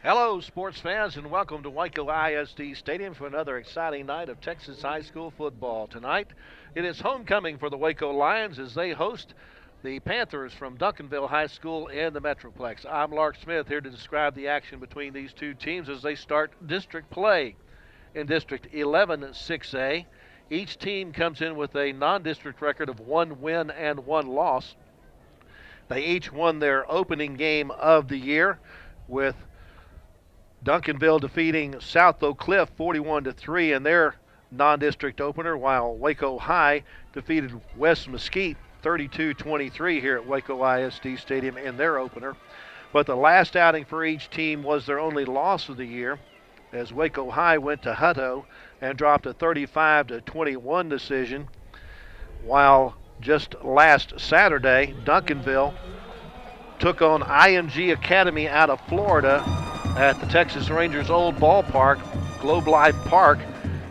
Hello, sports fans, and welcome to Waco ISD Stadium for another exciting night of Texas high school football. Tonight, it is homecoming for the Waco Lions as they host the Panthers from Duncanville High School in the Metroplex. I'm Lark Smith here to describe the action between these two teams as they start district play. In District 11 6A, each team comes in with a non-district record of 1 win and 1 loss. They each won their opening game of the year, with Duncanville defeating South Oak Cliff 41-3 in their non-district opener, while Waco High defeated West Mesquite 32-23 here at Waco ISD Stadium in their opener. But the last outing for each team was their only loss of the year, as Waco High went to Hutto and dropped a 35-21 decision, while just last Saturday, Duncanville took on IMG Academy out of Florida at the Texas Rangers' old ballpark, Globe Life Park,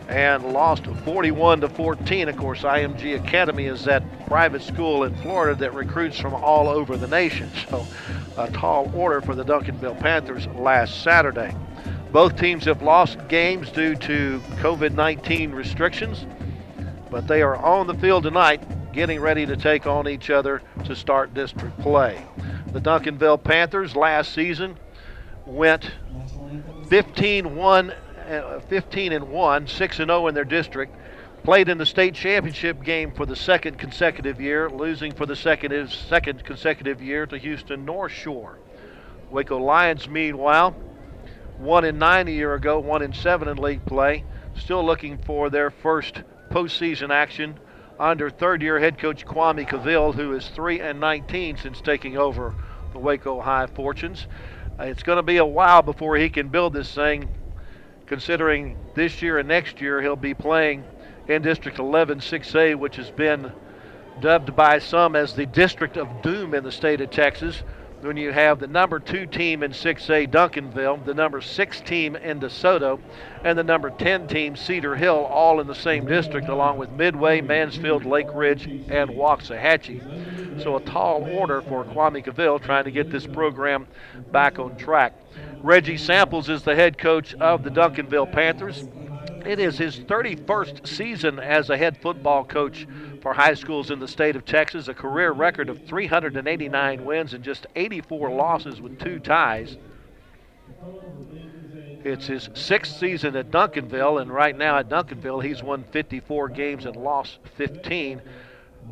and lost 41-14. Of course, IMG Academy is that private school in Florida that recruits from all over the nation. So a tall order for the Duncanville Panthers last Saturday. Both teams have lost games due to COVID-19 restrictions, but they are on the field tonight getting ready to take on each other to start district play. The Duncanville Panthers last season went 15-1, 6-0 in their district, played in the state championship game for the second consecutive year, losing for the second consecutive year to Houston North Shore. Waco Lions, meanwhile, 1-9 a year ago, 1-7 in league play, still looking for their first postseason action under third-year head coach Kwame Cavill, who is 3-19 since taking over the Waco High fortunes. It's going to be a while before he can build this thing, considering this year and next year he'll be playing in District 11 6A, which has been dubbed by some as the District of Doom in the state of Texas, when you have the number 2 team in 6A, Duncanville, the number 6 team in DeSoto, and the number 10 team, Cedar Hill, all in the same district, along with Midway, Mansfield, Lake Ridge, and Waxahachie. So a tall order for Kwame Cavill trying to get this program back on track. Reggie Samples is the head coach of the Duncanville Panthers. It is his 31st season as a head football coach for high schools in the state of Texas, a career record of 389 wins and just 84 losses with 2 ties. It's his 6th season at Duncanville, and right now at Duncanville he's won 54 games and lost 15.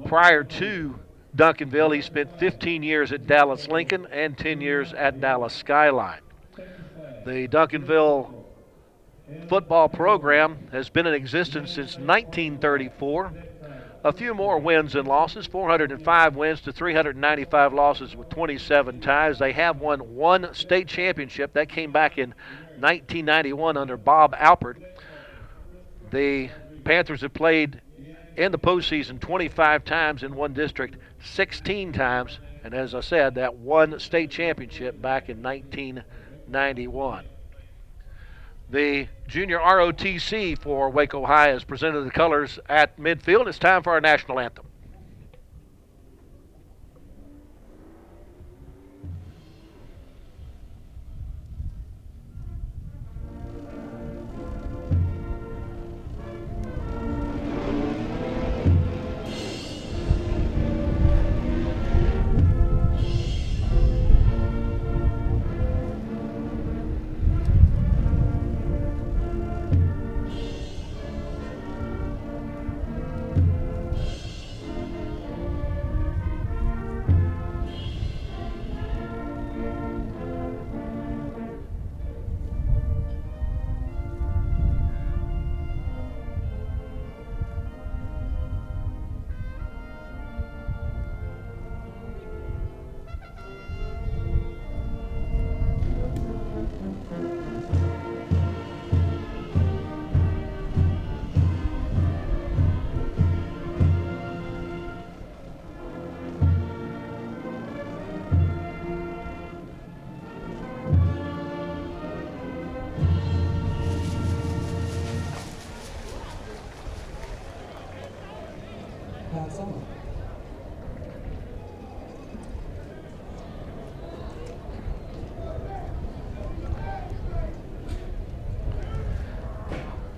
Prior to Duncanville, he spent 15 years at Dallas Lincoln and 10 years at Dallas Skyline. The Duncanville football program has been in existence since 1934. A few more wins and losses, 405 wins to 395 losses with 27 ties. They have won 1 state championship. That came back in 1991 under Bob Alpert. The Panthers have played in the postseason 25 times in one district, 16 times, and as I said, that 1 state championship back in 1991. The junior ROTC for Waco High has presented the colors at midfield. It's time for our national anthem.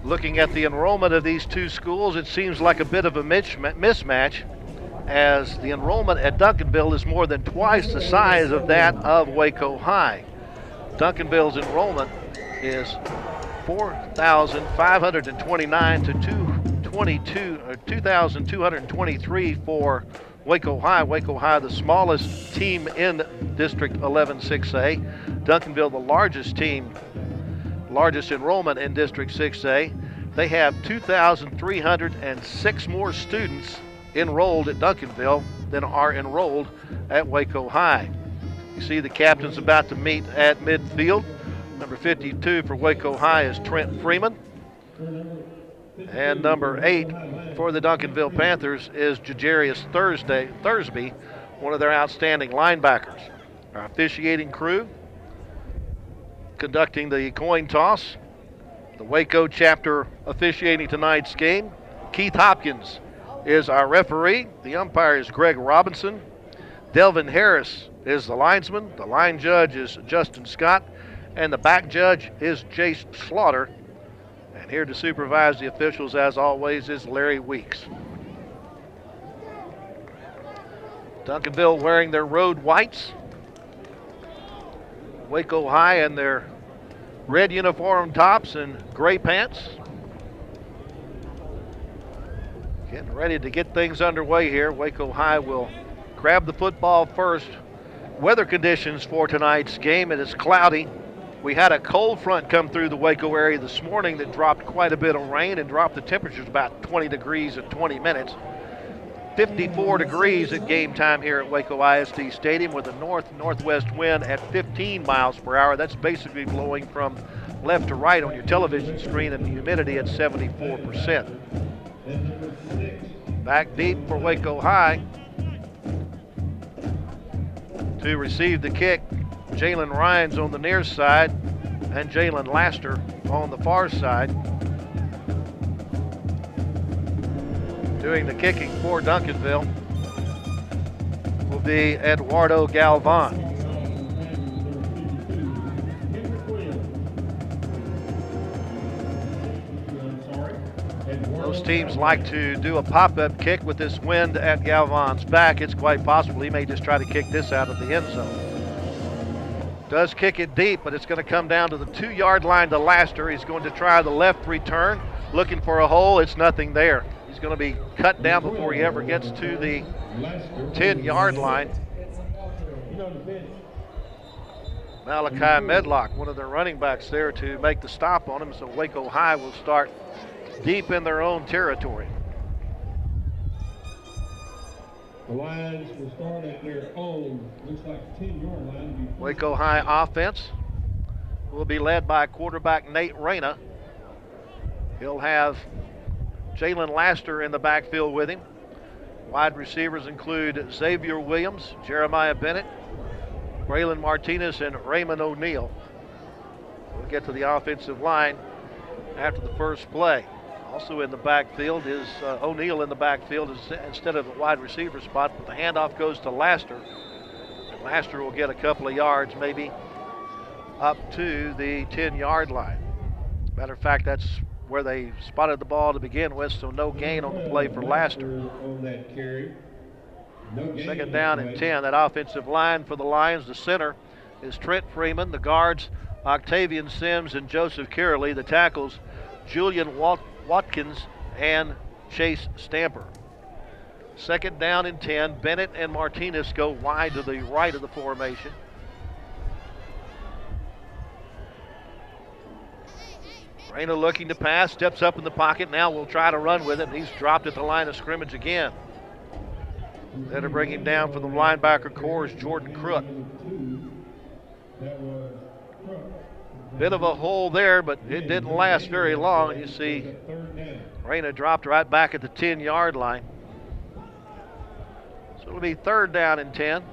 Looking at the enrollment of these two schools, it seems like a bit of a mismatch, as the enrollment at Duncanville is more than twice the size of that of Waco High. Duncanville's enrollment is 4,529 to 2,223 for Waco High. Waco High, the smallest team in District 11 6A. Duncanville, the largest enrollment in District 6A. They have 2,306 more students enrolled at Duncanville than are enrolled at Waco High. You see the captains about to meet at midfield. Number 52 for Waco High is Trent Freeman. And number 8 for the Duncanville Panthers is Jajarius Thursby, one of their outstanding linebackers. Our officiating crew conducting the coin toss. The Waco chapter officiating tonight's game. Keith Hopkins is our referee. The umpire is Greg Robinson. Delvin Harris is the linesman. The line judge is Justin Scott. And the back judge is Jace Slaughter. And here to supervise the officials, as always, is Larry Weeks. Duncanville wearing their road whites. Waco High in their red uniform tops and gray pants. Getting ready to get things underway here. Waco High will grab the football first. Weather conditions for tonight's game, it is cloudy. We had a cold front come through the Waco area this morning that dropped quite a bit of rain and dropped the temperatures about 20 degrees in 20 minutes. 54 degrees at game time here at Waco ISD Stadium with a north-northwest wind at 15 miles per hour. That's basically blowing from left to right on your television screen, and the humidity at 74%. Back deep for Waco High. To receive the kick, Jalen Rhines on the near side and Jalen Laster on the far side. Doing the kicking for Duncanville will be Eduardo Galvan. Most teams like to do a pop-up kick with this wind at Galvan's back. It's quite possible he may just try to kick this out of the end zone. Does kick it deep, but it's going to come down to the 2-yard line to Laster. He's going to try the left return, looking for a hole. It's nothing there. He's going to be cut down before he ever gets to the 10-yard line. Malachi Medlock, one of their running backs there to make the stop on him, so Waco High will start deep in their own territory. The Lions will start at their own, looks like 10-yard line. Waco High offense will be led by quarterback Nate Reyna. He'll have Jalen Laster in the backfield with him. Wide receivers include Xavier Williams, Jeremiah Bennett, Braylon Martinez, and Raymond O'Neal. We'll get to the offensive line after the first play. Also in the backfield is O'Neal in the backfield instead of the wide receiver spot, but the handoff goes to Laster. And Laster will get a couple of yards, maybe up to the 10-yard line. Matter of fact, that's where they spotted the ball to begin with, so no gain on the play for Laster. Second down and 10. That offensive line for the Lions, the center is Trent Freeman. The guards, Octavian Sims and Joseph Kirley. The tackles, Julian Watkins and Chase Stamper. Second down and 10. Bennett and Martinez go wide to the right of the formation. Reyna looking to pass, steps up in the pocket. Now will try to run with it. He's dropped at the line of scrimmage again. Then to bring him down for the linebacker core is Jordan Crook. Bit of a hole there, but it didn't last very long. You see Reyna dropped right back at the 10-yard line. So it'll be third down and 10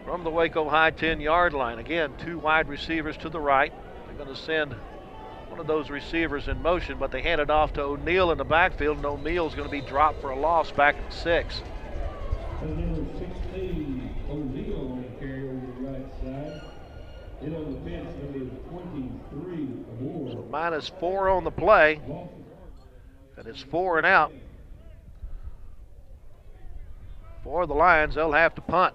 from the Waco High 10-yard line. Again, two wide receivers to the right. They're going to send one of those receivers in motion, but they hand it off to O'Neal in the backfield, and O'Neal's going to be dropped for a loss back at 6. Number 16, O'Neal on the carry over the right side. In on the fence, number 23, Moore. So -4 on the play. And it's 4 and out. For the Lions, they'll have to punt.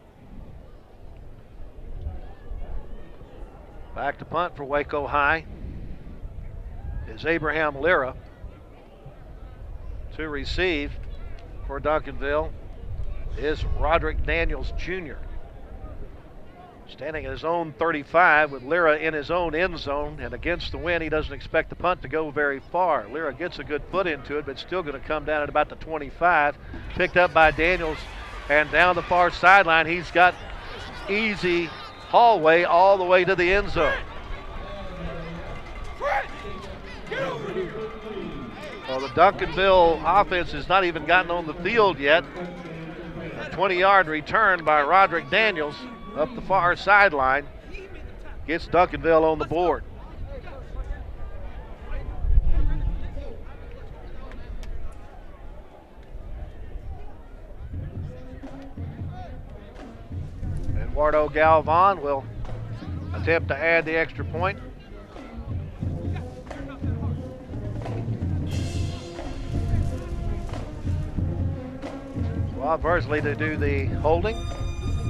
Back to punt for Waco High is Abraham Lira. To receive for Duncanville is Roderick Daniels Jr. Standing at his own 35 with Lira in his own end zone, and against the wind, he doesn't expect the punt to go very far. Lira gets a good foot into it, but still going to come down at about the 25. Picked up by Daniels, and down the far sideline, he's got easy hallway all the way to the end zone. Well, the Duncanville offense has not even gotten on the field yet. A 20-yard return by Roderick Daniels up the far sideline gets Duncanville on the board. Eduardo Galvan will attempt to add the extra point. Well, Versley to do the holding.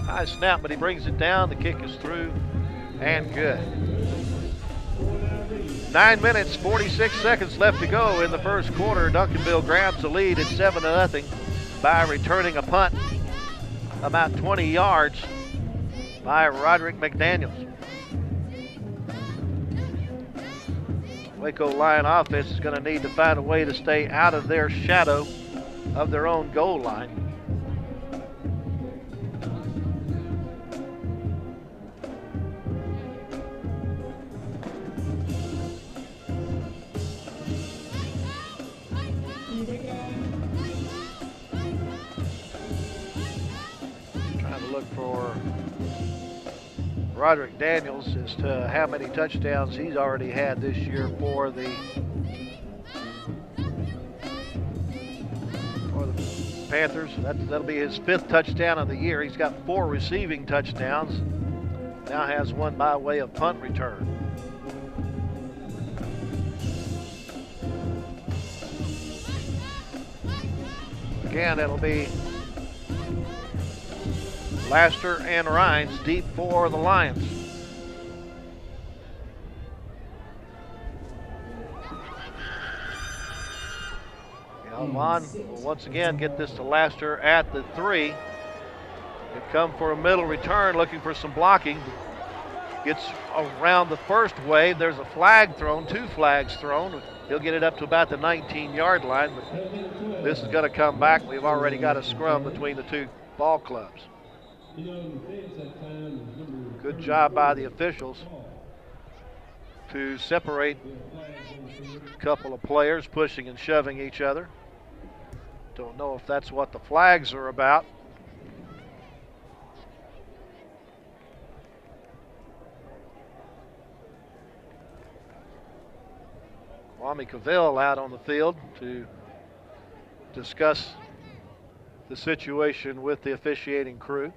High snap, but he brings it down. The kick is through and good. 9 minutes, 46 seconds left to go in the first quarter. Duncanville grabs the lead at 7-0 by returning a punt about 20 yards by Roderick McDaniels. Waco Lion offense is going to need to find a way to stay out of their shadow of their own goal line. For Roderick Daniels as to how many touchdowns he's already had this year for the Panthers. That'll be his 5th touchdown of the year. He's got 4 receiving touchdowns. Now has one by way of punt return. Again, it'll be Laster and Rhines deep for the Lions. Galvan will once again get this to Laster at the 3. They come for a middle return, looking for some blocking. Gets around the first wave. There's a flag thrown, 2 flags thrown. He'll get it up to about the 19-yard line, but this is going to come back. We've already got a scrum between the 2 ball clubs. Good job by the officials to separate a couple of players pushing and shoving each other. Don't know if that's what the flags are about. Kwame Cavill out on the field to discuss the situation with the officiating crew.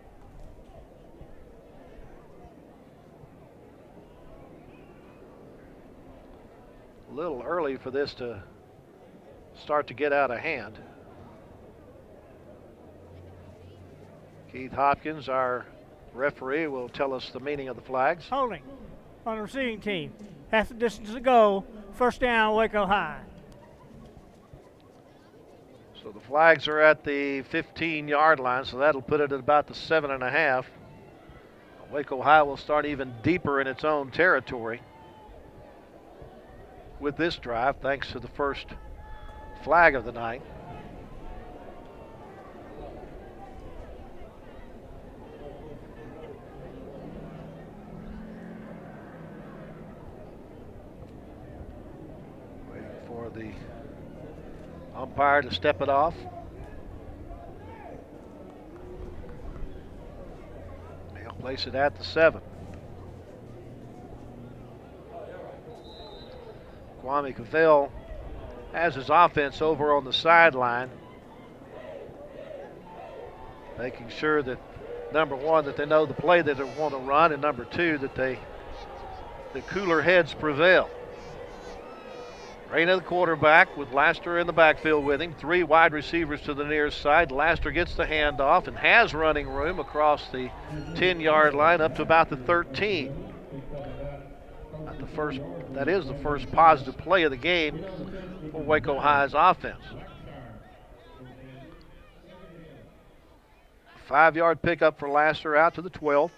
A little early for this to start to get out of hand. Keith Hopkins, our referee, will tell us the meaning of the flags. Holding on the receiving team. Half the distance to go. First down, Waco High. So the flags are at the 15-yard line, so that'll put it at about the 7.5. Waco High will start even deeper in its own territory with this drive, thanks to the first flag of the night. Waiting for the umpire to step it off. He'll place it at the 7. Kwame Cavill has his offense over on the sideline, making sure that, number 1, that they know the play that they want to run, and number 2, that they the cooler heads prevail. Reyna, the quarterback, with Laster in the backfield with him. 3 wide receivers to the near side. Laster gets the handoff and has running room across the 10-yard line up to about the 13. That is the first positive play of the game for Waco High's offense. 5-yard pickup for Laster out to the 12.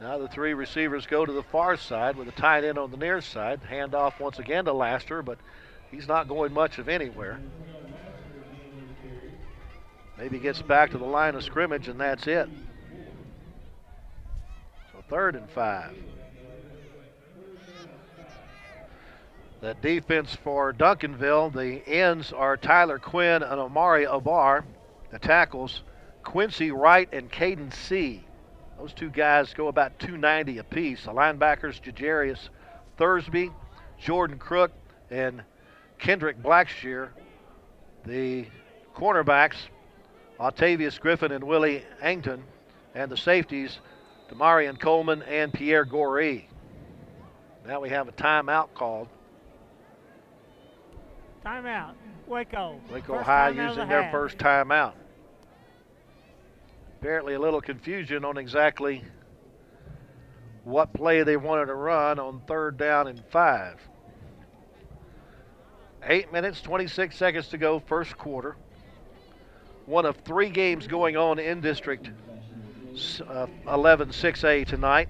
Now the 3 receivers go to the far side with a tight end on the near side. Handoff once again to Laster, but he's not going much of anywhere. Maybe gets back to the line of scrimmage and that's it. So 3rd and 5. The defense for Duncanville, the ends are Tyler Quinn and Omari Abar. The tackles, Quincy Wright and Caden C. Those 2 guys go about 290 apiece. The linebackers, Jajarius Thursby, Jordan Crook, and Kendrick Blackshear. The cornerbacks, Octavius Griffin and Willie Angton. And the safeties, Demarion Coleman and Pierre Goree. Now we have a timeout called. Timeout. Waco. Waco High using their first timeout. Apparently a little confusion on exactly what play they wanted to run on 3rd down and 5. 8 minutes, 26 seconds to go, first quarter. One of 3 games going on in District 11 6A tonight.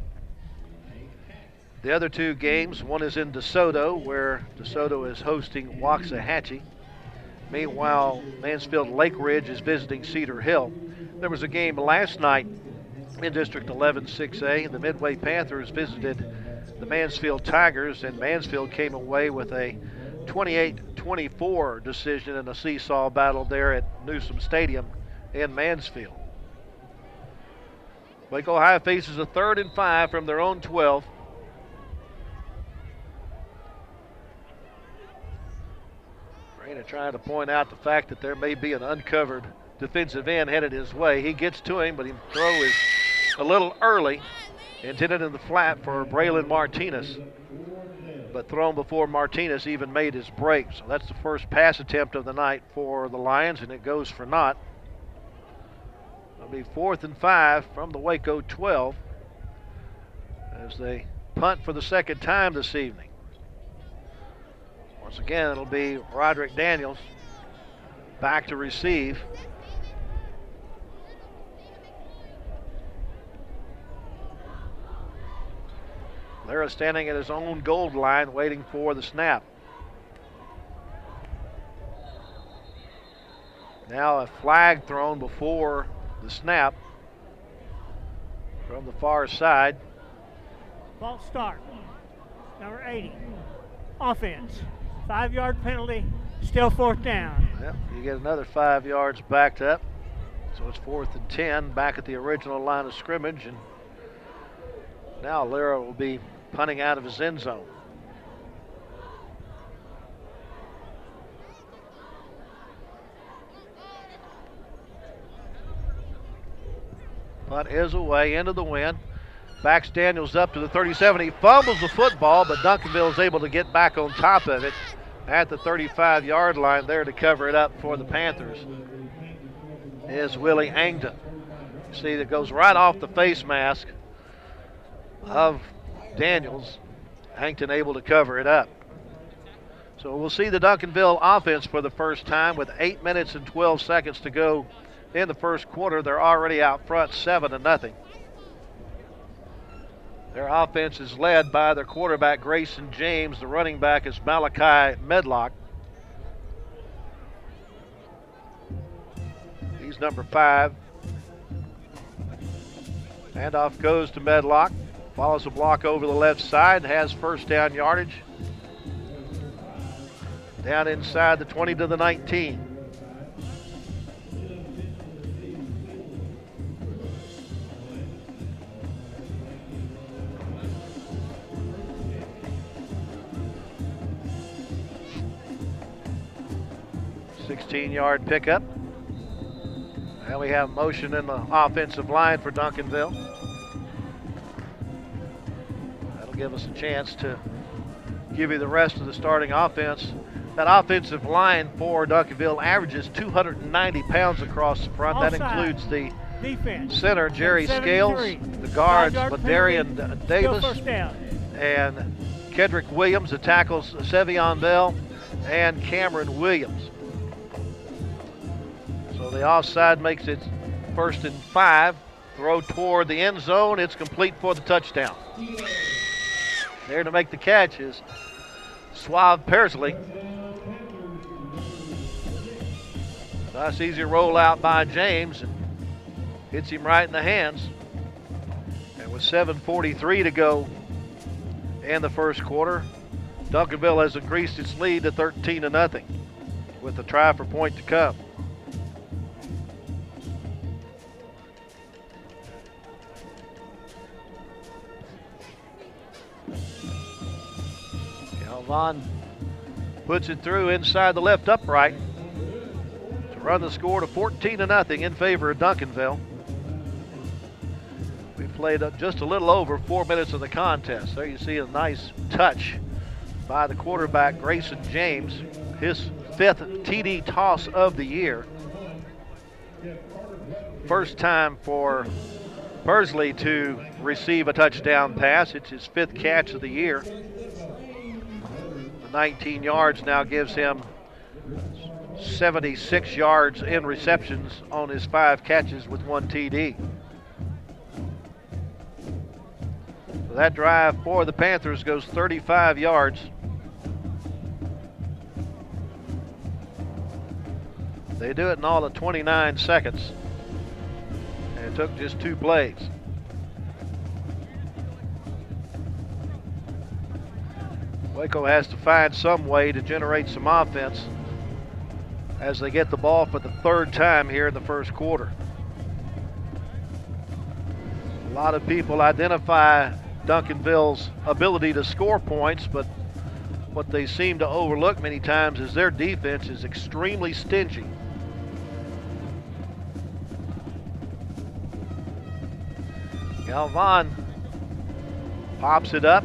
The other 2 games, one is in DeSoto, where DeSoto is hosting Waxahachie. Meanwhile, Mansfield Lake Ridge is visiting Cedar Hill. There was a game last night in District 11 6A. The Midway Panthers visited the Mansfield Tigers, and Mansfield came away with a 28-24 decision in a seesaw battle there at Newsom Stadium in Mansfield. Waco High faces a 3rd and 5 from their own 12. Reyna trying to point out the fact that there may be an uncovered defensive end headed his way. He gets to him, but his throw is a little early. Intended in the flat for Braylon Martinez, but thrown before Martinez even made his break. So that's the first pass attempt of the night for the Lions, and it goes for naught. It'll be 4th and 5 from the Waco 12 as they punt for the 2nd time this evening. Once again, it'll be Roderick Daniels back to receive. Lara standing at his own goal line waiting for the snap. Now a flag thrown before the snap from the far side. False start. Number 80. Offense. 5-yard penalty. Still 4th down. Yep, you get another 5 yards backed up. So it's 4th and 10 back at the original line of scrimmage. And now Lara will be punting out of his end zone. Punt is away into the wind. Backs Daniels up to the 37. He fumbles the football, but Duncanville is able to get back on top of it at the 35-yard line there to cover it up for the Panthers. Is Willie Angton. See, that goes right off the face mask of Daniels. Angton able to cover it up. So we'll see the Duncanville offense for the first time with 8 minutes and 12 seconds to go in the first quarter. They're already out front 7-0. Their offense is led by their quarterback Grayson James. The running back is Malachi Medlock. He's number 5. Handoff goes to Medlock. Follows a block over the left side, has first down yardage. Down inside the 20 to the 19. .16-yard pickup. Now we have motion in the offensive line for Duncanville. That'll give us a chance to give you the rest of the starting offense. That offensive line for Duncanville averages 290 pounds across the front. Offside. That includes the Defense. center, Jerry Scales, 73. the guards, 5-yard Ladarian penalty. Davis, Still first down. and Kedrick Williams, the tackles, Sevion Bell, and Cameron Williams. So the offside makes it 1st and 5. Throw toward the end zone. It's complete for the touchdown. There to make the catch is Suave Persley. Nice easy rollout by James and hits him right in the hands. And with 7:43 to go in the first quarter, Duncanville has increased its lead to 13-0 with a try for point to come. Vaughn puts it through inside the left upright to run the score to 14-0 in favor of Duncanville. We played just a little over 4 minutes of the contest. There you see a nice touch by the quarterback, Grayson James, his 5th TD toss of the year. First time for Persley to receive a touchdown pass. It's his 5th catch of the year. 19 yards now gives him 76 yards in receptions on his 5 catches with 1 TD. So that drive for the Panthers goes 35 yards. They do it in all of 29 seconds. And it took just 2 plays. Waco has to find some way to generate some offense as they get the ball for the 3rd time here in the first quarter. A lot of people identify Duncanville's ability to score points, but what they seem to overlook many times is their defense is extremely stingy. Galvan pops it up.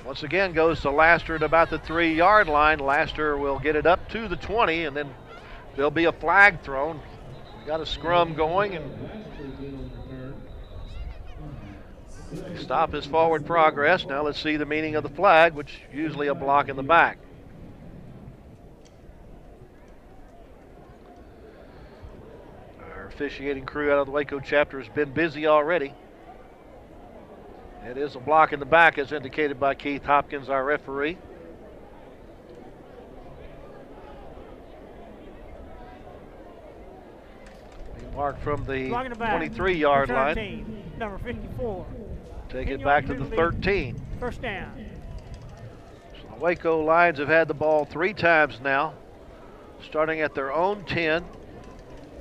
Once again, goes to Laster at about the 3-yard line. Laster will get it up to the 20, and then there'll be a flag thrown. We got a scrum going, and stop his forward progress. Now let's see the meaning of the flag, which usually a block in the back. Our officiating crew out of the Waco chapter has been busy already. It is a block in the back, as indicated by Keith Hopkins, our referee. He marked from the 23-yard line. Team, number 54. Take it back to the 13. First down. So the Waco Lions have had the ball 3 times now, starting at their own 10,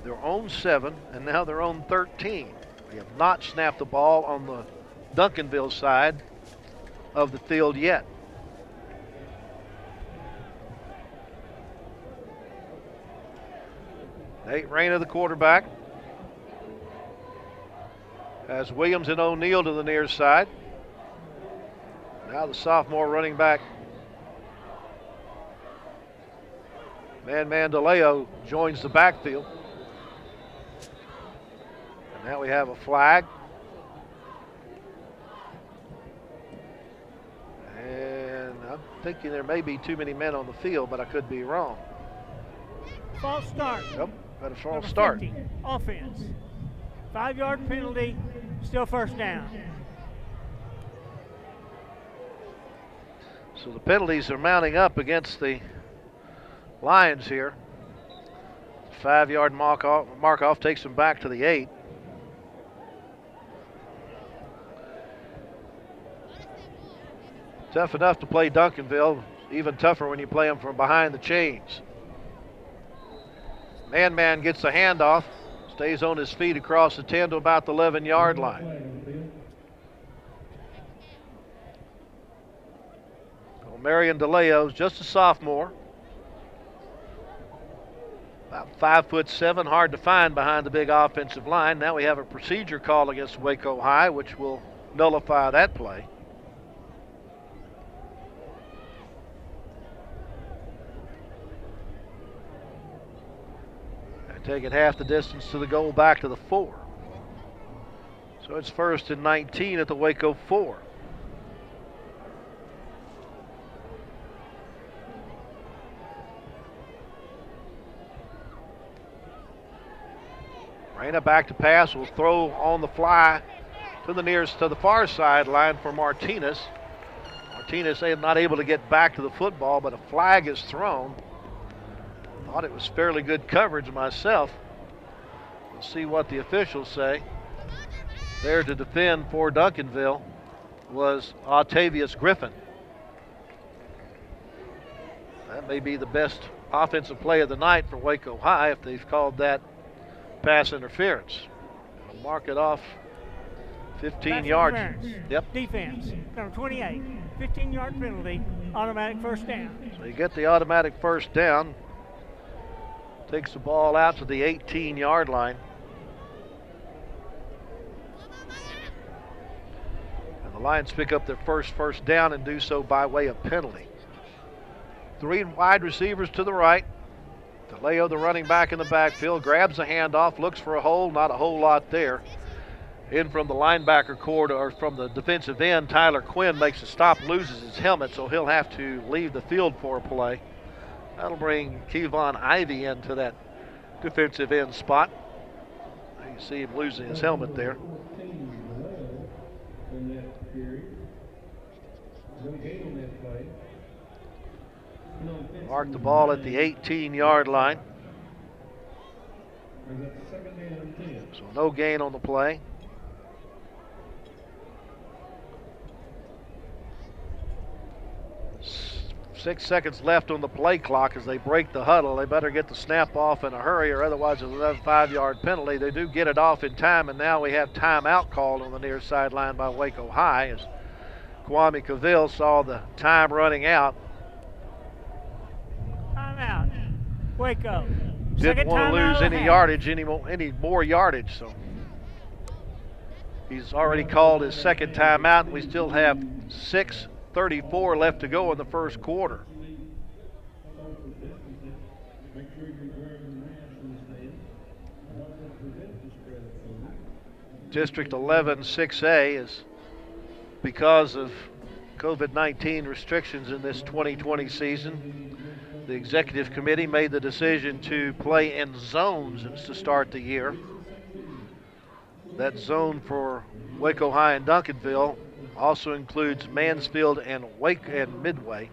their own 7, and now their own 13. We have not snapped the ball on the Duncanville side of the field yet. Nate Rayner, the quarterback, has Williams and O'Neal to the near side. Now the sophomore running back, Man DeLeo, joins the backfield. And now we have a flag. And I'm thinking there may be too many men on the field, but I could be wrong. False start. Yep, got a false Number start. 50, offense. 5-yard penalty, still first down. So the penalties are mounting up against the Lions here. 5-yard mark-off takes them back to the 8. Tough enough to play Duncanville, even tougher when you play them from behind the chains. Man gets the handoff, stays on his feet across the 10 to about the 11-yard line. Well, Marion DeLeo's just a sophomore. About 5'7", hard to find behind the big offensive line. Now we have a procedure call against Waco High, which will nullify that play. Taking half the distance to the goal, back to the 4. So it's 1st and 19 at the Waco 4. Reyna back to pass, will throw on the fly to the far sideline for Martinez. Martinez not able to get back to the football, but a flag is thrown. Thought it was fairly good coverage myself. We'll see what the officials say. There to defend for Duncanville was Octavius Griffin. That may be the best offensive play of the night for Waco High if they've called that pass interference. We'll mark it off 15 pass yards. Yep. Defense, number 28, 15-yard penalty, automatic first down. So you get the automatic first down. Takes the ball out to the 18-yard line. And the Lions pick up their first down and do so by way of penalty. 3 wide receivers to the right. DeLeo, the running back in the backfield, grabs a handoff, looks for a hole, not a whole lot there. In from the linebacker corridor, or from the defensive end, Tyler Quinn makes a stop, loses his helmet, so he'll have to leave the field for a play. That'll bring Kevon Ivey into that defensive end spot. You see him losing his helmet there. Mark the ball at the 18-yard line. So no gain on the play. 6 seconds left on the play clock as they break the huddle. They better get the snap off in a hurry, or otherwise it's another 5-yard penalty. They do get it off in time, and now we have timeout called on the near sideline by Waco High as Kwame Cavill saw the time running out. Timeout. Waco. Didn't want to lose any more yardage, so he's already called his second timeout. We still have 6:34 left to go in the first quarter. District 11 6A is, because of COVID-19 restrictions in this 2020 season, the executive committee made the decision to play in zones to start the year. That zone for Waco High and Duncanville also includes Mansfield and Midway.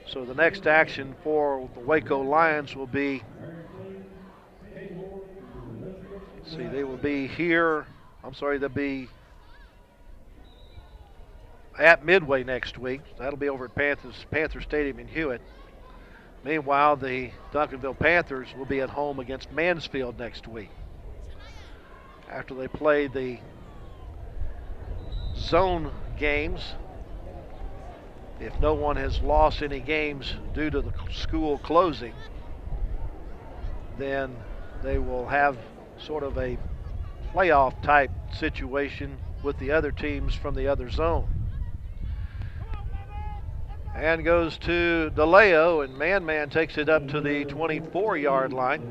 So the next action for the Waco Lions will be, they'll be at Midway next week. That'll be over at Panther Stadium in Hewitt. Meanwhile, the Duncanville Panthers will be at home against Mansfield next week, after they play the zone games. If no one has lost any games due to the school closing, then they will have sort of a playoff type situation with the other teams from the other zone. And goes to DeLeo, and Man takes it up to the 24-yard line.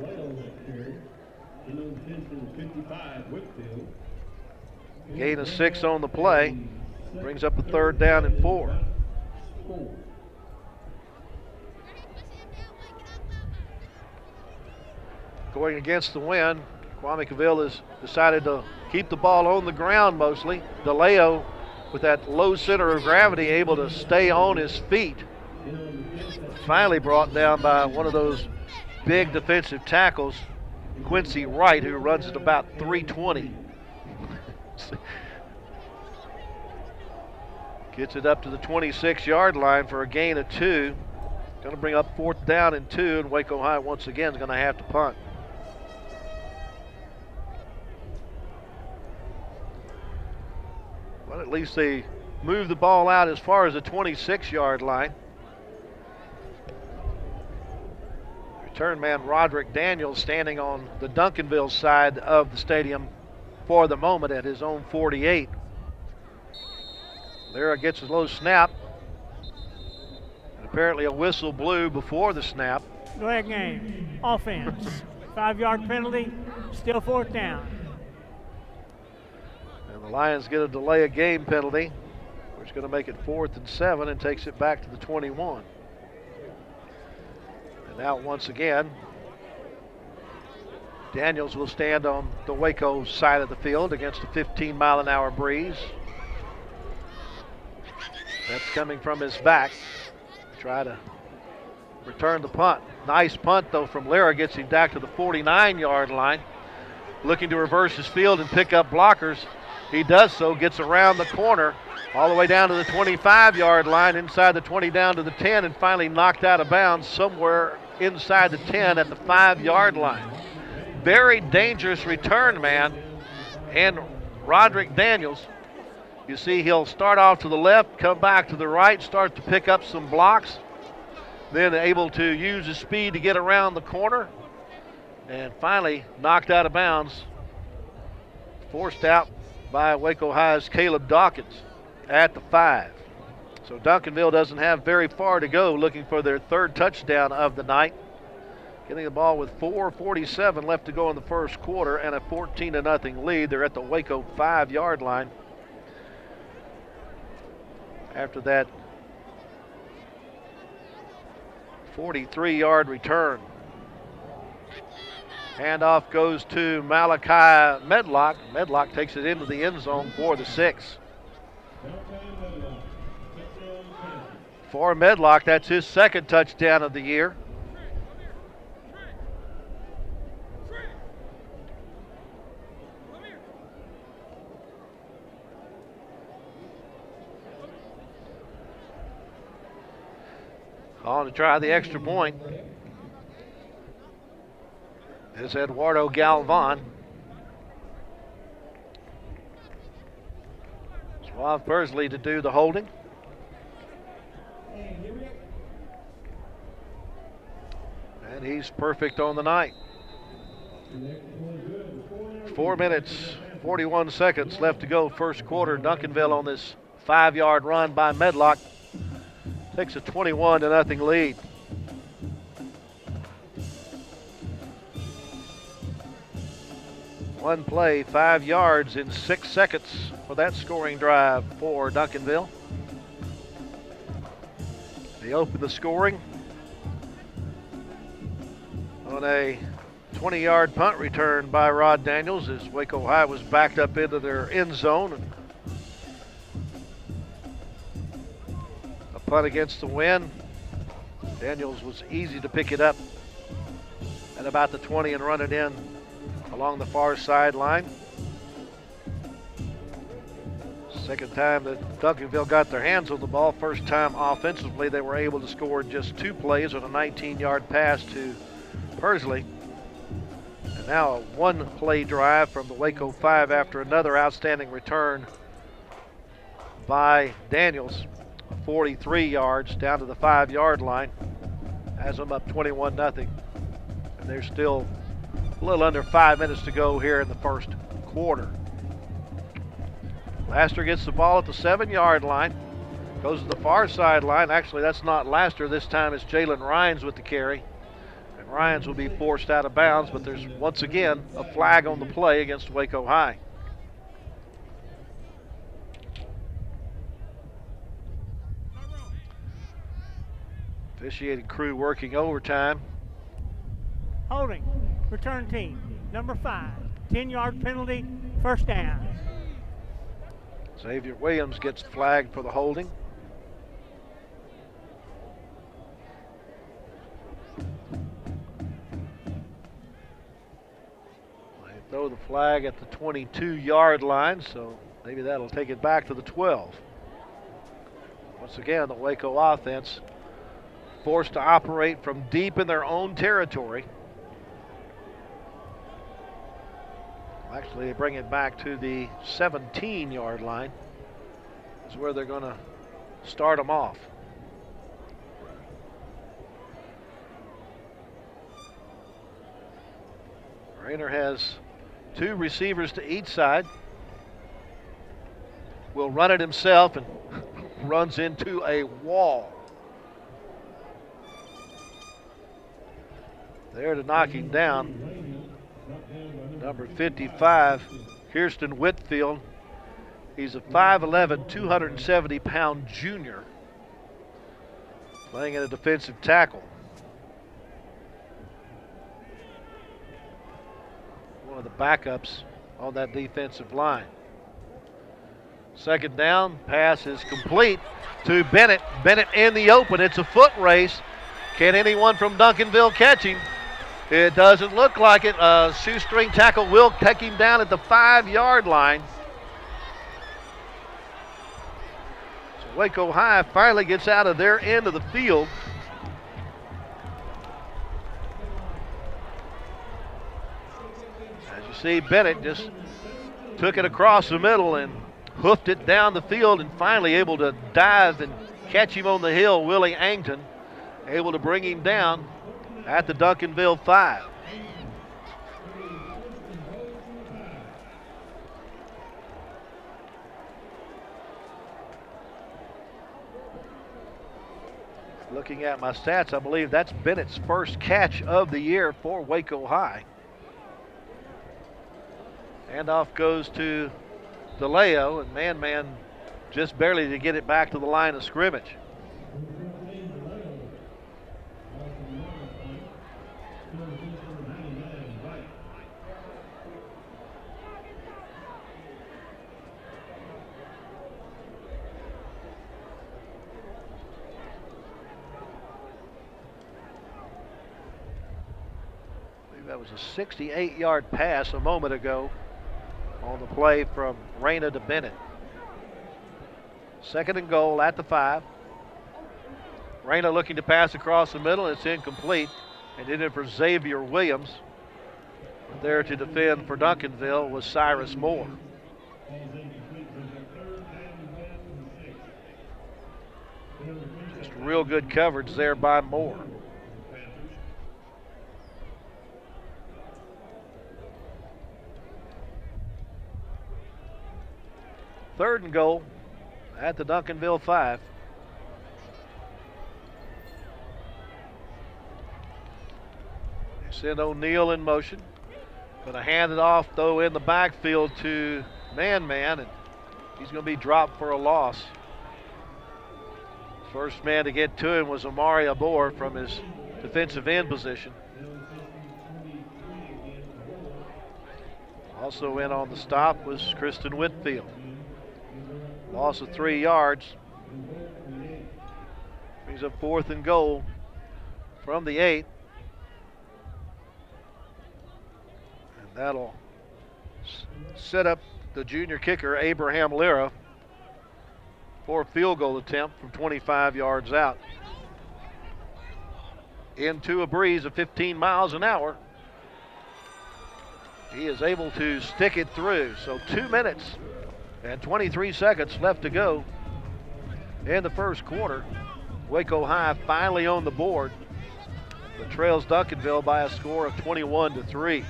Gain of 6 on the play. Brings up a 3rd down and 4. Going against the wind, Kwame Cavill has decided to keep the ball on the ground mostly. DeLeo, with that low center of gravity, able to stay on his feet. Finally brought down by one of those big defensive tackles, Quincy Wright, who runs at about 320. Gets it up to the 26-yard line for a gain of 2. Going to bring up 4th down and 2, and Waco High once again is going to have to punt. But at least they move the ball out as far as the 26-yard line. They're Return man Roderick Daniels standing on the Duncanville side of the stadium for the moment at his own 48. Lyra gets a low snap. And apparently a whistle blew before the snap. Go ahead, game. Offense. 5-yard penalty. Still 4th down. And the Lions get a delay of game penalty, which is going to make it 4th and 7 and takes it back to the 21. And now once again, Daniels will stand on the Waco side of the field against a 15-mile-an-hour breeze. That's coming from his back. Try to return the punt. Nice punt, though, from Lyra. Gets him back to the 49-yard line. Looking to reverse his field and pick up blockers. He does so, gets around the corner, all the way down to the 25-yard line, inside the 20 down to the 10, and finally knocked out of bounds somewhere inside the 10 at the 5-yard line. Very dangerous return man, and Roderick Daniels. You see he'll start off to the left, come back to the right, start to pick up some blocks, then able to use his speed to get around the corner, and finally knocked out of bounds, forced out by Waco High's Caleb Dawkins at the 5. So Duncanville doesn't have very far to go, looking for their 3rd touchdown of the night. Getting the ball with 4:47 left to go in the first quarter and a 14-0 lead. They're at the Waco 5-yard line. After that 43-yard return. Handoff goes to Malachi Medlock. Medlock takes it into the end zone for the 6. For Medlock, that's his 2nd touchdown of the year. On to try the extra point is Eduardo Galvan. Suave Persley to do the holding. And he's perfect on the night. 4 minutes, 41 seconds left to go first quarter. Duncanville on this 5-yard run by Medlock takes a 21-0 lead. One play, 5 yards in 6 seconds for that scoring drive for Duncanville. They open the scoring on a 20-yard punt return by Rod Daniels as Waco High was backed up into their end zone. Punt against the wind. Daniels was easy to pick it up at about the 20 and run it in along the far sideline. Second time that Duncanville got their hands on the ball. First time offensively they were able to score in just 2 plays on a 19-yard pass to Persley. And now a 1-play drive from the Waco 5 after another outstanding return by Daniels. 43 yards down to the 5-yard line, has them up 21-0. And there's still a little under 5 minutes to go here in the first quarter. Laster gets the ball at the 7-yard line, goes to the far sideline. Actually, that's not Laster. This time it's Jalen Ryans with the carry. And Ryans will be forced out of bounds, but there's once again a flag on the play against Waco High. Officiating crew working overtime. Holding. Return team. Number 5. 10-yard penalty. 1st down. Xavier Williams gets flagged for the holding. They throw the flag at the 22-yard line, so maybe that'll take it back to the 12. Once again, the Waco offense forced to operate from deep in their own territory. Actually, they bring it back to the 17-yard line. Is where they're going to start them off. Rayner has 2 receivers to each side. Will run it himself and runs into a wall. There to knock him down, number 55, Kirsten Whitfield. He's a 5'11", 270-pound junior, playing at a defensive tackle. One of the backups on that defensive line. Second down, pass is complete to Bennett. Bennett in the open. It's a foot race. Can anyone from Duncanville catch him? It doesn't look like it. A shoestring tackle will take him down at the 5-yard line. So Waco High finally gets out of their end of the field. As you see, Bennett just took it across the middle and hoofed it down the field, and finally able to dive and catch him on the hill. Willie Angton able to bring him down at the Duncanville 5. Looking at my stats, I believe that's Bennett's first catch of the year for Waco High. Handoff goes to DeLeo, and man just barely to get it back to the line of scrimmage. I believe that was a 68-yard pass a moment ago on the play from Rayner to Bennett. Second and goal at the 5. Rayner looking to pass across the middle. It's incomplete. And in it for Xavier Williams. There to defend for Duncanville was Cyrus Moore. Just real good coverage there by Moore. Third and goal at the Duncanville 5. They send O'Neal in motion. Going to hand it off, though, in the backfield to Man, and he's going to be dropped for a loss. First man to get to him was Amari Abor from his defensive end position. Also in on the stop was Kristen Whitfield. Loss of 3 yards. Brings up fourth and goal from the 8. And that'll set up the junior kicker, Abraham Lira, for a field goal attempt from 25 yards out. Into a breeze of 15 miles an hour. He is able to stick it through. So 2 minutes and 23 seconds left to go in the first quarter. Waco High finally on the board, but trails Duncanville by a score of 21-3.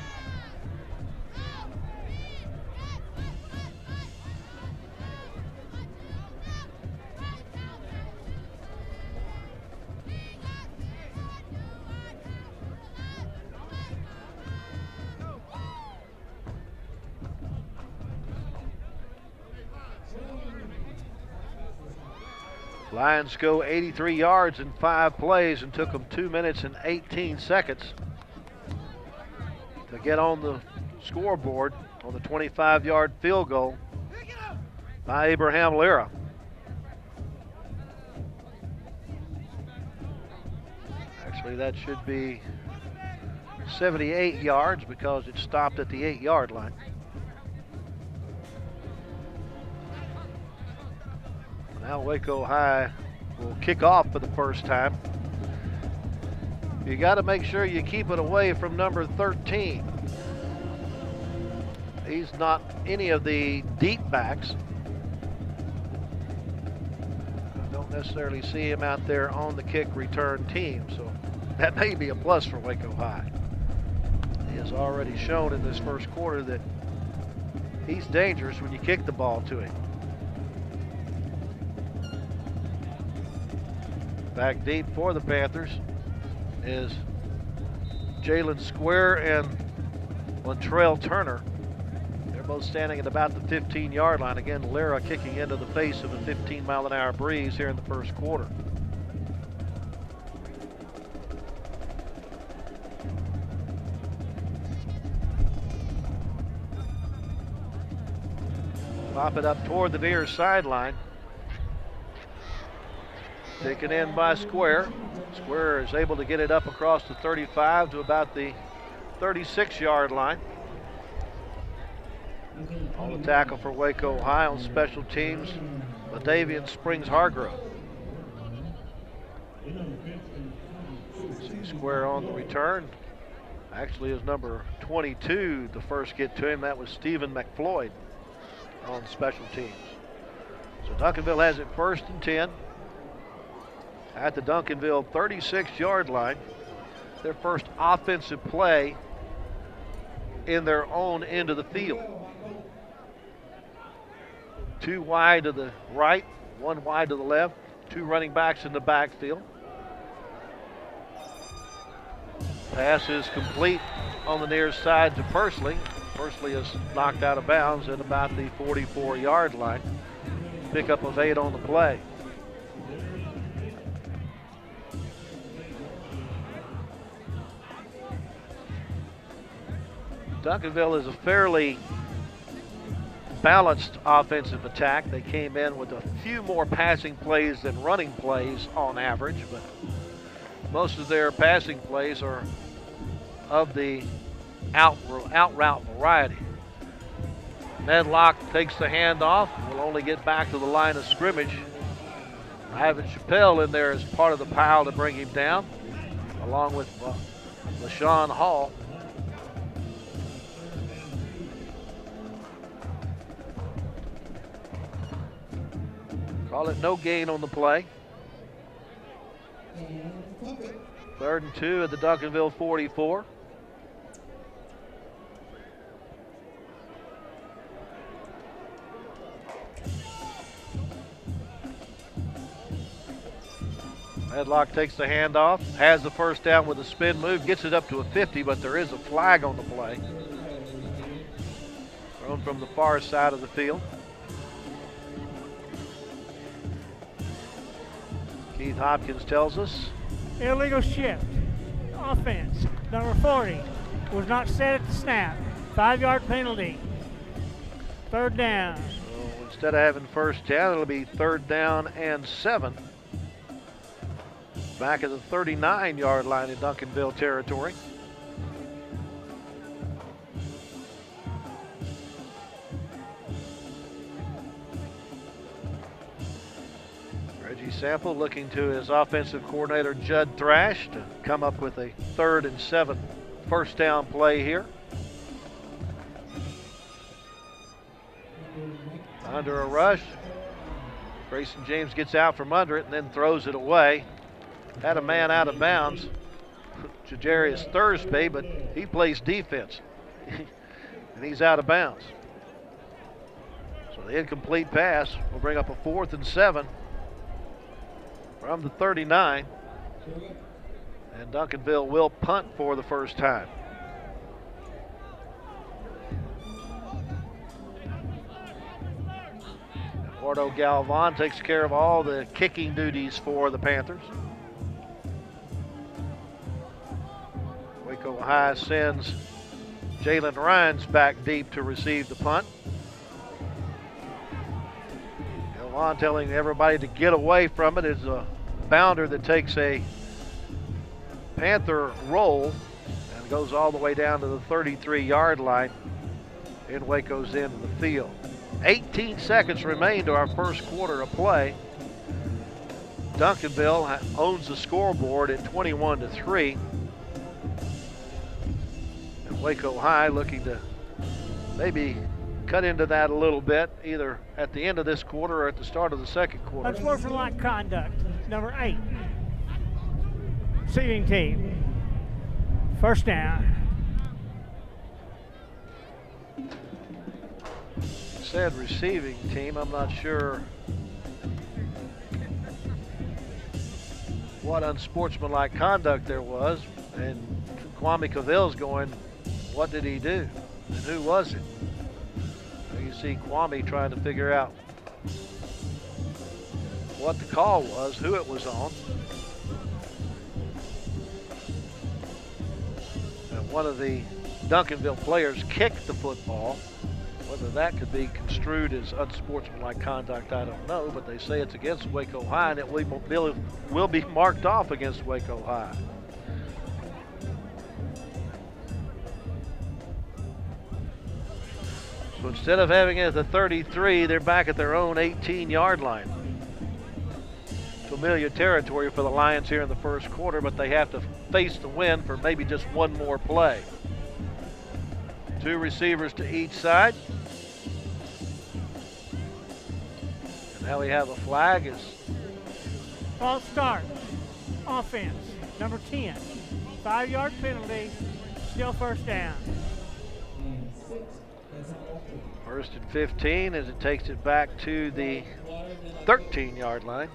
Lions go 83 yards in 5 plays and took them 2 minutes and 18 seconds to get on the scoreboard on the 25-yard field goal by Abraham Lira. Actually, that should be 78 yards because it stopped at the 8-yard line. Now Waco High will kick off for the first time. You got to make sure you keep it away from number 13. He's not any of the deep backs. I don't necessarily see him out there on the kick return team, so that may be a plus for Waco High. He has already shown in this first quarter that he's dangerous when you kick the ball to him. Back deep for the Panthers is Jalen Square and Lantrell Turner. They're both standing at about the 15-yard line. Again, Lara kicking into the face of a 15-mile-an-hour breeze here in the first quarter. Pop it up toward the near sideline. Taken in by Square. Square is able to get it up across the 35 to about the 36-yard line. On the tackle for Waco High on special teams, Ladavian Springs Hargrove. See Square on the return. Actually, is number 22 to first get to him. That was Stephen McFloyd on special teams. So Duncanville has it 1st and 10 at the Duncanville 36-yard line. Their first offensive play in their own end of the field. 2 wide to the right, 1 wide to the left, 2 running backs in the backfield. Pass is complete on the near side to Pursley. Pursley is knocked out of bounds at about the 44-yard line. Pickup of 8 on the play. Duncanville is a fairly balanced offensive attack. They came in with a few more passing plays than running plays on average, but most of their passing plays are of the out route variety. Medlock takes the handoff. Will only get back to the line of scrimmage. Ivan Chappelle in there as part of the pile to bring him down, along with LaShawn Hall. Call it no gain on the play. 3rd and 2 at the Duncanville 44. Medlock takes the handoff, has the first down with a spin move, gets it up to a 50, but there is a flag on the play. Thrown from the far side of the field. Keith Hopkins tells us. Illegal shift. Offense. Number 40 was not set at the snap. 5-yard penalty. 3rd down. So instead of having 1st down, it'll be 3rd down and 7. Back at the 39-yard line in Duncanville territory. Reggie Sample looking to his offensive coordinator, Judd Thrash, to come up with a 3rd and 7 first down play here. Under a rush. Grayson James gets out from under it and then throws it away. Had a man out of bounds, Jajarius Thursby, but he plays defense. And he's out of bounds. So the incomplete pass will bring up a 4th and 7 from the 39. And Duncanville will punt for the first time. Eduardo Galvan takes care of all the kicking duties for the Panthers. Waco High sends Jalen Rhines back deep to receive the punt. Galvan telling everybody to get away from it. It's a bounder that takes a Panther roll and goes all the way down to the 33-yard line in Waco's end of the field. 18 seconds remain to our first quarter of play. Duncanville owns the scoreboard at 21-3. And Waco High looking to maybe cut into that a little bit, either at the end of this quarter or at the start of the second quarter. Unsportsmanlike conduct. Number 8. Receiving team. 1st down. Said receiving team. I'm not sure what unsportsmanlike conduct there was. And Kwame Cavill's going, what did he do? And who was it? You see Kwame trying to figure out what the call was, who it was on. And one of the Duncanville players kicked the football. Whether that could be construed as unsportsmanlike conduct, I don't know, but they say it's against Waco High, and it will be marked off against Waco High. So instead of having it at the 33, they're back at their own 18-yard line. Familiar territory for the Lions here in the first quarter, but they have to face the wind for maybe just one more play. 2 receivers to each side. And now we have a flag. False start. Offense. Number 10. 5-yard penalty. Still first down. 1st and 15 as it takes it back to the 13-yard line.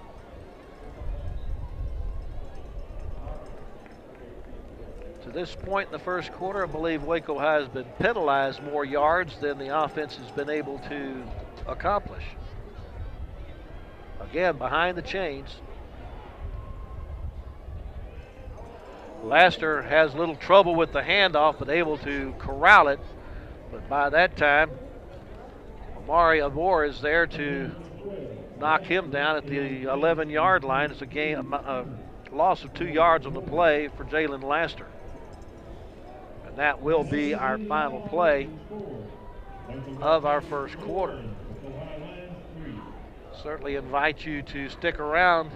To this point in the first quarter, I believe Waco High has been penalized more yards than the offense has been able to accomplish. Again, behind the chains. Laster has little trouble with the handoff, but able to corral it. But by that time, Amari Avor is there to knock him down at the 11-yard line. It's a loss of 2 yards on the play for Jalen Laster. And that will be our final play of our first quarter. Certainly invite you to stick around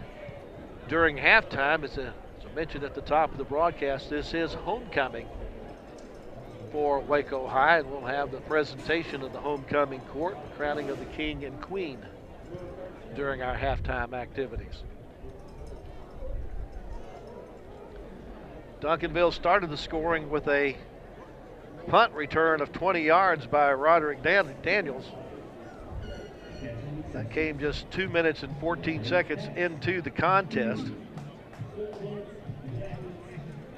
during halftime. As I mentioned at the top of the broadcast, this is homecoming for Waco High, and we'll have the presentation of the homecoming court, the crowning of the king and queen during our halftime activities. Duncanville started the scoring with a punt return of 20 yards by Roderick Daniels. That came just 2 minutes and 14 seconds into the contest.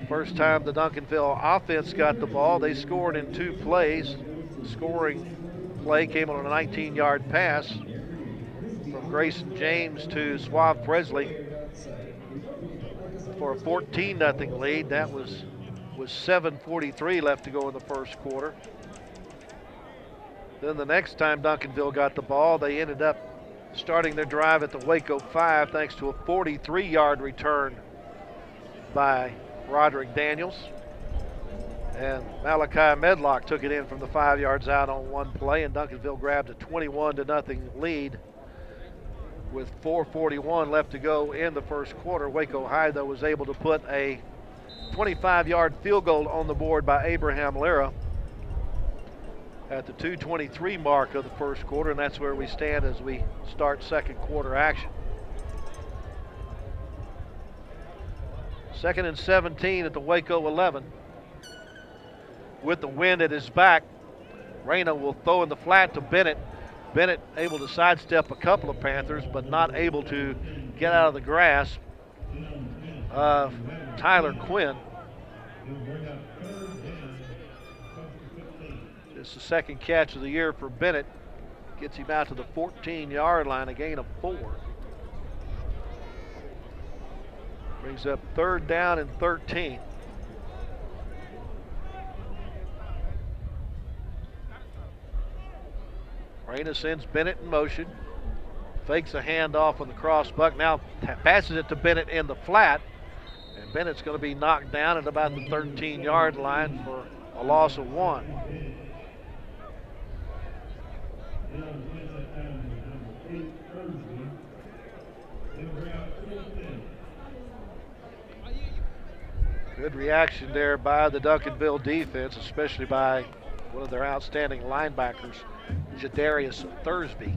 First time the Duncanville offense got the ball, they scored in 2 plays. The scoring play came on a 19-yard pass from Grayson James to Suave Presley for a 14-0 lead. That was 7:43 left to go in the first quarter. Then the next time Duncanville got the ball, they ended up starting their drive at the Waco 5 thanks to a 43-yard return by Roderick Daniels. And Malachi Medlock took it in from the 5 yards out on one play, and Duncanville grabbed a 21-0 lead with 4:41 left to go in the first quarter. Waco High, though, was able to put a 25-yard field goal on the board by Abraham Lara at the 2:23 mark of the first quarter, and that's where we stand as we start second quarter action. 2nd and 17 at the Waco 11. With the wind at his back, Reyna will throw in the flat to Bennett. Bennett able to sidestep a couple of Panthers, but not able to get out of the grasp of Tyler Quinn. It's the second catch of the year for Bennett. Gets him out to the 14-yard line, a gain of 4. Brings up 3rd down and 13. Reyna sends Bennett in motion. Fakes a handoff on the cross buck. Now passes it to Bennett in the flat. And Bennett's going to be knocked down at about the 13-yard line for a loss of 1. Good reaction there by the Duncanville defense, especially by one of their outstanding linebackers, Jadarius Thursby.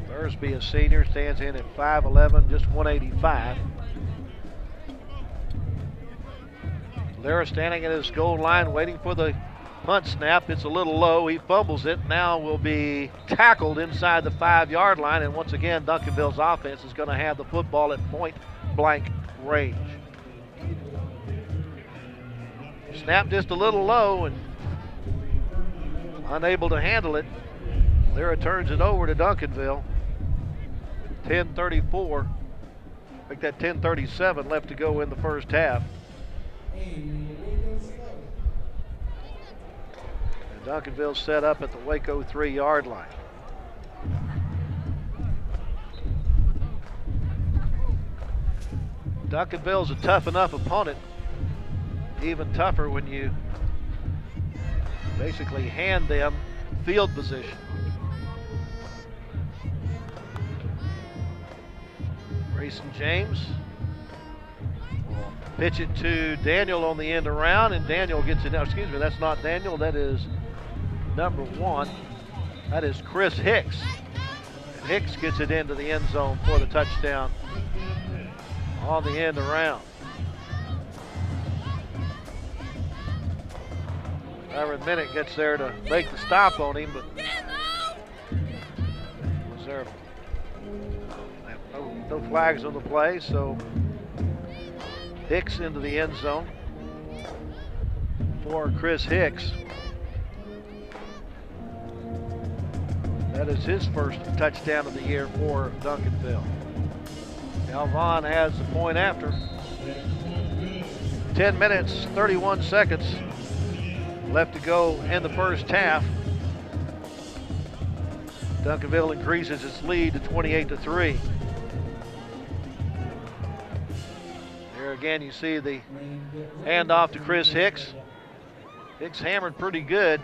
Thursby, a senior, stands in at 5'11", just 185. Valera standing at his goal line waiting for the punt snap. It's a little low. He fumbles it. Now will be tackled inside the 5-yard line. And once again, Duncanville's offense is going to have the football at point blank range. Snap just a little low and unable to handle it. Valera turns it over to Duncanville. 10:34. I think that 10:37 left to go in the first half. And Duncanville set up at the Waco 3-yard line. Duncanville's a tough enough opponent, even tougher when you basically hand them field position. Grayson James will pitch it to Daniel on the end around, and Daniel gets it out. Excuse me, that's not Daniel, that is number 1. That is Chris Hicks. And Hicks gets it into the end zone for the touchdown on the end around. Every minute gets there to make the stop on him, but was there no flags on the play, so Hicks into the end zone for Chris Hicks. That is his first touchdown of the year for Duncanville. Galvan has the point after. 10 minutes, 31 seconds left to go in the first half. Duncanville increases its lead to 28-3. There again you see the handoff to Chris Hicks. Hicks hammered pretty good,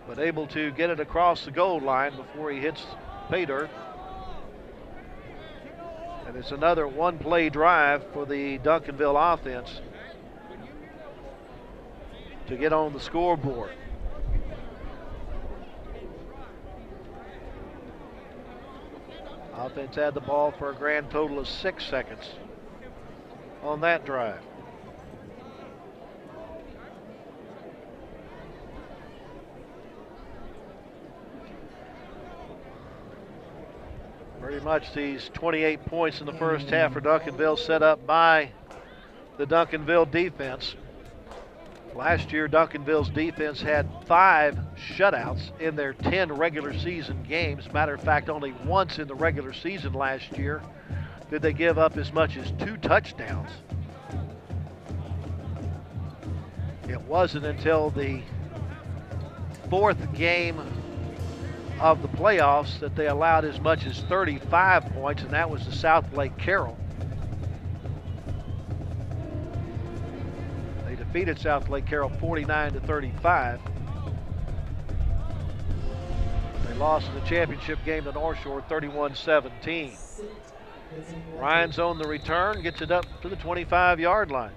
but able to get it across the goal line before he hits pay dirt. And it's another one-play drive for the Duncanville offense to get on the scoreboard. Offense had the ball for a grand total of 6 seconds on that drive. Pretty much these 28 points in the first half for Duncanville set up by the Duncanville defense. Last year, Duncanville's defense had 5 shutouts in their 10 regular season games. Matter of fact, only once in the regular season last year did they give up as much as 2 touchdowns. It wasn't until the 4th game of the playoffs that they allowed as much as 35 points, and that was the South Lake Carroll. They defeated South Lake Carroll 49-35. They lost in the championship game to North Shore 31-17. Ryan's on the return, gets it up to the 25-yard line.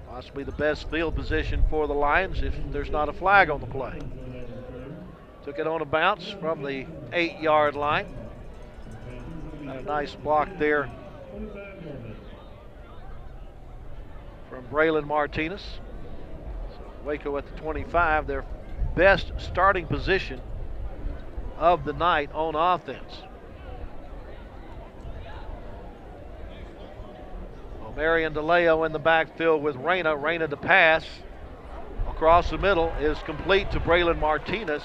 Possibly the best field position for the Lions if there's not a flag on the play. Took it on a bounce from the 8-yard line. Got a nice block there from Braylon Martinez. So Waco at the 25, their best starting position of the night on offense. Marion DeLeo in the backfield with Reyna. Reyna to pass. Across the middle is complete to Braylon Martinez.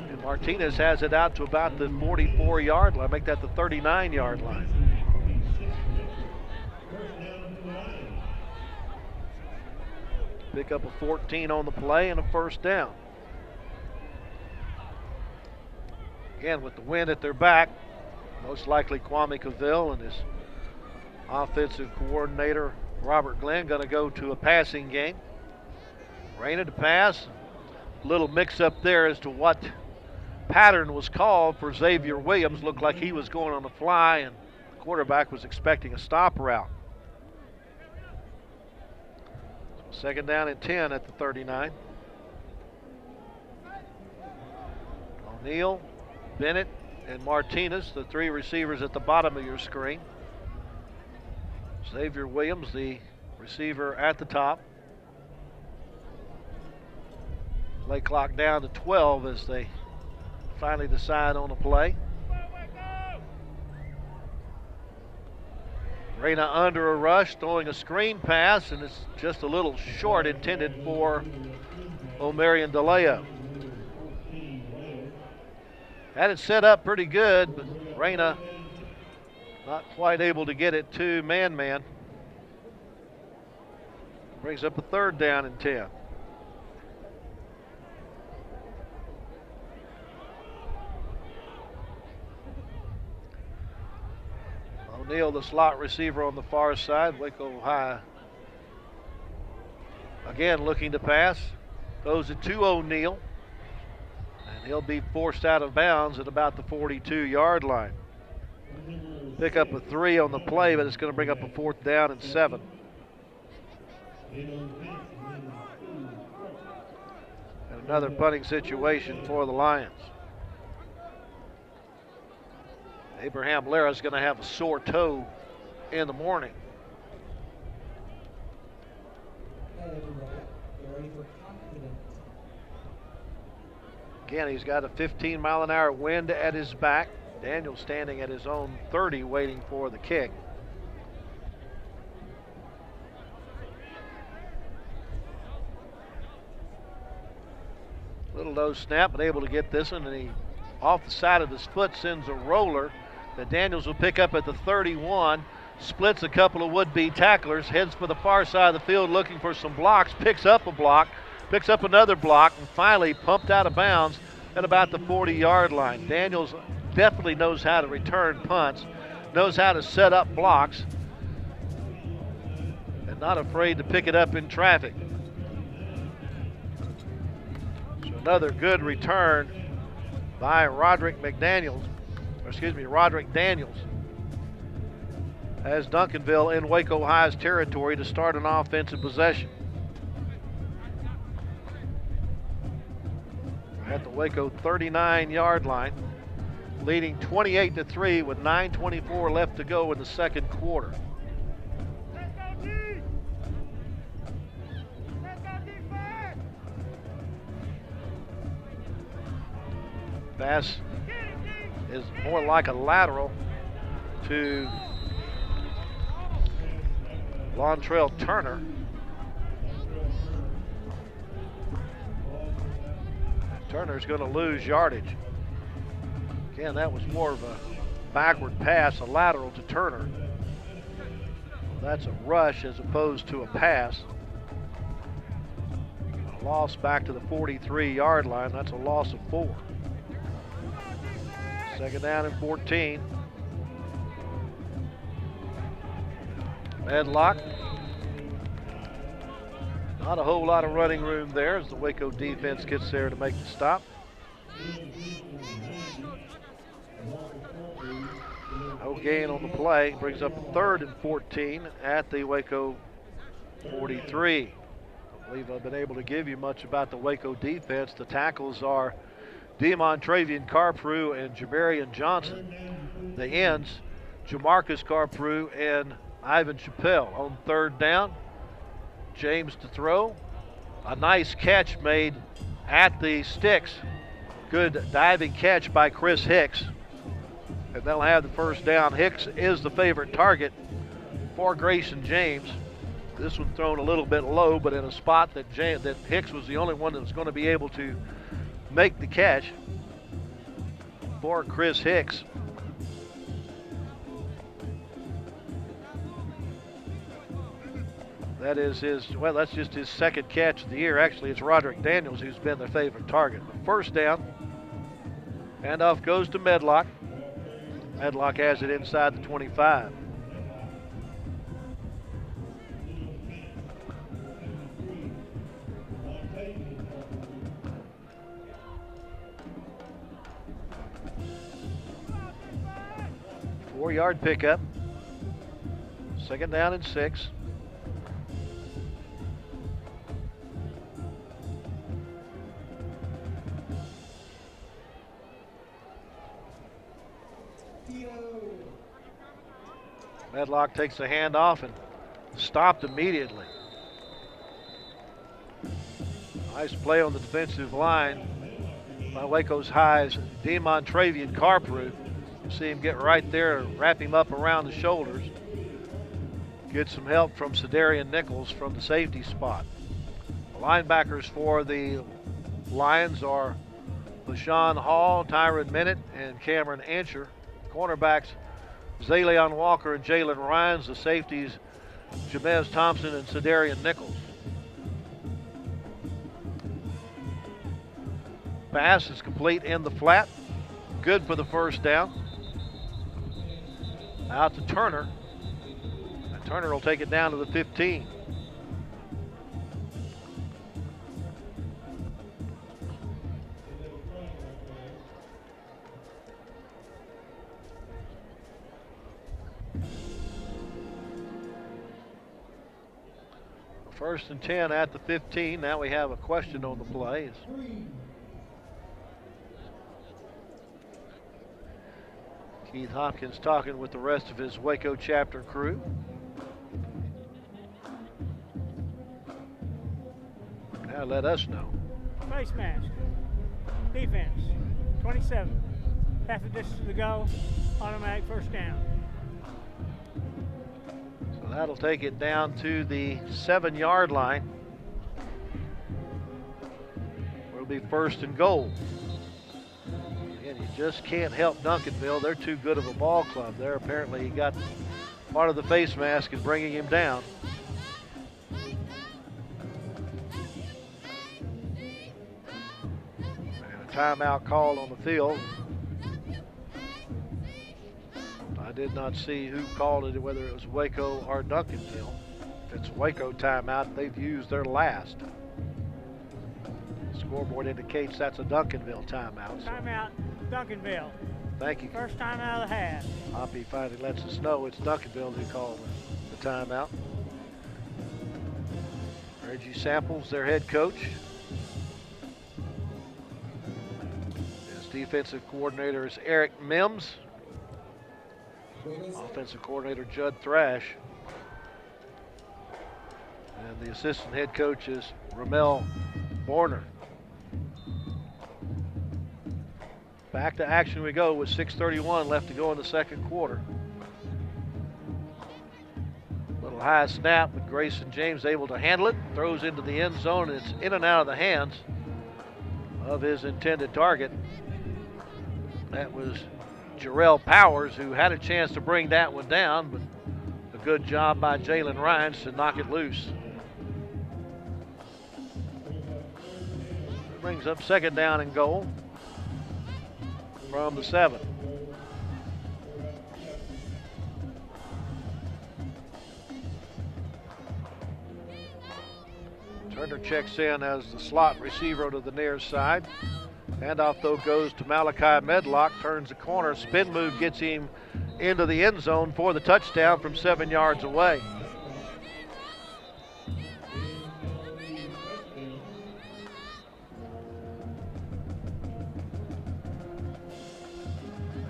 And Martinez has it out to about the 44-yard line. Make that the 39-yard line. Pick up a 14 on the play and a first down. Again, with the wind at their back, most likely Kwame Cavill and his offensive coordinator Robert Glenn going to go to a passing game. Reyna to pass. A little mix up there as to what pattern was called for Xavier Williams. Looked like he was going on the fly and the quarterback was expecting a stop route. So 2nd down and 10 at the 39. O'Neal, Bennett, and Martinez, the 3 receivers at the bottom of your screen. Xavier Williams, the Receiver at the top. Play clock down to 12 as they finally decide on a play. Reyna under a rush, throwing a screen pass, and it's just a little short, intended for O'Marion DeLeo. Had it set up pretty good, but Reyna not quite able to get it to man-man. Brings up a 3rd down and 10. O'Neal, the slot receiver on the far side. Waco High again looking to pass. Throws it to O'Neal. And he'll be forced out of bounds at about the 42-yard line. Pick up a 3 on the play, but it's going to bring up a 4th down and 7. And another punting situation for the Lions. Abraham Lara is going to have a sore toe in the morning. Again, he's got a 15-mile-an-hour wind at his back. Daniel standing at his own 30 waiting for the kick. Little nose snap, but able to get this one, and he off the side of his foot sends a roller that Daniels will pick up at the 31, splits a couple of would-be tacklers, heads for the far side of the field looking for some blocks, picks up a block, picks up another block, and finally pumped out of bounds at about the 40-yard line. Daniels definitely knows how to return punts, knows how to set up blocks, and not afraid to pick it up in traffic. So another good return by Roderick Daniels, as Duncanville in Waco High's territory to start an offensive possession. At the Waco 39-yard line, leading 28-3 with 9:24 left to go in the second quarter. Pass is more like a lateral to Lontrell Turner. Turner's going to lose yardage. Again, that was more of a backward pass, a lateral to Turner. That's a rush as opposed to a pass. A loss back to the 43-yard line. That's a loss of 4. Second down and 14. Medlock. Not a whole lot of running room there as the Waco defense gets there to make the stop. No gain on the play. Brings up a 3rd and 14 at the Waco 43. I believe I've been able to give you much about the Waco defense. The tackles are Demontravian Carprew and Jabarian Johnson. The ends, Jamarcus Carprew and Ivan Chappelle. On 3rd down, James to throw. A nice catch made at the sticks. Good diving catch by Chris Hicks. And they'll have the first down. Hicks is the favorite target for Grayson James. This one thrown a little bit low, but in a spot that Hicks was the only one that was going to be able to make the catch for Chris Hicks. That is that's just his second catch of the year. Actually, it's Roderick Daniels who's been their favorite target. But first down, handoff goes to Medlock. Medlock has it inside the 25. Four-yard pickup. Second down and 6. Medlock takes the handoff and stopped immediately. Nice play on the defensive line by Waco's High's Demontravian Carpru. You see him get right there and wrap him up around the shoulders. Get some help from Cedarian Nichols from the safety spot. The linebackers for the Lions are LaShawn Hall, Tyron Minute, and Cameron Ansher. Cornerbacks, Zayleon Walker and Jalen Ryans. The safeties, Jamez Thompson and Cedarian Nichols. Pass is complete in the flat. Good for the first down. Out to Turner. And Turner will take it down to the 15. First and 10 at the 15. Now we have a question on the play. Keith Hopkins talking with the rest of his Waco chapter crew. Now let us know. Face mask. Defense. 27. Half the distance to go. Automatic first down. So that'll take it down to the 7-yard line. It'll be first and goal. Again, you just can't help Duncanville. They're too good of a ball club there. Apparently he got part of the face mask and bringing him down. And a timeout called on the field. I did not see who called it, whether it was Waco or Duncanville. If it's Waco timeout, they've used their last. The scoreboard indicates that's a Duncanville timeout. So. Timeout, Duncanville. Thank you. First time out of the half. Hoppy finally lets us know it's Duncanville who called the timeout. Reggie Samples, their head coach. His defensive coordinator is Eric Mims. Offensive coordinator Judd Thrash. And the assistant head coach is Ramel Borner. Back to action we go with 6:31 left to go in the second quarter. Little high snap, but Grayson James able to handle it. Throws into the end zone, and it's in and out of the hands of his intended target. That was Jarrell Powers, who had a chance to bring that one down, but a good job by Jalen Ryans to knock it loose. Brings up second down and goal from the 7. Turner checks in as the slot receiver to the near side. Handoff, though, goes to Malachi Medlock. Turns the corner. Spin move gets him into the end zone for the touchdown from 7 yards away.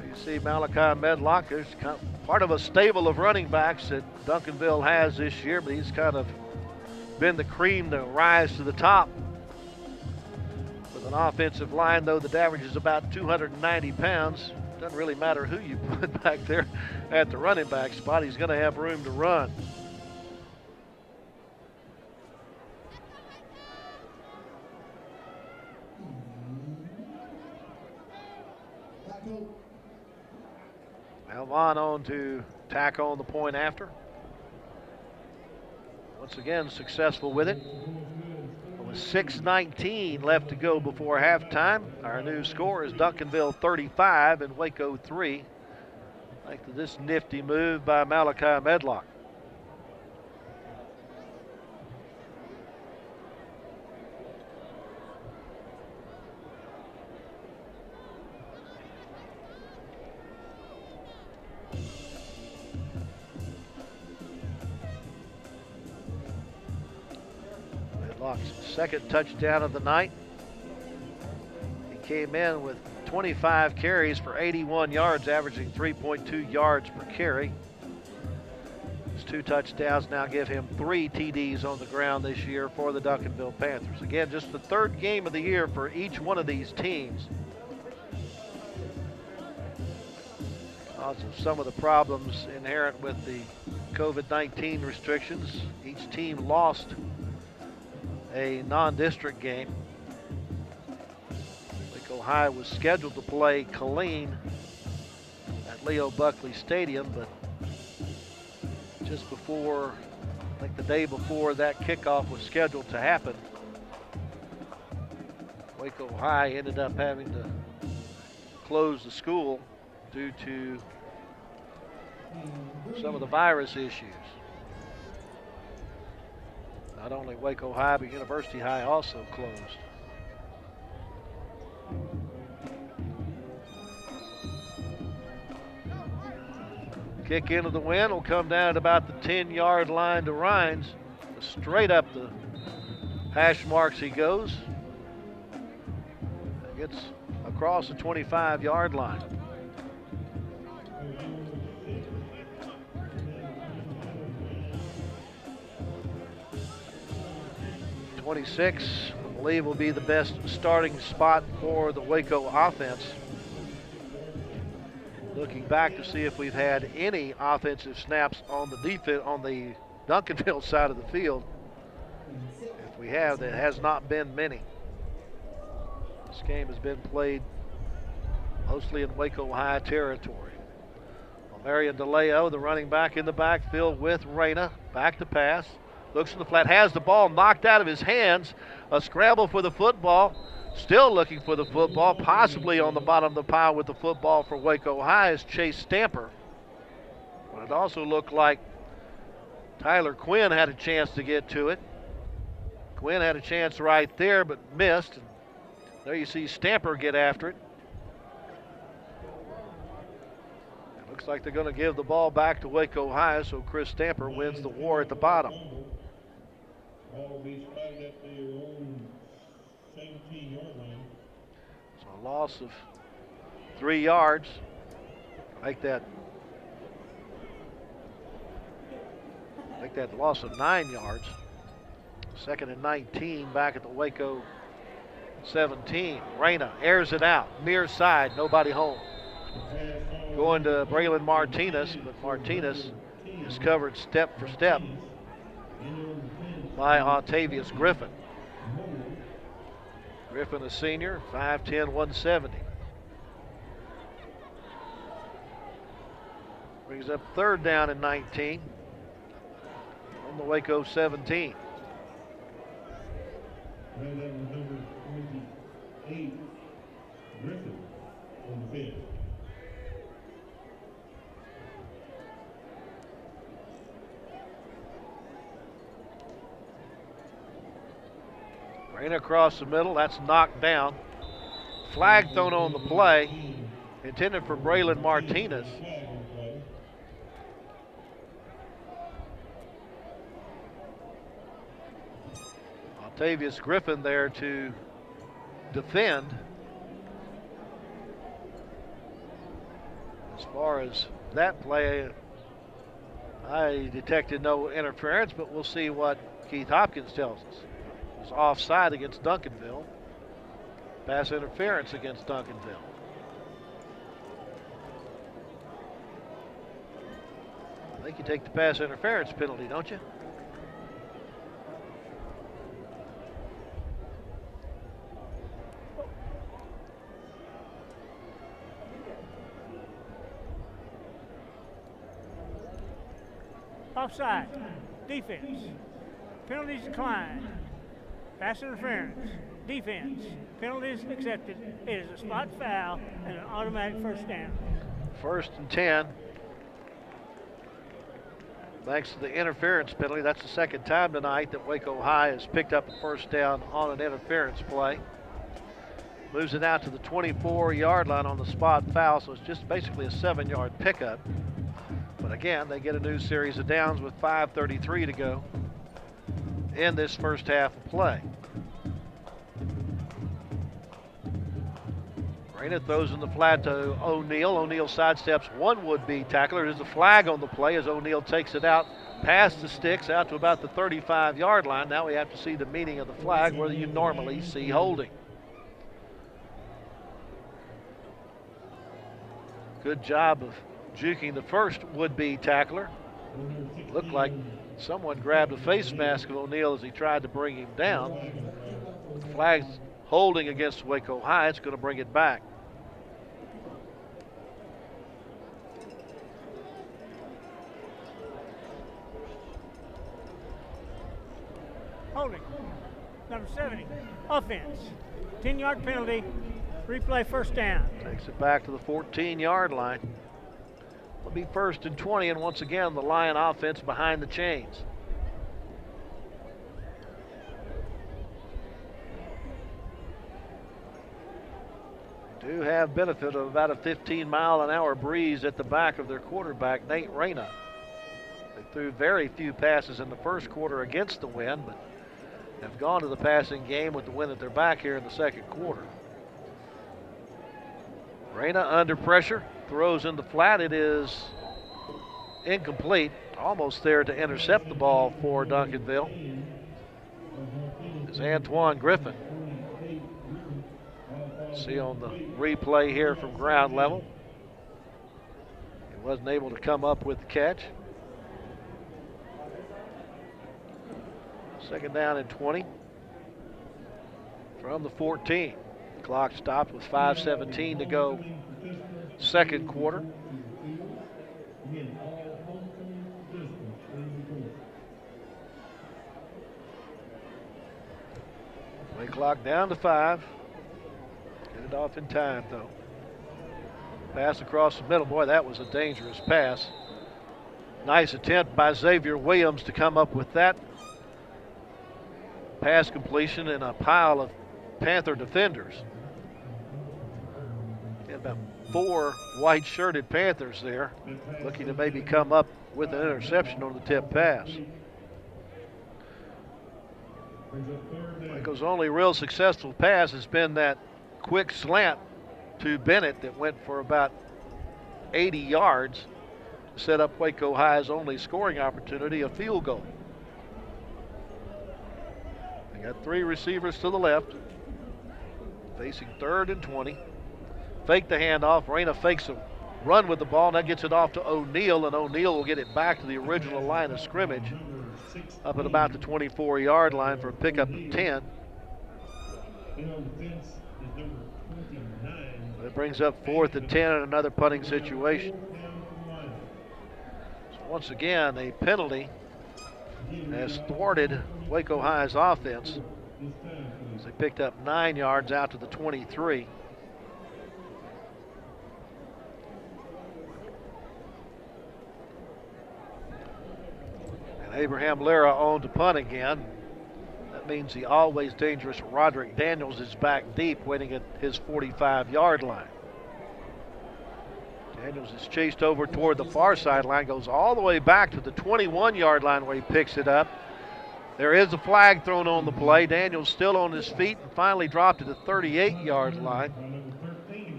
You see Malachi Medlock is kind of part of a stable of running backs that Duncanville has this year, but he's kind of been the cream to rise to the top. With an offensive line, though, that averages about 290 pounds. Doesn't really matter who you put back there at the running back spot. He's going to have room to run. Alvon on to tack on the point after. Once again, successful with it. With 6:19 left to go before halftime. Our new score is Duncanville 35 and Waco 3. Thanks to this nifty move by Malachi Medlock. Second touchdown of the night. He came in with 25 carries for 81 yards, averaging 3.2 yards per carry. His 2 touchdowns now give him 3 TDs on the ground this year for the Duncanville Panthers. Again, just the 3rd game of the year for each one of these teams. Because of some of the problems inherent with the COVID-19 restrictions, each team lost a non-district game. Waco High was scheduled to play Killeen at Leo Buckley Stadium, but just before, I think the day before that kickoff was scheduled to happen, Waco High ended up having to close the school due to some of the virus issues. Not only Waco High, but University High also closed. Kick into the wind will come down at about the 10-yard line to Rhines. Straight up the hash marks he goes. Gets across the 25-yard line. .26, I believe, will be the best starting spot for the Waco offense. Looking back to see if we've had any offensive snaps on the defense on the Duncanville side of the field. If we have, there has not been many. This game has been played mostly in Waco High territory. Marion DeLeo, the running back in the backfield with Reyna. Back to pass. Looks in the flat, has the ball knocked out of his hands. A scramble for the football. Still looking for the football, possibly on the bottom of the pile with the football for Waco High is Chase Stamper. But it also looked like Tyler Quinn had a chance to get to it. Quinn had a chance right there, but missed. There you see Stamper get after it. It looks like they're going to give the ball back to Waco High, so Chris Stamper wins the war at the bottom. Ball will be spotted at their own 17-yard line. So a loss of 3 yards. Make that loss of 9 yards. 2nd and 19 back at the Waco 17. Reyna airs it out, near side, nobody home. Going to Braylon Martinez, but Martinez is covered step for step by Octavius Griffin. Griffin, a senior, 5'10", 170. Brings up 3rd down and 19 on the Waco 17. And then number 28, Griffin on the field. Right across the middle, that's knocked down. Flag thrown on the play, intended for Braylon Martinez. Octavius Griffin there to defend. As far as that play, I detected no interference, but we'll see what Keith Hopkins tells us. It was offside against Duncanville. Pass interference against Duncanville. I think you take the pass interference penalty, don't you? Offside. Defense. Penalties declined. Pass interference. Defense. Penalties accepted. It is a spot foul and an automatic 1st down. 1st and 10. Thanks to the interference penalty. That's the 2nd time tonight that Waco High has picked up a 1st down on an interference play. Moves it out to the 24-yard line on the spot foul, so it's just basically a 7-yard pickup. But again, they get a new series of downs with 5:33 to go in this first half of play. Reyna throws in the flat to O'Neal. O'Neal sidesteps one would-be tackler. There's a flag on the play as O'Neal takes it out past the sticks out to about the 35-yard line. Now we have to see the meaning of the flag where you normally see holding. Good job of juking the first would-be tackler. Looked like someone grabbed a face mask of O'Neal as he tried to bring him down. The flag's holding against Waco High. It's going to bring it back. Holding. Number 70. Offense. 10-yard penalty. Replay first down. Takes it back to the 14-yard line. It'll be 1st and 20, and once again, the Lion offense behind the chains. Do have benefit of about a 15-mile-an-hour breeze at the back of their quarterback, Nate Reyna. They threw very few passes in the first quarter against the wind, but have gone to the passing game with the wind at their back here in the second quarter. Reyna under pressure, throws in the flat. It is incomplete. Almost there to intercept the ball for Duncanville. Is Antoine Griffin. See on the replay here from ground level. He wasn't able to come up with the catch. 2nd down and 20 from the 14. Clock stopped with 5:17 to go. Second quarter. Play clock down to 5. Get it off in time, though. Pass across the middle. Boy, that was a dangerous pass. Nice attempt by Xavier Williams to come up with that pass completion in a pile of Panther defenders. Had about 4 white-shirted Panthers there, looking to maybe come up with an interception on the tip pass. Waco's only real successful pass has been that quick slant to Bennett that went for about 80 yards to set up Waco High's only scoring opportunity, a field goal. They got 3 receivers to the left, facing 3rd and 20. Fake the handoff. Reyna fakes a run with the ball. Now gets it off to O'Neal, and O'Neal will get it back to the original line of scrimmage up at about the 24-yard line for a pickup of 10. That brings up 4th and 10 and another punting situation. So once again, a penalty has thwarted Waco High's offense as they picked up 9 yards out to the 23. Abraham Lara on to punt again. That means the always dangerous Roderick Daniels is back deep, waiting at his 45-yard line. Daniels is chased over toward the far sideline, goes all the way back to the 21-yard line where he picks it up. There is a flag thrown on the play. Daniels still on his feet and finally dropped to the 38-yard line.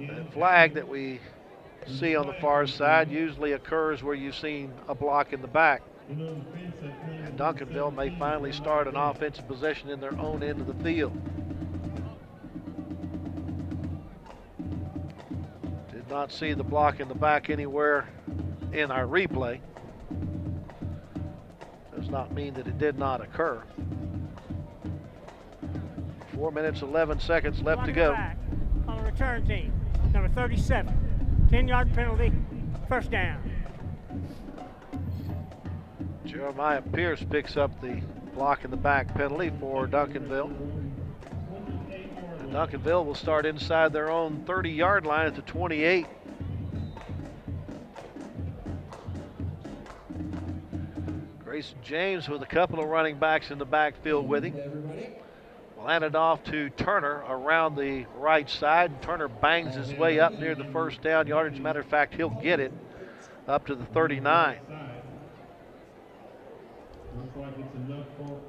That flag that we see on the far side usually occurs where you've seen a block in the back. And Duncanville may finally start an offensive possession in their own end of the field. Did not see the block in the back anywhere in our replay. Does not mean that it did not occur. 4 minutes, 11 seconds left to go. On the return team, number 37, 10-yard penalty, first down. Jeremiah Pierce picks up the block in the back penalty for Duncanville. And Duncanville will start inside their own 30-yard line at the 28. Grayson James with a couple of running backs in the backfield with him. Will hand it off to Turner around the right side. Turner bangs his way up near the first down yardage. As a matter of fact, he'll get it up to the 39.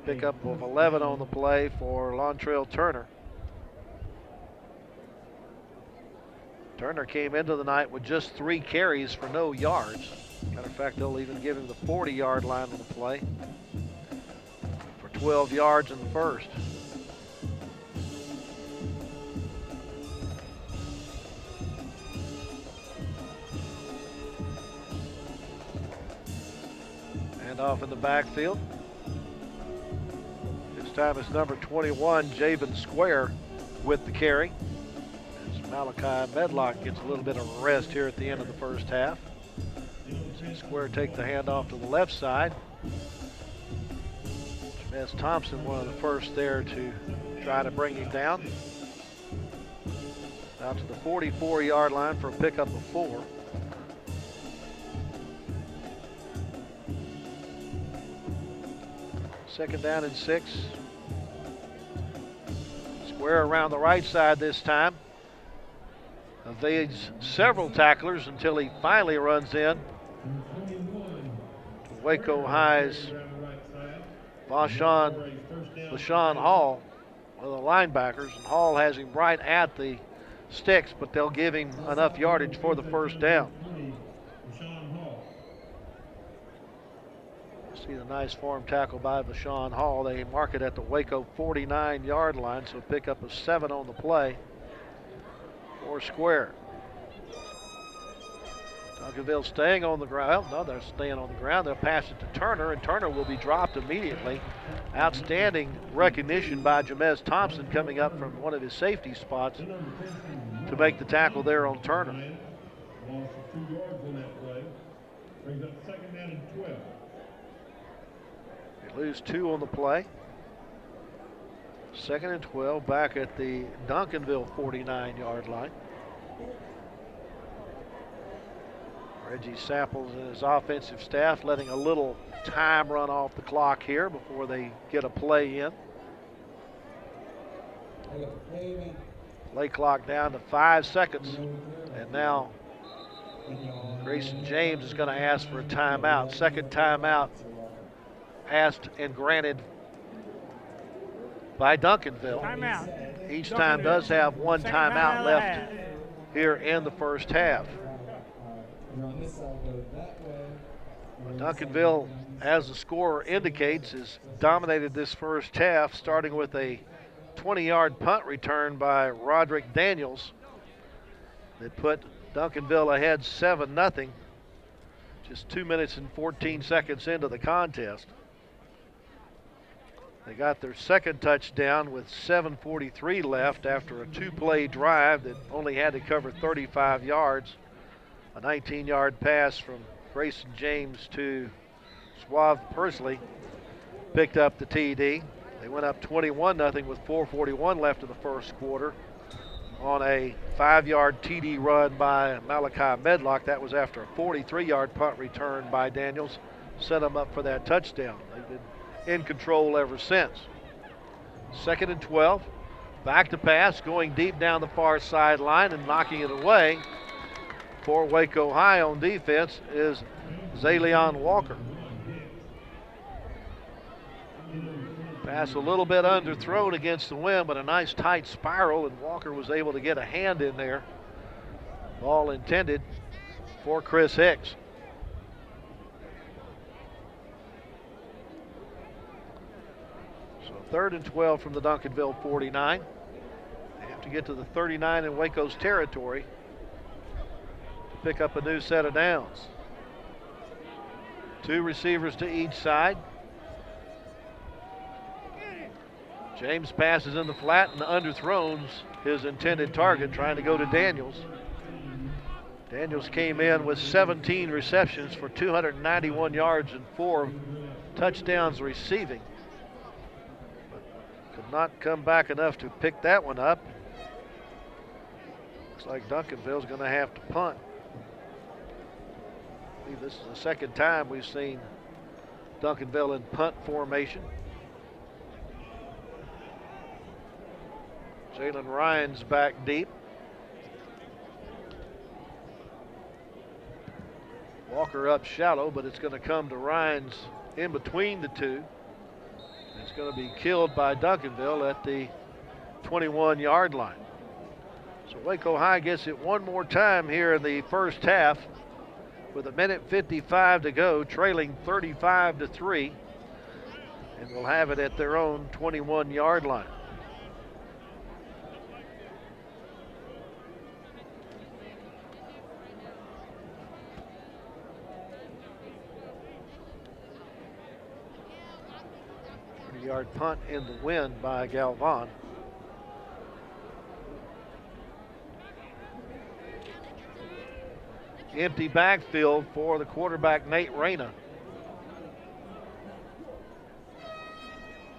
Pickup of 11 on the play for Lontrell Turner. Turner came into the night with just 3 carries for no yards. Matter of fact, they'll even give him the 40-yard line on the play for 12 yards in the first. And off in the backfield. This time it's number 21, Javen Square, with the carry. As Malachi Medlock gets a little bit of a rest here at the end of the first half. Square take the handoff to the left side. Jamez Thompson, one of the first there to try to bring him down. Out to the 44-yard line for a pickup of 4. Second down and 6. Square around the right side this time. Evades several tacklers until he finally runs in. Waco High's LaShawn Hall, one of the linebackers, and Hall has him right at the sticks, but they'll give him enough yardage for the first down. See the nice form tackle by LaShawn Hall. They mark it at the Waco 49-yard line, so pick up a 7 on the play for Square. Duncanville staying on the ground. No, they're staying on the ground. They'll pass it to Turner, and Turner will be dropped immediately. Outstanding recognition by Jamez Thompson coming up from one of his safety spots to make the tackle there on Turner. Loss of 2 yards on that play. Brings up second down and 12. They lose 2 on the play. Second and 12 back at the Duncanville 49-yard line. Reggie Samples and his offensive staff letting a little time run off the clock here before they get a play in. Play clock down to 5 seconds. And now Grayson James is going to ask for a timeout. Second timeout asked and granted by Duncanville. Timeout. Each time does have one timeout left here in the first half. Duncanville, as the score indicates, has dominated this first half, starting with a 20-yard punt return by Roderick Daniels that put Duncanville ahead 7-0, just 2 minutes and 14 seconds into the contest. They got their second touchdown with 7:43 left after a 2-play drive that only had to cover 35 yards. A 19-yard pass from Grayson James to Suave Persley picked up the TD. They went up 21-0 with 4:41 left in the first quarter on a 5-yard TD run by Malachi Medlock. That was after a 43-yard punt return by Daniels. Set them up for that touchdown. They've been in control ever since. Second and 12. Back to pass, going deep down the far sideline and knocking it away for Waco High on defense is Zayleon Walker. Pass a little bit underthrown against the wind, but a nice tight spiral, and Walker was able to get a hand in there. Ball intended for Chris Hicks. So 3rd and 12 from the Duncanville 49. They have to get to the 39 in Waco's territory to pick up a new set of downs. 2 receivers to each side. James passes in the flat and underthrows his intended target, trying to go to Daniels. Daniels came in with 17 receptions for 291 yards and 4 touchdowns receiving, but could not come back enough to pick that one up. Looks like Duncanville's going to have to punt. I believe this is the second time we've seen Duncanville in punt formation. Jalen Ryan's back deep. Walker up shallow, but it's going to come to Ryan's in between the two. It's going to be killed by Duncanville at the 21-yard line. So Waco High gets it one more time here in the first half. with 1:55 to go, trailing 35-3, and will have it at their own 21-yard line. Yard punt in the wind by Galvan. Empty backfield for the quarterback, Nate Reyna.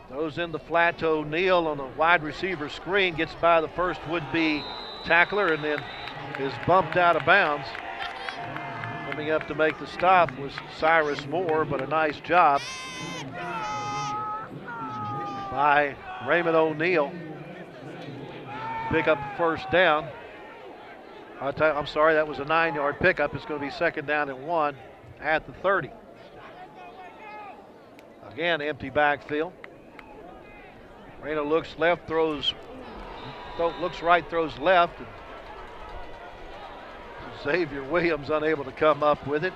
Throws in the flat to O'Neal on the wide receiver screen, gets by the first would-be tackler, and then is bumped out of bounds. Coming up to make the stop was Cyrus Moore, but a nice job by Raymond O'Neal. Pick up first down. I'm sorry, that was a 9-yard pickup. It's going to be 2nd down and 1 at the 30. Again, empty backfield. Reyna looks left, looks right, throws left. Xavier Williams unable to come up with it.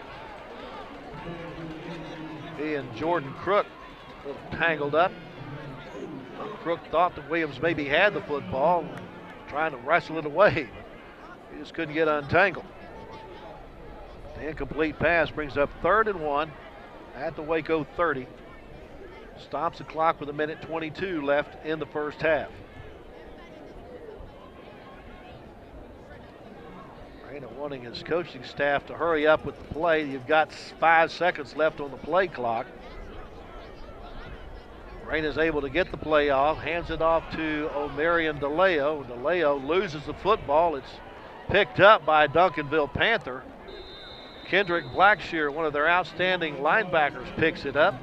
He and Jordan Crook a little tangled up. Crook thought that Williams maybe had the football, trying to wrestle it away. He just couldn't get untangled. The incomplete pass brings up 3rd and 1 at the Waco 30. Stops the clock with 1:22 left in the first half. Reyna wanting his coaching staff to hurry up with the play. You've got 5 seconds left on the play clock. Reyna's able to get the play off, hands it off to Omarion DeLeo. DeLeo loses the football. It's picked up by a Duncanville Panther. Kendrick Blackshear, one of their outstanding linebackers, picks it up.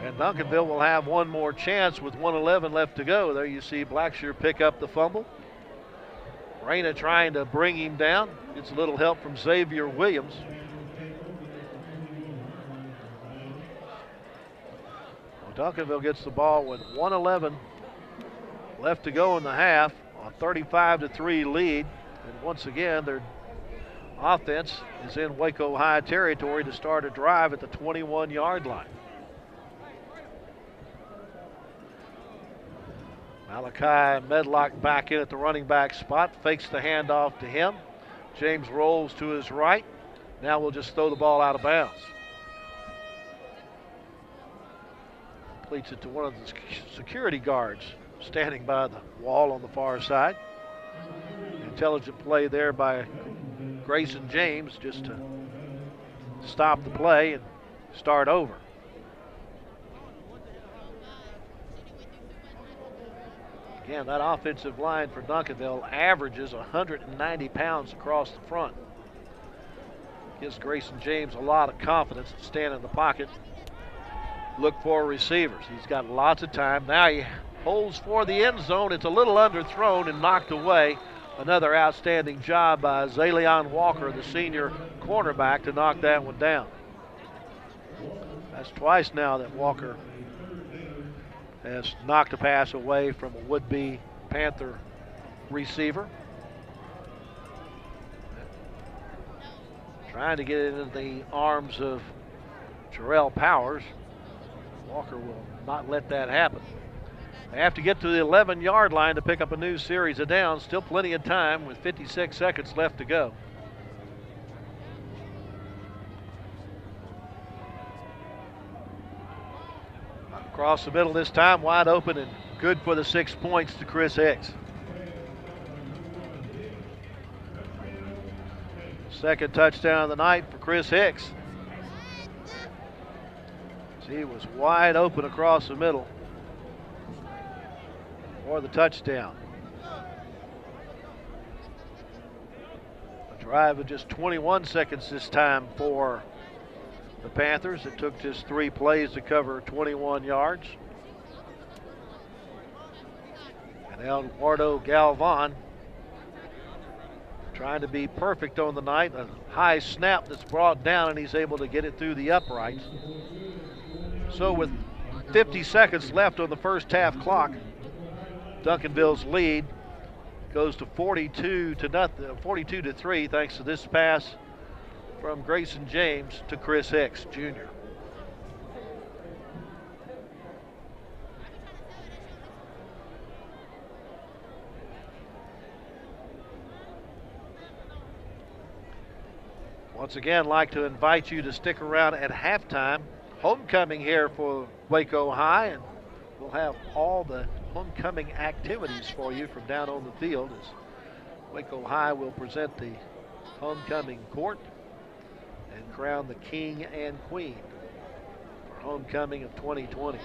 And Duncanville will have one more chance with 1:11 left to go. There you see Blackshear pick up the fumble. Reyna trying to bring him down. Gets a little help from Xavier Williams. Duncanville gets the ball with 1:11 left to go in the half, a 35-3 lead. And once again, their offense is in Waco High territory to start a drive at the 21-yard line. Malachi Medlock back in at the running back spot, fakes the handoff to him. James rolls to his right. Now we'll just throw the ball out of bounds. Completes it to one of the security guards standing by the wall on the far side. Intelligent play there by Grayson James just to stop the play and start over. Again, that offensive line for Duncanville averages 190 pounds across the front. Gives Grayson James a lot of confidence to stand in the pocket, look for receivers. He's got lots of time. Now he holds for the end zone. It's a little underthrown and knocked away. Another outstanding job by Zayleon Walker, the senior cornerback, to knock that one down. That's twice now that Walker has knocked a pass away from a would-be Panther receiver. Trying to get it into the arms of Jarrell Powers. Walker will not let that happen. They have to get to the 11-yard line to pick up a new series of downs. Still plenty of time with 56 seconds left to go. Across the middle this time, wide open and good for the 6 points to Chris Hicks. Second touchdown of the night for Chris Hicks. He was wide open across the middle for the touchdown. A drive of just 21 seconds this time for the Panthers. It took just 3 plays to cover 21 yards. And Eduardo Galvan trying to be perfect on the night. A high snap that's brought down, and he's able to get it through the uprights. So with 50 seconds left on the first half clock, Duncanville's lead goes to 42-3 thanks to this pass from Grayson James to Chris Hicks, Jr. Once again, like to invite you to stick around at halftime. Homecoming here for Waco High, and we'll have all the homecoming activities for you from down on the field as Waco High will present the homecoming court and crown the king and queen for homecoming of 2020.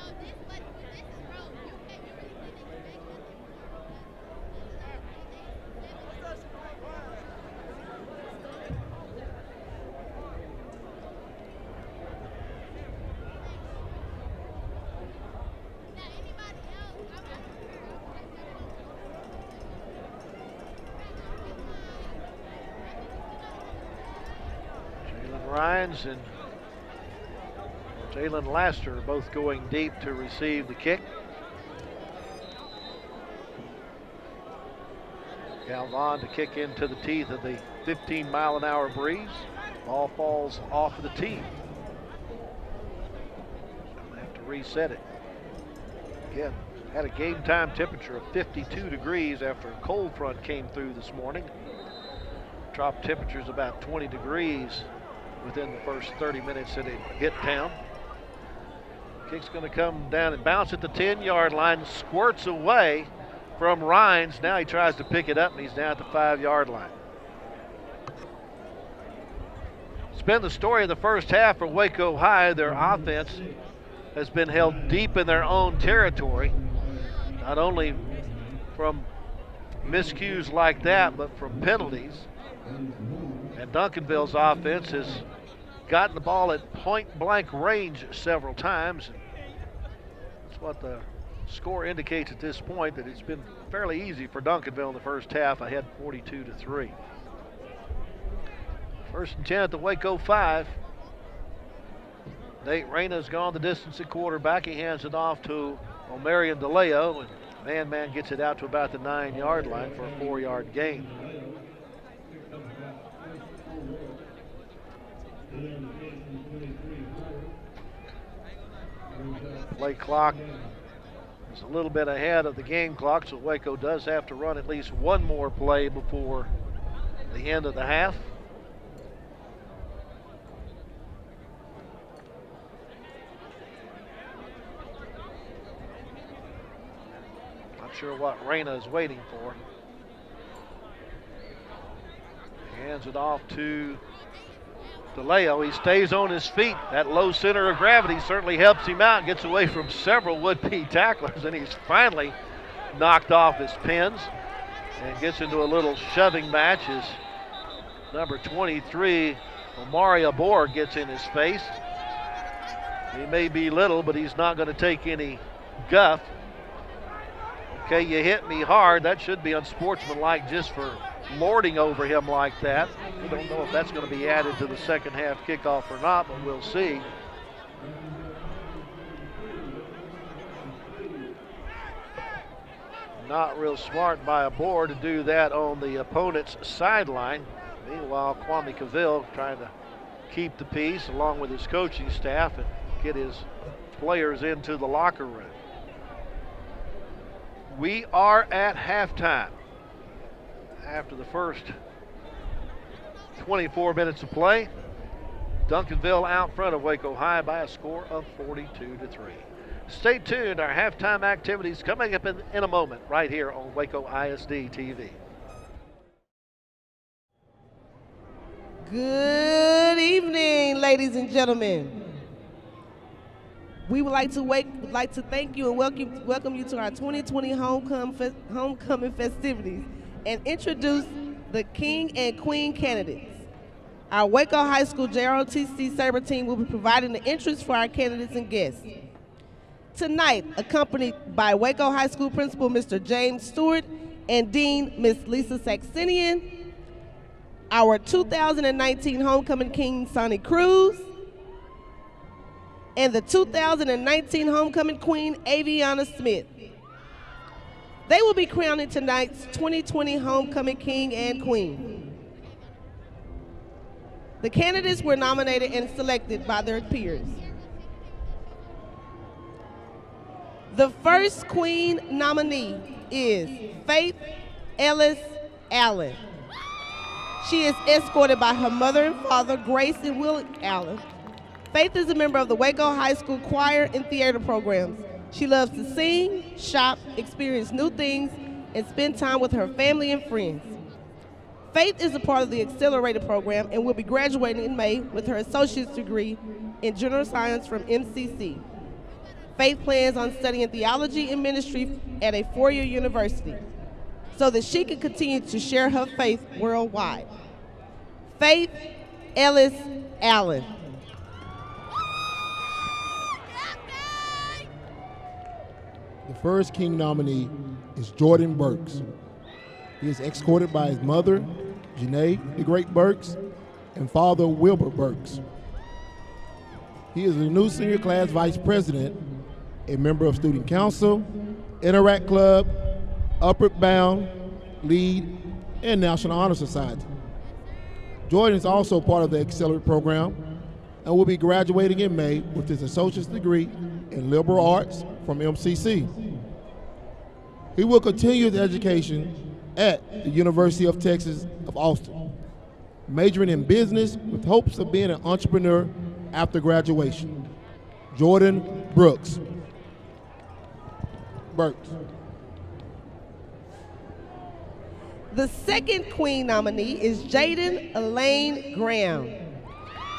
Rhines and Jalen Laster are both going deep to receive the kick. Galvan to kick into the teeth of the 15-mile-an-hour breeze. Ball falls off of the tee. They'll have to reset it. Again, had a game time temperature of 52 degrees after a cold front came through this morning. Drop temperatures about 20 degrees within the first 30 minutes that it hit town. Kick's going to come down and bounce at the 10-yard line, squirts away from Rhines. Now he tries to pick it up, and he's down at the 5-yard line. It's been the story of the first half for Waco High. Their offense has been held deep in their own territory, not only from miscues like that, but from penalties. And Duncanville's offense has gotten the ball at point-blank range several times. That's what the score indicates at this point, that it's been fairly easy for Duncanville in the first half, ahead 42-3. First and 10 at the Waco 5. Nate Reyna's gone the distance at quarterback. He hands it off to Omarion DeLeo, and man gets it out to about the 9-yard line for a 4-yard gain. Play clock is a little bit ahead of the game clock, so Waco does have to run at least one more play before the end of the half. Not sure what Reyna is waiting for. He hands it off to DeLeo. He stays on his feet. That low center of gravity certainly helps him out. Gets away from several would-be tacklers, and he's finally knocked off his pins and gets into a little shoving match as number 23, Omari Abor, gets in his face. He may be little, but he's not going to take any guff. Okay, you hit me hard. That should be unsportsmanlike just for lording over him like that. We don't know if that's going to be added to the second half kickoff or not, but we'll see. Not real smart by Abor to do that on the opponent's sideline. Meanwhile, Kwame Cavill trying to keep the peace along with his coaching staff and get his players into the locker room. We are at halftime. After the first 24 minutes of play, Duncanville out front of Waco High by a score of 42-3. Stay tuned. Our halftime activities coming up in a moment right here on Waco ISD TV. Good evening, ladies and gentlemen. We would like to thank you and welcome you to our 2020 homecoming festivities and introduce the King and Queen candidates. Our Waco High School JROTC Sabre team will be providing the entrance for our candidates and guests. Tonight, accompanied by Waco High School Principal Mr. James Stewart and Dean Ms. Lisa Saxenian, our 2019 Homecoming King Sonny Cruz, and the 2019 Homecoming Queen Aviana Smith. They will be crowning tonight's 2020 Homecoming King and Queen. The candidates were nominated and selected by their peers. The first Queen nominee is Faith Ellis Allen. She is escorted by her mother and father, Grace and Will Allen. Faith is a member of the Waco High School choir and theater programs. She loves to sing, shop, experience new things, and spend time with her family and friends. Faith is a part of the Accelerated program and will be graduating in May with her associate's degree in general science from MCC. Faith plans on studying theology and ministry at a four-year university so that she can continue to share her faith worldwide. Faith Ellis Allen. The first King nominee is Jordan Burks. He is escorted by his mother, Janae the Great Burks, and father, Wilbur Burks. He is the new senior class vice president, a member of student council, Interact Club, Upward Bound, LEAD, and National Honor Society. Jordan is also part of the Accelerate program and will be graduating in May with his associate's degree in liberal arts from MCC. He will continue his education at the University of Texas of Austin, majoring in business with hopes of being an entrepreneur after graduation. Jordan Burks. The second Queen nominee is Jaden Elaine Graham.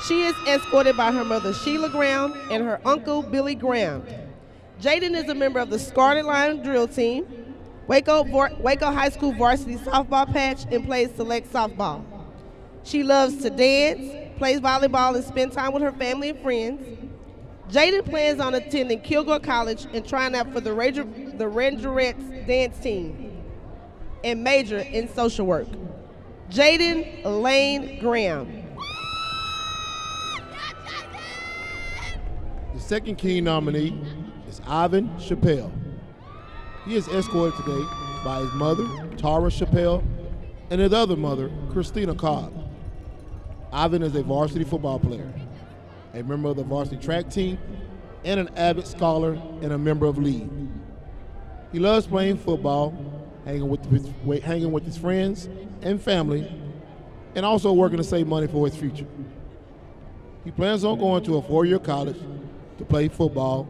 She is escorted by her mother, Sheila Graham, and her uncle, Billy Graham. Jaden is a member of the Scarlet Line drill team, Waco High School varsity softball patch, and plays select softball. She loves to dance, plays volleyball, and spend time with her family and friends. Jaden plans on attending Kilgore College and trying out for the Rangerettes dance team and major in social work. Jaden Elaine Graham. The second King nominee is Ivan Chappelle. He is escorted today by his mother, Tara Chappelle, and his other mother, Christina Cobb. Ivan is a varsity football player, a member of the varsity track team, and an avid scholar and a member of LEAD. He loves playing football, hanging with his friends and family, and also working to save money for his future. He plans on going to a four-year college to play football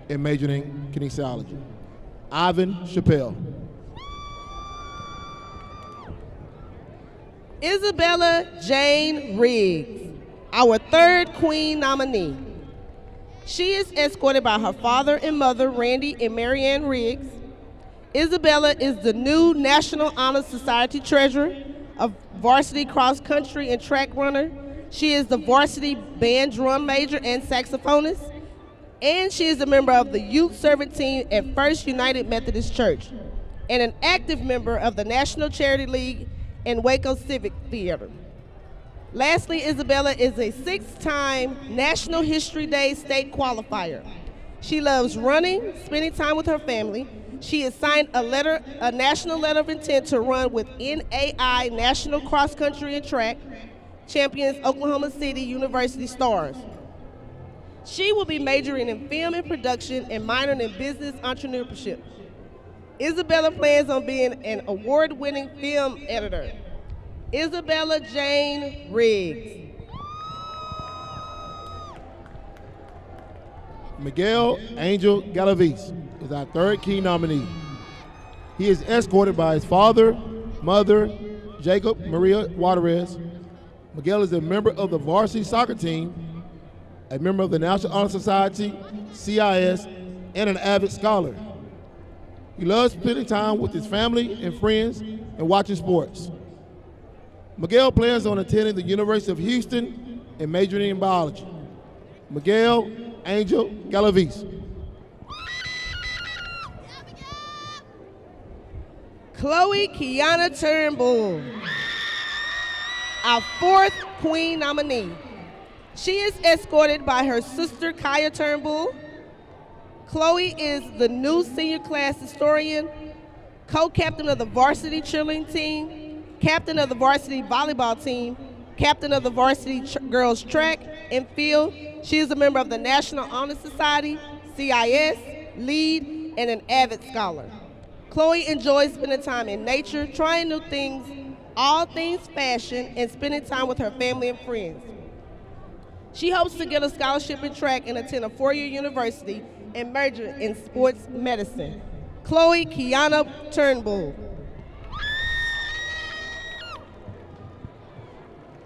and majoring in kinesiology. Ivan Chappelle. Isabella Jane Riggs, our third Queen nominee. She is escorted by her father and mother, Randy and Marianne Riggs. Isabella is the new National Honor Society treasurer, a varsity cross country and track runner. She is the varsity band drum major and saxophonist, and she is a member of the youth servant team at First United Methodist Church, and an active member of the National Charity League and Waco Civic Theater. Lastly, Isabella is a six-time National History Day state qualifier. She loves running, spending time with her family. She has signed a national letter of intent to run with NAI National Cross Country and Track champions Oklahoma City University Stars. She will be majoring in film and production and minoring in business entrepreneurship. Isabella plans on being an award-winning film editor. Isabella Jane Riggs. Miguel Angel Galavis is our third King nominee. He is escorted by his father, mother, Jacob Maria Juarez. Miguel is a member of the varsity soccer team, a member of the National Honor Society, CIS, and an avid scholar. He loves spending time with his family and friends and watching sports. Miguel plans on attending the University of Houston and majoring in biology. Miguel Angel Galavis. Chloe Kiana Turnbull, our fourth Queen nominee. She is escorted by her sister Kaya Turnbull. Chloe is the new senior class historian, co-captain of the varsity cheerleading team, captain of the varsity volleyball team, captain of the varsity girls track and field. She is a member of the National Honor Society, CIS, lead, and an avid scholar. Chloe enjoys spending time in nature, trying new things, all things fashion, and spending time with her family and friends. She hopes to get a scholarship in track and attend a four-year university and major in sports medicine. Chloe Kiana Turnbull.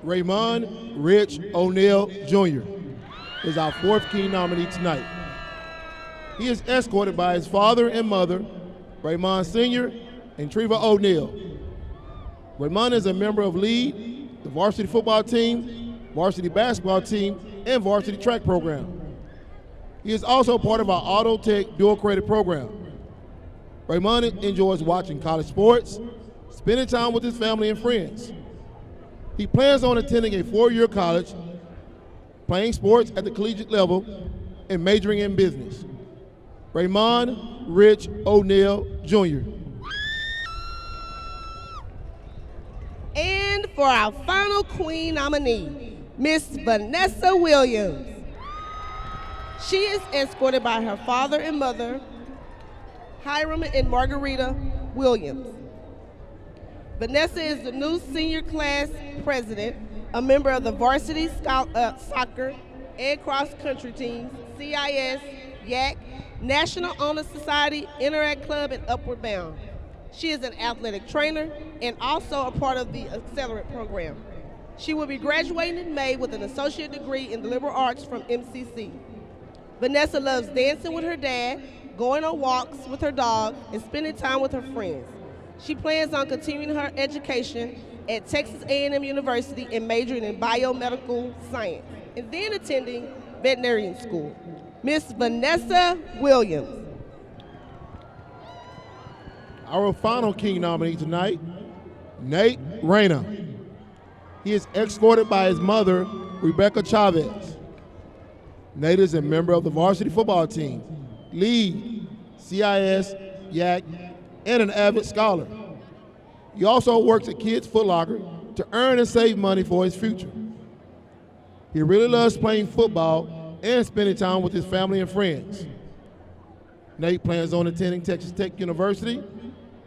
Raymond Rich O'Neill Jr. is our fourth King nominee tonight. He is escorted by his father and mother, Raymond Sr. and Treva O'Neill. Raymond is a member of LEAD, the varsity football team, varsity basketball team, and varsity track program. He is also part of our Auto Tech dual credit program. Raymond enjoys watching college sports, spending time with his family and friends. He plans on attending a four-year college, playing sports at the collegiate level, and majoring in business. Raymond Rich O'Neill Jr. And for our final Queen nominee, Miss Vanessa Williams. She is escorted by her father and mother, Hiram and Margarita Williams. Vanessa is the new senior class president, a member of the varsity soccer and cross-country teams, CIS, YAC, National Honor Society, Interact Club, and Upward Bound. She is an athletic trainer and also a part of the Accelerate program. She will be graduating in May with an associate degree in the liberal arts from MCC. Vanessa loves dancing with her dad, going on walks with her dog, and spending time with her friends. She plans on continuing her education at Texas A&M University and majoring in biomedical science, and then attending veterinarian school. Miss Vanessa Williams. Our final King nominee tonight, Nate Reyna. He is escorted by his mother, Rebecca Chavez. Nate is a member of the varsity football team, LEAD, CIS, YAC, and an avid scholar. He also works at Kids Foot Locker to earn and save money for his future. He really loves playing football and spending time with his family and friends. Nate plans on attending Texas Tech University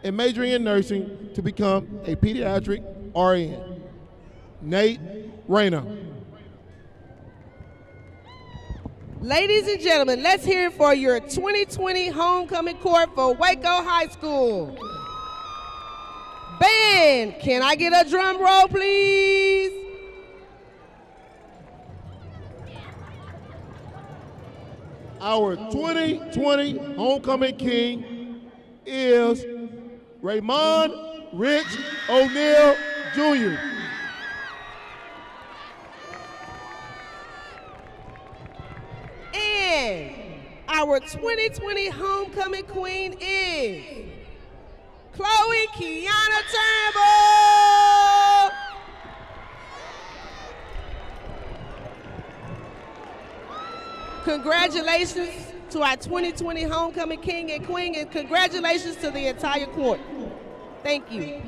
and majoring in nursing to become a pediatric RN. Nate Reyna. Ladies and gentlemen, let's hear it for your 2020 homecoming court for Waco High School. Band, can I get a drum roll, please? Our 2020 homecoming king is Raymond Rich O'Neill Jr. And our 2020 homecoming queen is Chloe Kiana Turnbull. Congratulations to our 2020 homecoming king and queen, and congratulations to the entire court. Thank you.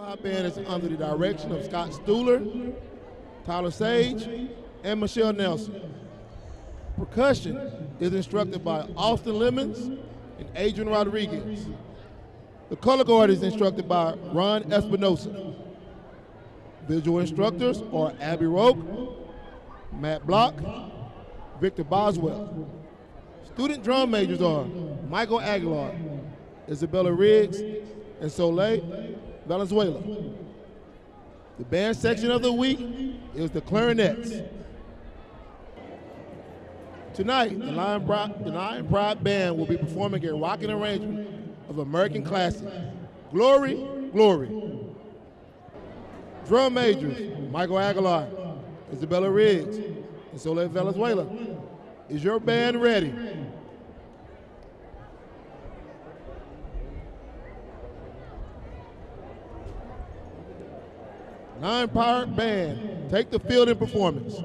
Pride Band is under the direction of Scott Stuhler, Tyler Sage, and Michelle Nelson. Percussion is instructed by Austin Lemons and Adrian Rodriguez. The color guard is instructed by Ron Espinosa. Visual instructors are Abby Roque, Matt Block, Victor Boswell. Student drum majors are Michael Aguilar, Isabella Riggs, and Soleil Valenzuela. The band section of the week is the clarinets. Tonight, the Lion Pride Band will be performing a rocking arrangement of American classic, Glory, Glory. Drum majors, Michael Aguilar, Isabella Riggs, and Soleil Valenzuela. Is your band ready? Lion Pride Band, take the field in performance.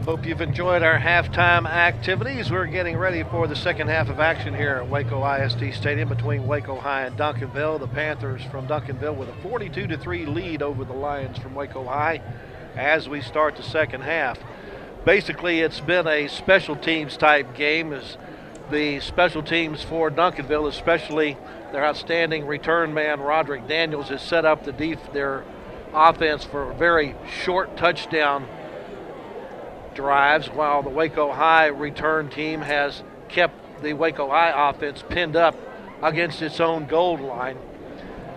Hope you've enjoyed our halftime activities. We're getting ready for the second half of action here at Waco ISD Stadium between Waco High and Duncanville. The Panthers from Duncanville with a 42-3 lead over the Lions from Waco High as we start the second half. Basically, it's been a special teams type game as the special teams for Duncanville, especially their outstanding return man Roderick Daniels, has set up their offense for very short touchdown drives, while the Waco High return team has kept the Waco High offense pinned up against its own goal line,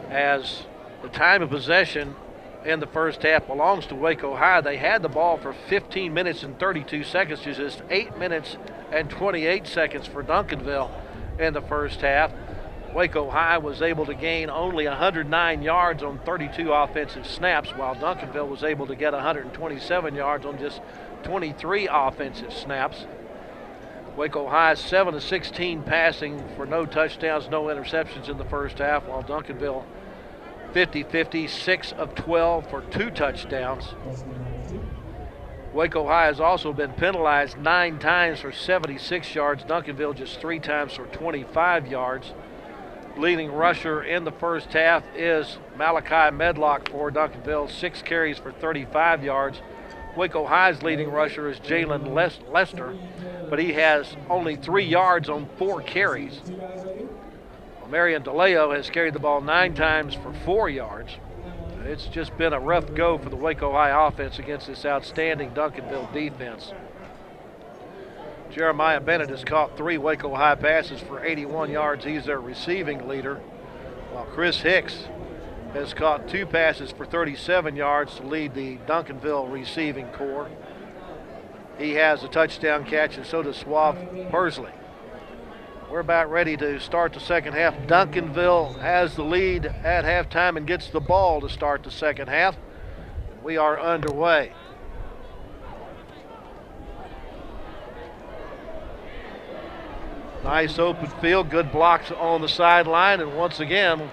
as the time of possession in the first half belongs to Waco High. They had the ball for 15 minutes and 32 seconds to just 8 minutes and 28 seconds for Duncanville in the first half. Waco High was able to gain only 109 yards on 32 offensive snaps, while Duncanville was able to get 127 yards on just 23 offensive snaps. Waco High 7 of 16 passing for no touchdowns, no interceptions in the first half, while Duncanville 50-50, 6 of 12 for 2 touchdowns. Waco High has also been penalized 9 times for 76 yards. Duncanville just 3 times for 25 yards. Leading rusher in the first half is Malachi Medlock for Duncanville, 6 carries for 35 yards. Waco High's leading rusher is Jalen Lester, but he has only 3 yards on 4 carries. Marion DeLeo has carried the ball 9 times for 4 yards. It's just been a rough go for the Waco High offense against this outstanding Duncanville defense. Jeremiah Bennett has caught 3 Waco High passes for 81 yards. He's their receiving leader, while Chris Hicks has caught 2 passes for 37 yards to lead the Duncanville receiving corps. He has a touchdown catch, and so does Suave Persley. We're about ready to start the second half. Duncanville has the lead at halftime and gets the ball to start the second half. We are underway. Nice open field, good blocks on the sideline, and once again,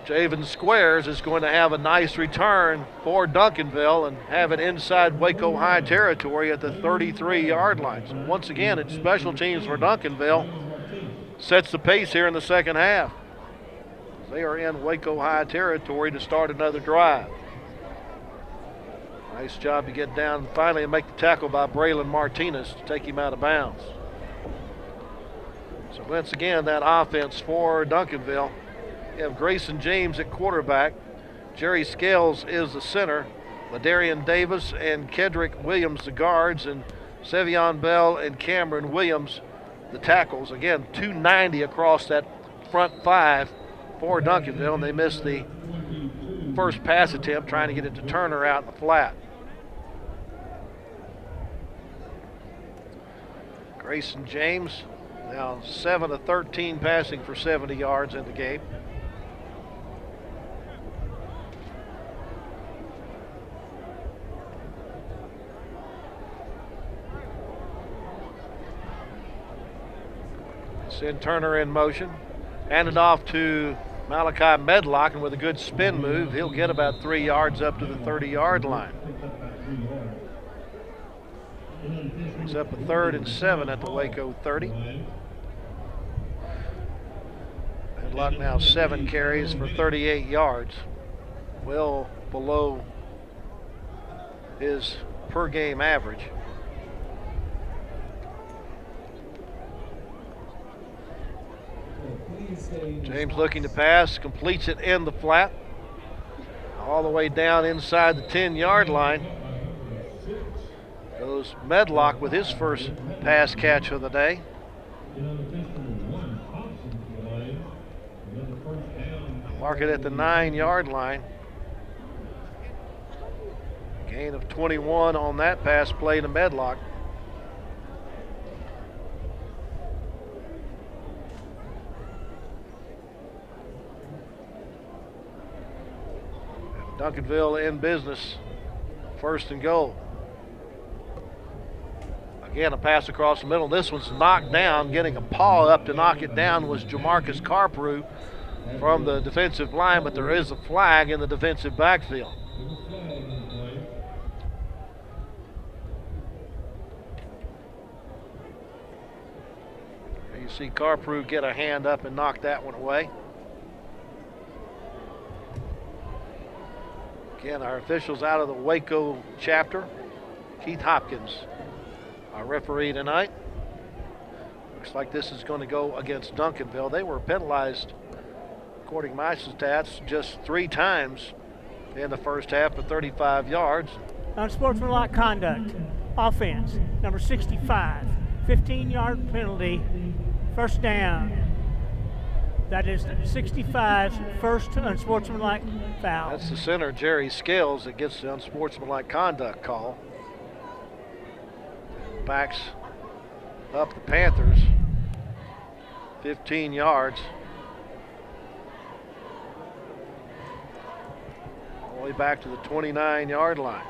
Javen Squares is going to have a nice return for Duncanville and have it inside Waco High territory at the 33-yard line. So once again, it's special teams for Duncanville. Sets the pace here in the second half. They are in Waco High territory to start another drive. Nice job to get down finally and make the tackle by Braylon Martinez to take him out of bounds. So once again, that offense for Duncanville. You have Grayson James at quarterback. Jerry Scales is the center. Ladarian Davis and Kedrick Williams the guards, and Sevion Bell and Cameron Williams the tackles. Again, 290 across that front 5 for Duncanville, and they missed the first pass attempt trying to get it to Turner out in the flat. Grayson James now 7 of 13 passing for 70 yards in the game. Send Turner in motion. Hand it off to Malachi Medlock, and with a good spin move, he'll get about 3 yards up to the 30-yard line. It's up a 3rd and 7 at the Waco 30. Medlock now 7 carries for 38 yards, well below his per-game average. James looking to pass, completes it in the flat, all the way down inside the 10-yard line. Goes Medlock with his first pass catch of the day. Mark it at the 9-yard line. Gain of 21 on that pass play to Medlock. Duncanville in business, 1st and goal. Again, a pass across the middle. This one's knocked down. Getting a paw up to knock it down was Jamarcus Carperu from the defensive line, but there is a flag in the defensive backfield. You see Carprew get a hand up and knock that one away. Again, our officials out of the Waco chapter. Keith Hopkins, our referee tonight. Looks like this is going to go against Duncanville. They were penalized, according to my stats, just 3 times in the first half for 35 yards. Unsportsmanlike conduct, offense, number 65, 15-yard penalty, first down. That is 65's first unsportsmanlike foul. That's the center, Jerry Scales, that gets the unsportsmanlike conduct call. Backs up the Panthers 15 yards. All the way back to the 29-yard line.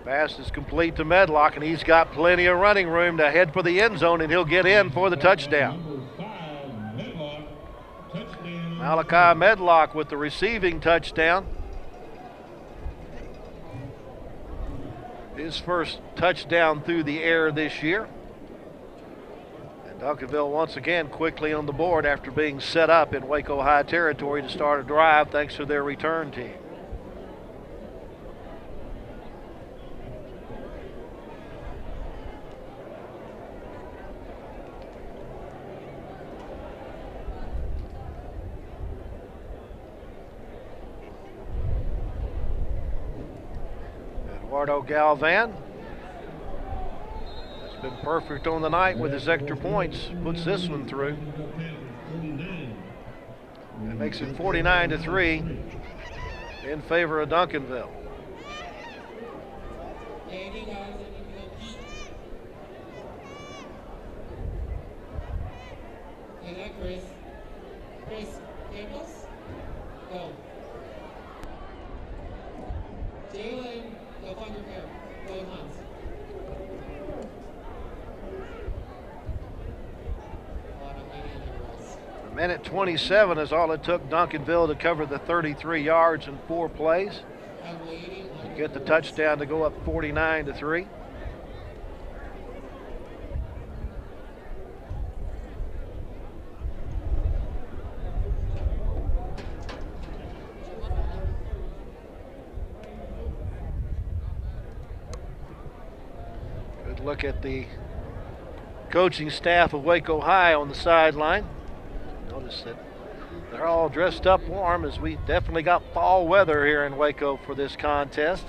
Pass is complete to Medlock, and he's got plenty of running room to head for the end zone, and he'll get in for the touchdown. Malachi Medlock with the receiving touchdown. His first touchdown through the air this year. And Duncanville once again quickly on the board after being set up in Waco High territory to start a drive thanks to their return team. Eduardo Galvan has been perfect on the night with his extra points. Puts this one through. It makes it 49-3 in favor of Duncanville. Chris Campos, go. Jalen, go find your pair. Go Hans. A minute 27 is all it took Duncanville to cover the 33 yards in 4 plays. Get the touchdown to go up 49-3. Good look at the coaching staff of Waco High on the sideline. Notice that they're all dressed up warm, as we definitely got fall weather here in Waco for this contest.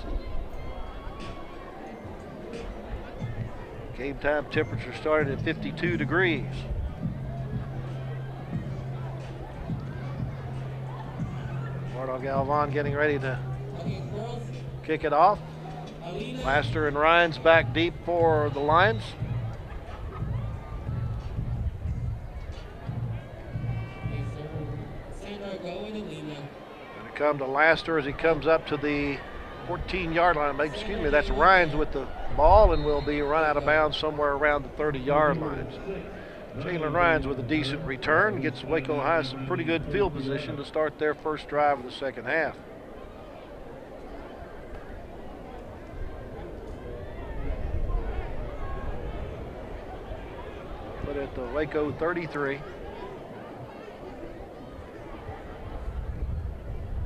Game time temperature started at 52 degrees. Eduardo Galvan getting ready to kick it off. Laster and Ryan's back deep for the Lions. Going to come to Laster as he comes up to the 14-yard line. Excuse me, that's Ryan's with the ball, and will be run out of bounds somewhere around the 30-yard line. Jalen Ryan's with a decent return, gets Waco High some pretty good field position to start their first drive of the second half. Put at the Waco 33.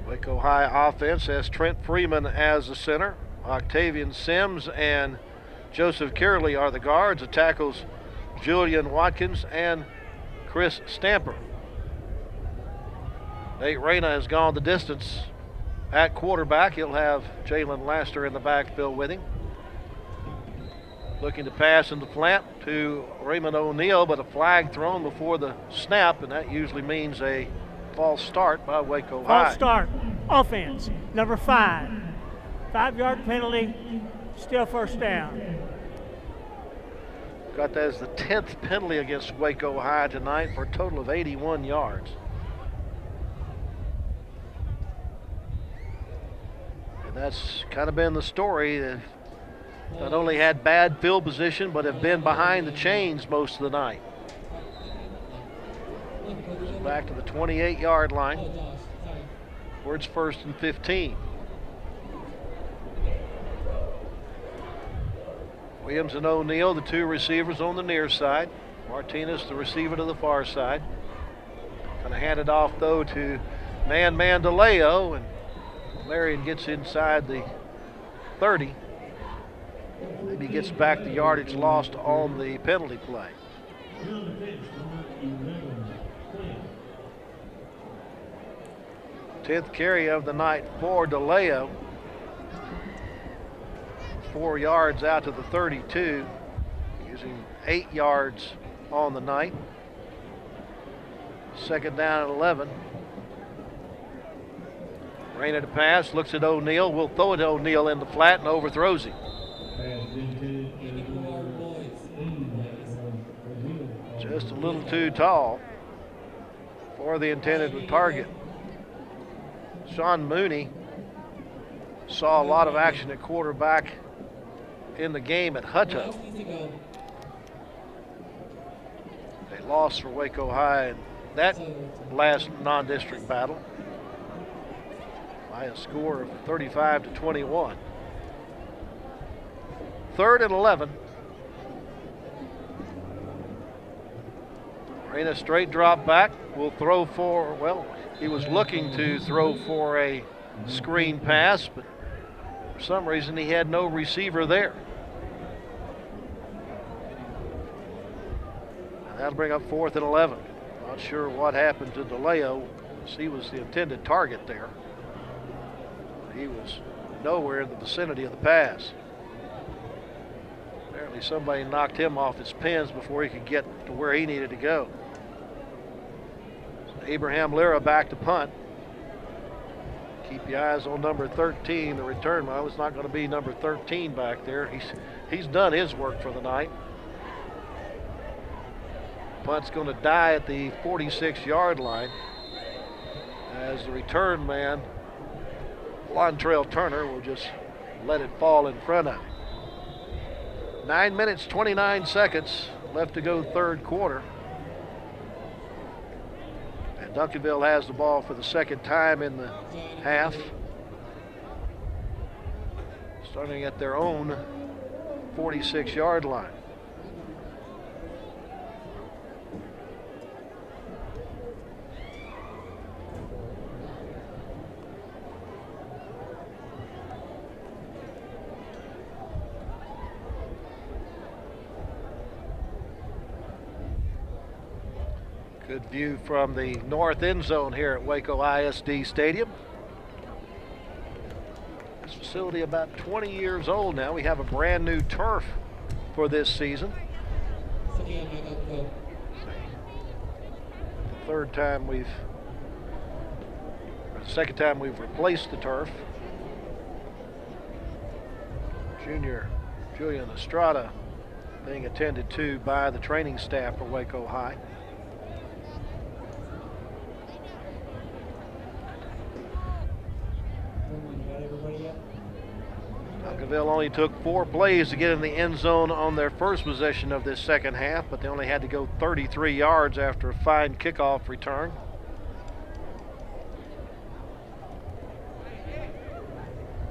Waco High offense has Trent Freeman as the center. Octavian Sims and Joseph Kerley are the guards. The tackles Julian Watkins and Chris Stamper. Nate Reyna has gone the distance at quarterback. He'll have Jalen Laster in the backfield with him. Looking to pass in the flat to Raymond O'Neal, but a flag thrown before the snap, and that usually means a false start by Waco High. False start, offense, number 5. 5-yard penalty, still first down. Got that as the 10th penalty against Waco High tonight for a total of 81 yards. And that's kind of been the story. They've not only had bad field position, but have been behind the chains most of the night. Back to the 28-yard line, where it's 1st and 15. Williams and O'Neal, the two receivers on the near side. Martinez, the receiver to the far side. Going to hand it off, though, to man DeLeo, and Larian gets inside the 30. Maybe gets back the yardage lost on the penalty play. 10th carry of the night for DeLeo. 4 yards out to the 32, using 8 yards on the night. Second down at 11. Rain at a pass, looks at O'Neal, will throw it to O'Neal in the flat and overthrows him. Just a little too tall for the intended target. Sean Mooney saw a lot of action at quarterback in the game at Hutto. They lost for Waco High in that last non-district battle by a score of 35-21. 3rd and 11. Reyna straight drop back, will throw for, well, he was looking to throw for a screen pass, but for some reason he had no receiver there. And that'll bring up 4th and 11. Not sure what happened to DeLeo, as he was the intended target there. He was nowhere in the vicinity of the pass. Apparently somebody knocked him off his pins before he could get to where he needed to go. So Abraham Lira back to punt. Keep your eyes on number 13, the return. Well, it's not going to be number 13 back there. He's done his work for the night. Punt's going to die at the 46-yard line as the return man, Lontrell Turner, will just let it fall in front of him. 9 minutes, 29 seconds left to go third quarter. And Duncanville has the ball for the second time in the half. Starting at their own 46-yard line. Good view from the north end zone here at Waco ISD Stadium. This facility about 20 years old now. We have a brand new turf for this season. The second time we've replaced the turf. Junior Julian Estrada being attended to by the training staff for Waco High. Duncanville only took 4 plays to get in the end zone on their first possession of this second half, but they only had to go 33 yards after a fine kickoff return.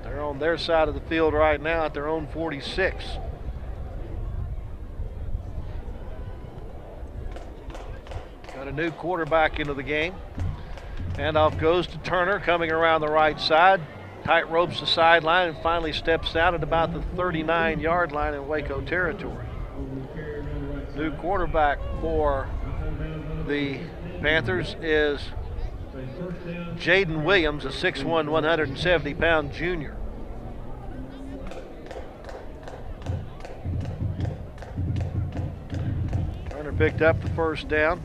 They're on their side of the field right now at their own 46. Got a new quarterback into the game. Handoff goes to Turner, coming around the right side. Tight ropes the sideline and finally steps out at about the 39-yard line in Waco territory. New quarterback for the Panthers is Jaden Williams, a 6'1", 170-pound junior. Turner picked up the first down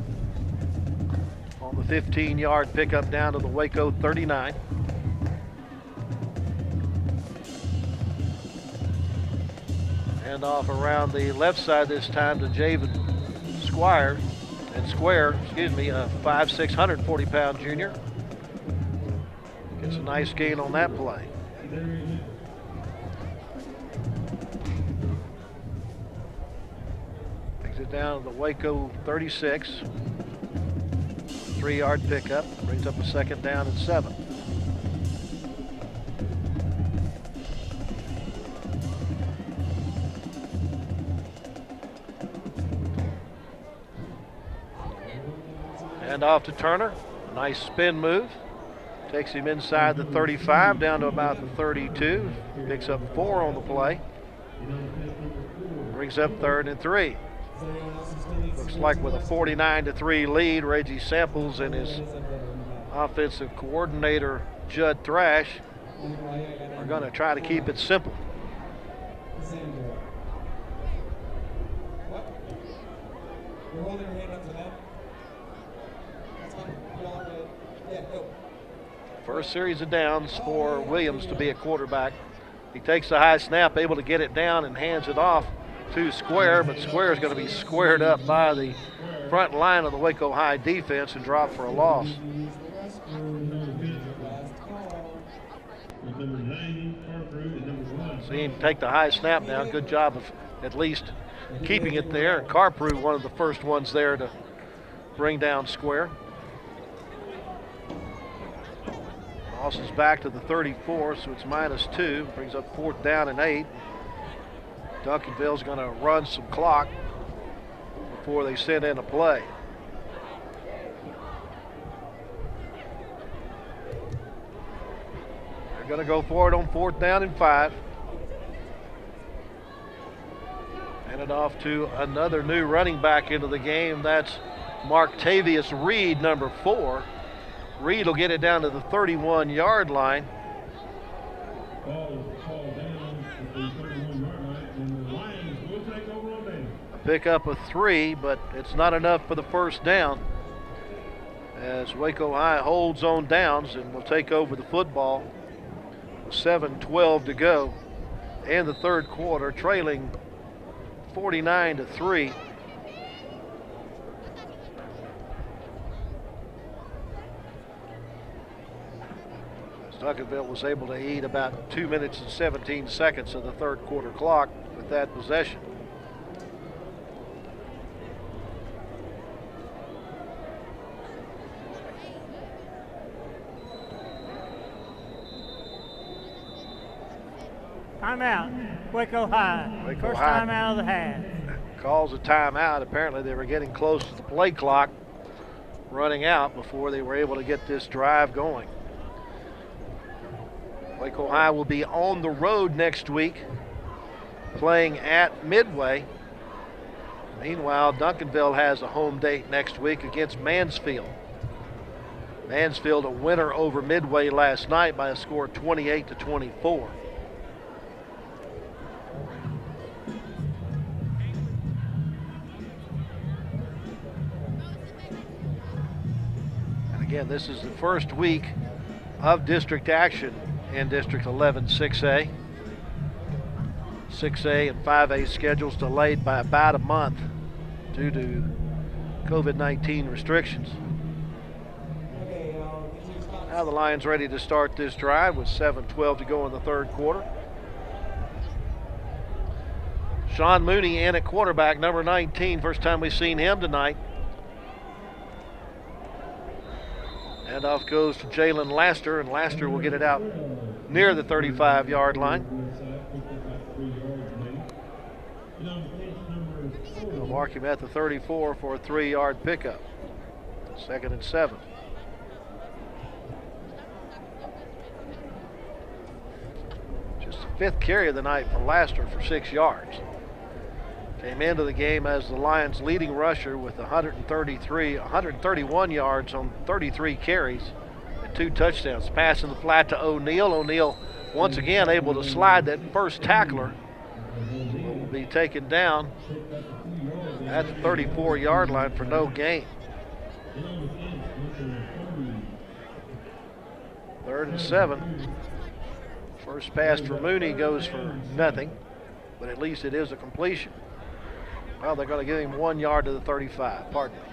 on the 15-yard pickup down to the Waco 39. And off around the left side this time to Javen Square, a 5'6", 140-pound junior. Gets a nice gain on that play. Takes it down to the Waco 36. 3-yard pickup, brings up a second down and 7. And off to Turner. Nice spin move. Takes him inside the 35 down to about the 32. Picks up 4 on the play. Brings up 3rd and 3. Looks like with a 49-3 lead, Reggie Samples and his offensive coordinator, Judd Thrash, are going to try to keep it simple. First series of downs for Williams to be a quarterback. He takes the high snap, able to get it down and hands it off to Square, but Square is going to be squared up by the front line of the Waco High defense and drop for a loss. See him take the high snap down. Good job of at least keeping it there. And Carprew, one of the first ones there to bring down Square. Moss is back to the 34, so it's -2. Brings up 4th down and 8. Duncanville's going to run some clock before they send in a play. They're going to go for it on 4th down and 5. Hand it off to another new running back into the game. That's Marktavius Reed, number 4. Reed will get it down to the 31-yard line. A pickup of 3, but it's not enough for the first down, as Waco High holds on downs and will take over the football with 7:12 to go in the 3rd quarter, trailing 49-3. Duncanville was able to eat about 2 minutes and 17 seconds of the 3rd quarter clock with that possession. Timeout, Waco High. Waco First High time out of the half. calls a timeout. Apparently they were getting close to the play clock running out before they were able to get this drive going. Waco High will be on the road next week, playing at Midway. Meanwhile, Duncanville has a home date next week against Mansfield. Mansfield a winner over Midway last night by a score of 28-24. And again, this is the first week of district action in District 11 6A. 6A and 5A schedules delayed by about a month due to COVID-19 restrictions. Now the Lions ready to start this drive with 7:12 to go in the 3rd quarter. Sean Mooney in at quarterback, number 19. First time we've seen him tonight. Handoff goes to Jalen Laster, and Laster will get it out near the 35-yard line. They'll mark him at the 34 for a 3-yard pickup. 2nd and 7. Just the 5th carry of the night for Laster for 6 yards. Came into the game as the Lions' leading rusher with 131 yards on 33 carries and 2 touchdowns. Pass in the flat to O'Neal. O'Neal once again able to slide that first tackler. Will be taken down at the 34-yard line for no gain. 3rd and 7. First pass for Mooney goes for nothing, but at least it is a completion. Well, they're going to give him 1 yard to the 35. Pardon me.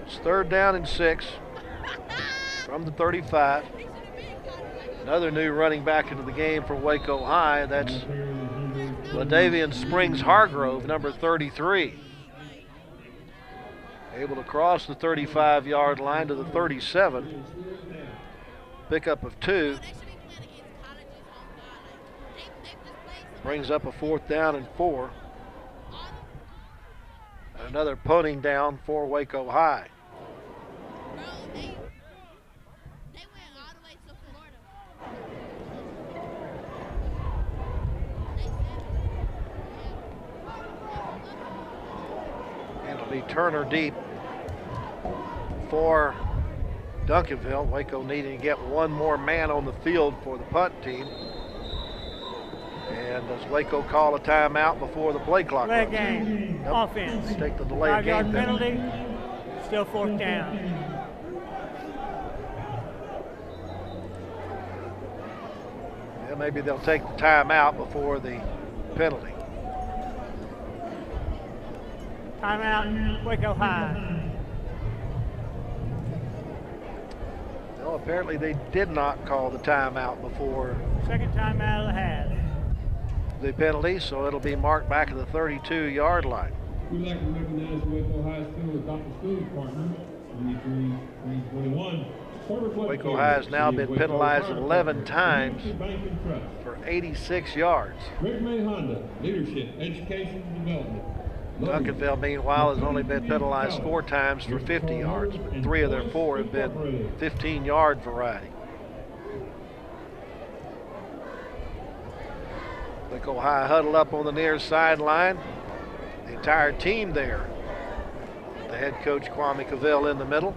It's 3rd down and 6 from the 35. Another new running back into the game for Waco High. That's LaDavian Springs Hargrove, number 33. Able to cross the 35-yard line to the 37. Pickup of 2. Brings up a 4th down and 4. Another punting down for Waco High. Bro, they went all the way to Florida. And it'll be Turner deep for Duncanville. Waco needing to get one more man on the field for the punt team. And does Waco call a timeout before the play clock Delay runs? game. Nope. Offense. Take the delay of 5-yard game penalty. Still 4th down. Yeah, maybe they'll take the timeout before the penalty. Timeout, Waco High. No, apparently they did not call the timeout before Second timeout of the half. the penalty, so it'll be marked back at the 32-yard line. We'd like to recognize Waco High School adopted school partner, 23-21. Waco High has now been penalized 11 times for 86 yards. Rick May Honda, leadership, education, and development. Duncanville, meanwhile, has only been penalized 4 times for 50 yards, but 3 of their 4 have been 15-yard variety. Waco High huddled up on the near sideline. The entire team there. The head coach, Kwame Cavell, in the middle.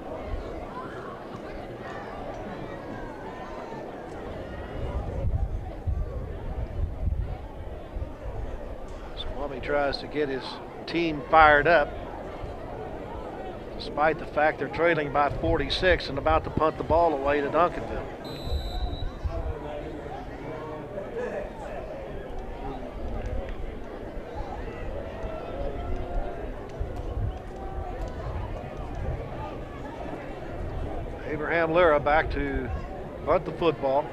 So Kwame tries to get his team fired up, despite the fact they're trailing by 46 and about to punt the ball away to Duncanville. Abraham Lira back to punt the football.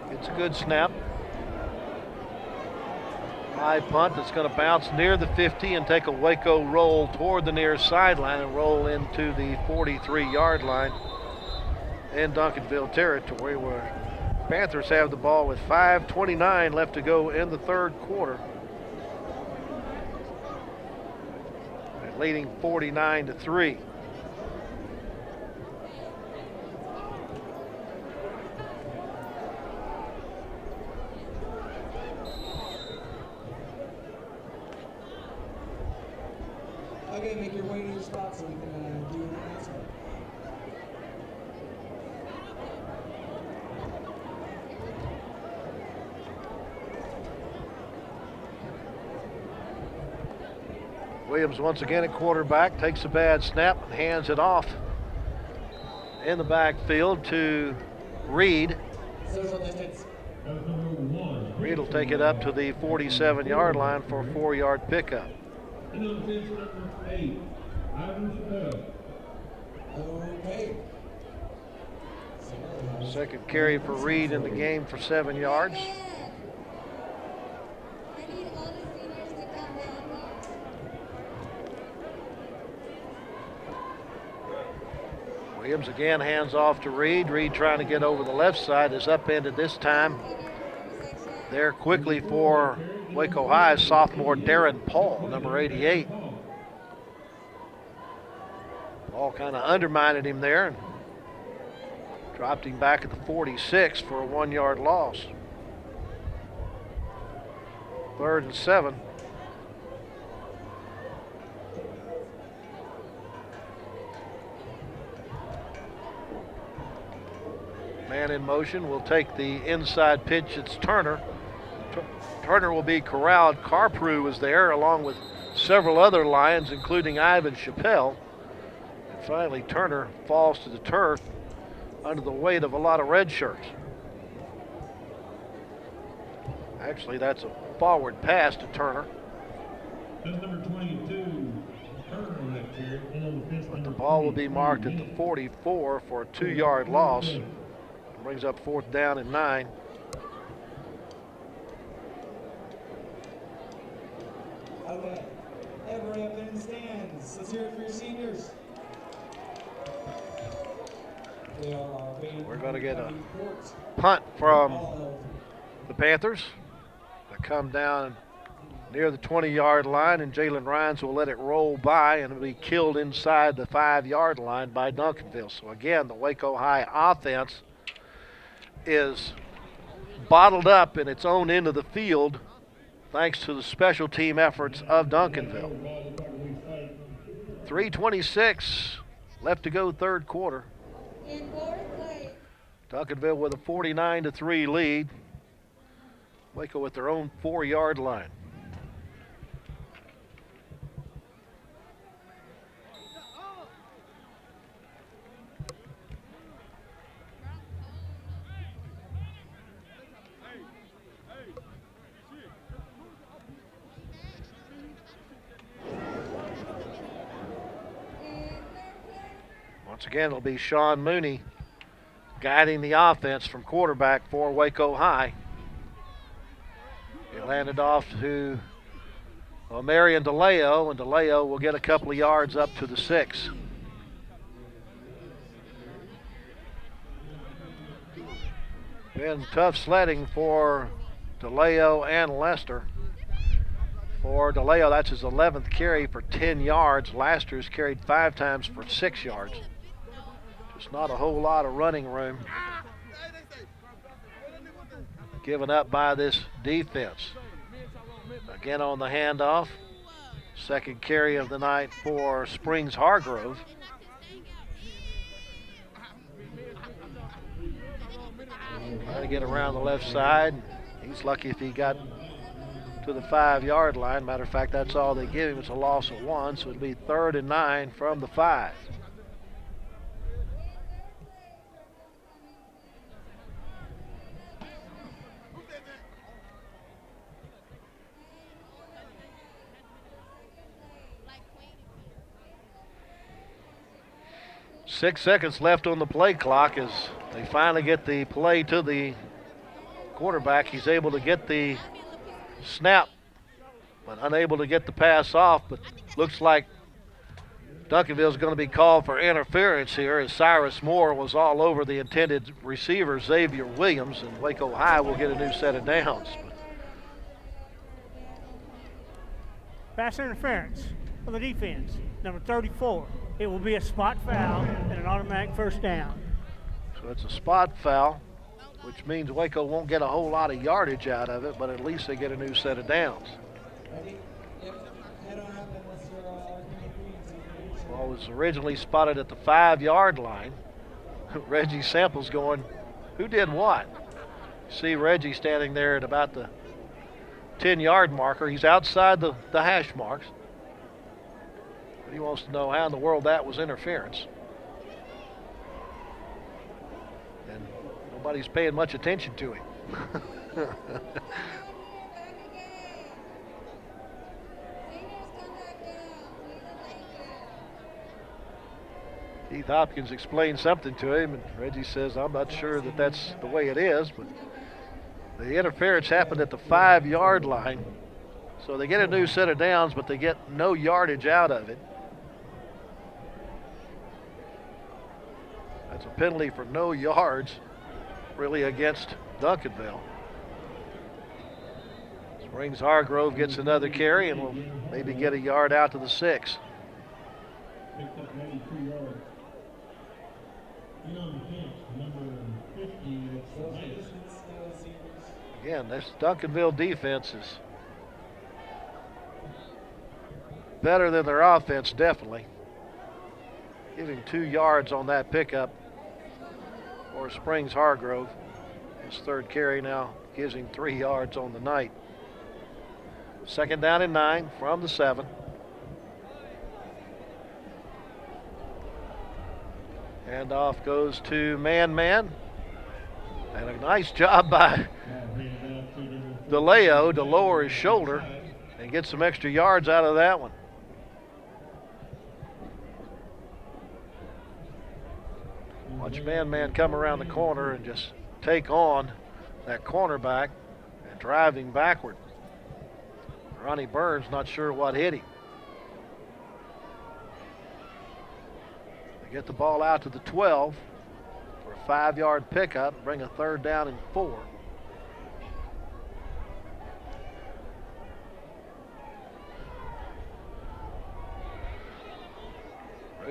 It's a good snap. High punt that's going to bounce near the 50 and take a Waco roll toward the near sideline and roll into the 43-yard line in Duncanville territory, where Panthers have the ball with 5:29 left to go in the third quarter. They're leading 49-3. Okay, make your way to your spot so we can do an announcement. Williams once again at quarterback, takes a bad snap and hands it off in the backfield to Reed. Social distance. Reed will take it up to the 47-yard line for a 4-yard pickup. And on pitch number 8, Ivan Chappelle. Okay. Second carry for Reed in the game for 7 yards. I need all the seniors to come down here. Williams again hands off to Reed. Reed trying to get over the left side is upended this time. There quickly for Waco High sophomore Darren Paul, number 88. Paul kind of undermined him there and dropped him back at the 46 for a 1-yard loss. 3rd and 7. Man in motion will take the inside pitch. It's Turner. Turner will be corralled. Carprew was there along with several other Lions, including Ivan Chappelle. And finally, Turner falls to the turf under the weight of a lot of red shirts. Actually, that's a forward pass to Turner. That's number 22, Turner on that carry. And on the pitch But the ball will be marked at the 44 for a 2-yard loss. Brings up 4th down and 9. Okay. Everybody up in the stands. Let's hear it for your seniors. We're going to get a punt from the Panthers. They come down near the 20-yard line, and Jalen Rhines will let it roll by, and it'll be killed inside the 5-yard line by Duncanville. So again, the Waco High offense is bottled up in its own end of the field thanks to the special team efforts of Duncanville. 3:26 left to go, third quarter. Duncanville with a 49-3 lead. Waco at their own 4-yard line. Once again, it'll be Sean Mooney guiding the offense from quarterback for Waco High. He landed off to Marion DeLeo, and DeLeo will get a couple of yards up to the 6. Been tough sledding for DeLeo and Lester. For DeLeo, that's his 11th carry for 10 yards. Lester's carried 5 times for 6 yards. Just not a whole lot of running room given up by this defense. Again on the handoff. Second carry of the night for Springs Hargrove. Trying to get around the left side. He's lucky if he got to the 5-yard line. Matter of fact, that's all they give him. It's a loss of 1, so it'll be 3rd and 9 from the 5. Six seconds left on the play clock as they finally get the play to the quarterback. He's able to get the snap, but unable to get the pass off. But looks like Duncanville's going to be called for interference here as Cyrus Moore was all over the intended receiver, Xavier Williams, and Waco High will get a new set of downs. Pass interference for the defense, number 34. It will be a spot foul and an automatic first down. So it's a spot foul, which means Waco won't get a whole lot of yardage out of it, but at least they get a new set of downs. Ball was originally spotted at the 5-yard line. Reggie Sample's going, who did what? See Reggie standing there at about the 10-yard marker. He's outside the hash marks. But he wants to know how in the world that was interference. And nobody's paying much attention to him. Keith Hopkins explained something to him, and Reggie says, I'm not sure that that's the way it is, but the interference happened at the 5-yard line. So they get a new set of downs, but they get no yardage out of it. That's a penalty for no yards, really, against Duncanville. Springs Hargrove gets another carry and will maybe get a yard out to the 6. Picked up 92 yards. And on the bench, number 50, Again, this Duncanville defense is better than their offense, definitely. Giving 2 yards on that pickup for Springs Hargrove. His 3rd carry now gives him 3 yards on the night. 2nd down and 9 from the 7. Handoff goes to man. And a nice job by DeLeo to lower his shoulder and get some extra yards out of that one. Watch man come around the corner and just take on that cornerback and drive him backward. Ronnie Burns not sure what hit him. They get the ball out to the 12 for a 5-yard pickup and bring a 3rd down and 4.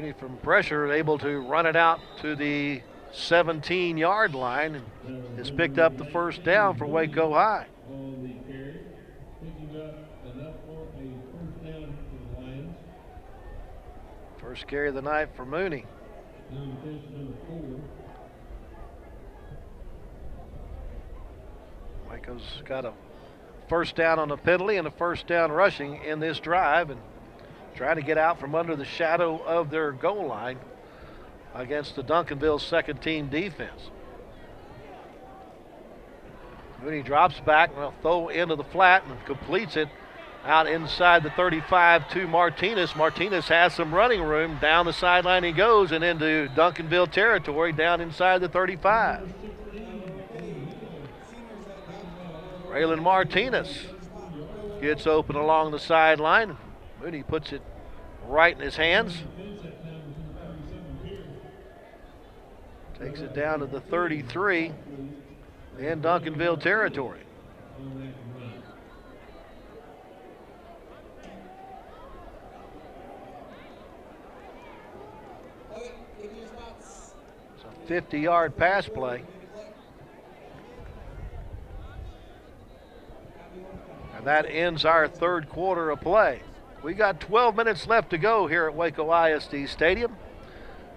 Mooney from pressure able to run it out to the 17-yard line and has picked up the first down for Waco High. On the carry, picking up enough for a first down for the Lions. First carry of the night for Mooney. Number 4. Waco's got a first down on a penalty and a first down rushing in this drive, and trying to get out from under the shadow of their goal line against the Duncanville second team defense. Mooney drops back, will throw into the flat and completes it out inside the 35 to Martinez. Martinez has some running room. Down the sideline he goes and into Duncanville territory down inside the 35. Braylon Martinez gets open along the sideline. Mooney puts it right in his hands. Takes it down to the 33 in Duncanville territory. It's a 50-yard pass play. And that ends our third quarter of play. We got 12 minutes left to go here at Waco ISD Stadium.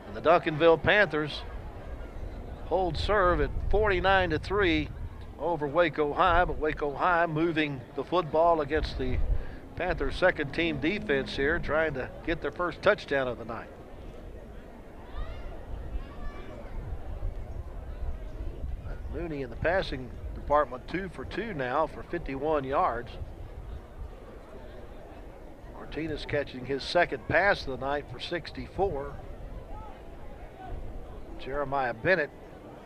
And the Duncanville Panthers hold serve at 49-3 over Waco High, but Waco High moving the football against the Panthers second team defense here, trying to get their first touchdown of the night. Mooney in the passing department 2 for 2 now for 51 yards. Martinez catching his second pass of the night for 64. Jeremiah Bennett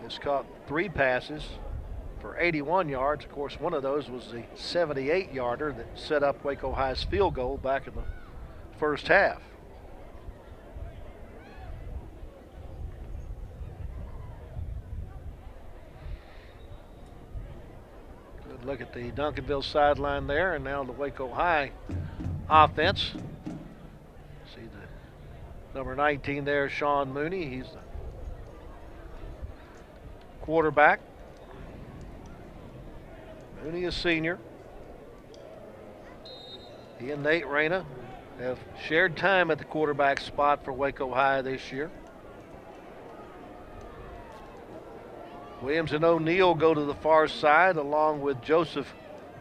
has caught 3 passes for 81 yards. Of course, one of those was the 78-yarder that set up Waco High's field goal back in the first half. Good look at the Duncanville sideline there, and now the Waco High offense. See the number 19 there, Sean Mooney. He's the quarterback. Mooney is senior. He and Nate Reyna have shared time at the quarterback spot for Waco High this year. Williams and O'Neal go to the far side along with Joseph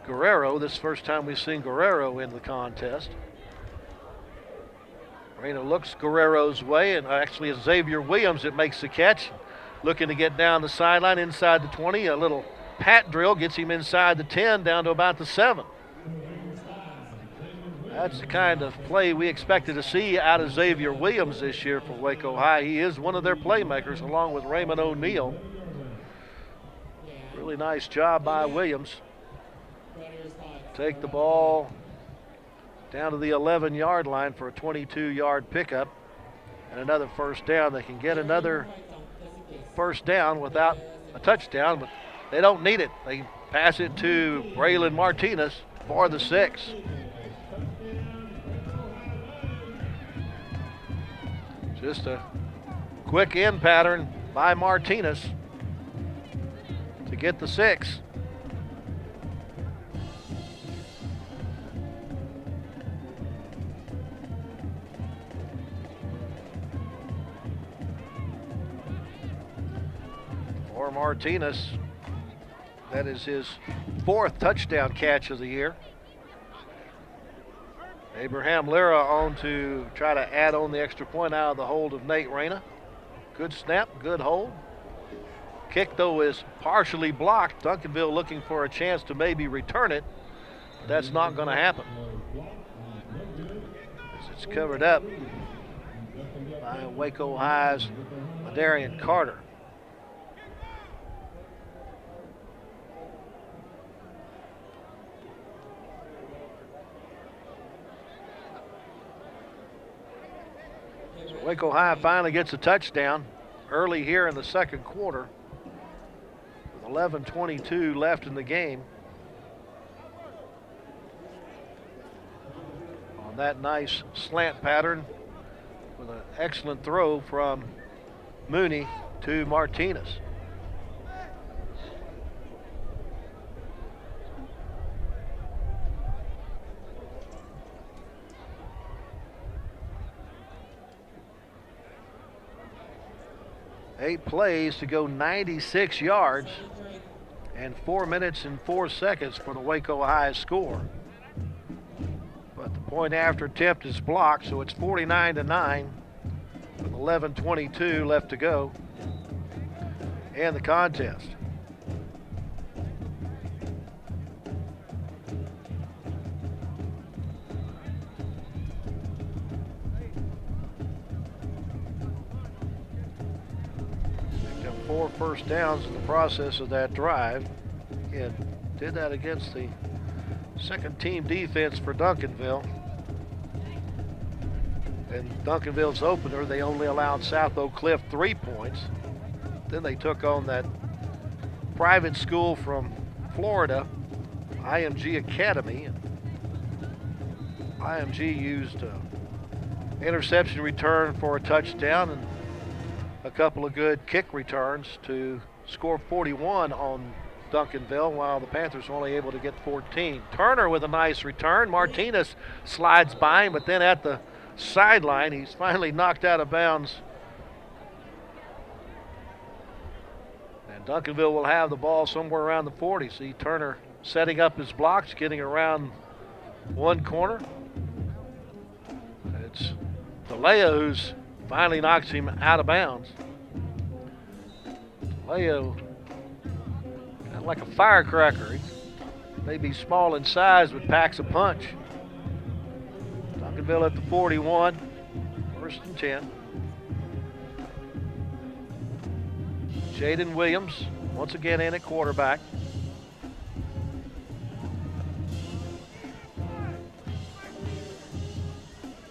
Guerrero. This is the first time we've seen Guerrero in the contest. Reyna looks Guerrero's way, and actually it's Xavier Williams that makes the catch. Looking to get down the sideline inside the 20. A little pat drill gets him inside the 10 down to about the 7. That's the kind of play we expected to see out of Xavier Williams this year for Waco High. He is one of their playmakers along with Raymond O'Neal. Really nice job by Williams. Take the ball down to the 11-yard line for a 22-yard pickup and another first down. They can get another first down without a touchdown, but they don't need it. They pass it to Braylon Martinez for the 6. Just a quick end pattern by Martinez to get the 6. For Martinez, that is his 4th touchdown catch of the year. Abraham Lira on to try to add on the extra point out of the hold of Nate Reyna. Good snap, good hold. Kick, though, is partially blocked. Duncanville looking for a chance to maybe return it. But that's not going to happen. It's covered up by Waco High's Madarian Carter. So Waco High finally gets a touchdown early here in the second quarter. 11:22 left in the game. On that nice slant pattern with an excellent throw from Mooney to Martinez. Eight plays to go 96 yards and 4 minutes and 4 seconds for the Waco High score. But the point after attempt is blocked, so it's 49-9 with 11:22 left to go in the contest. Picked up 4 first downs in the process of that drive. Again, did that against the second team defense for Duncanville. In Duncanville's opener, they only allowed South Oak Cliff 3 points. Then they took on that private school from Florida, IMG Academy. And IMG used an interception return for a touchdown and a couple of good kick returns to score 41 on Duncanville, while the Panthers were only able to get 14. Turner with a nice return. Martinez slides by him, but then at the sideline, he's finally knocked out of bounds. And Duncanville will have the ball somewhere around the 40. See Turner setting up his blocks, getting around one corner. It's DeLeo who's finally knocks him out of bounds. DeLeo, kind of like a firecracker. He may be small in size, but packs a punch. Duncanville at the 41, 1st and 10. Jaden Williams once again in at quarterback.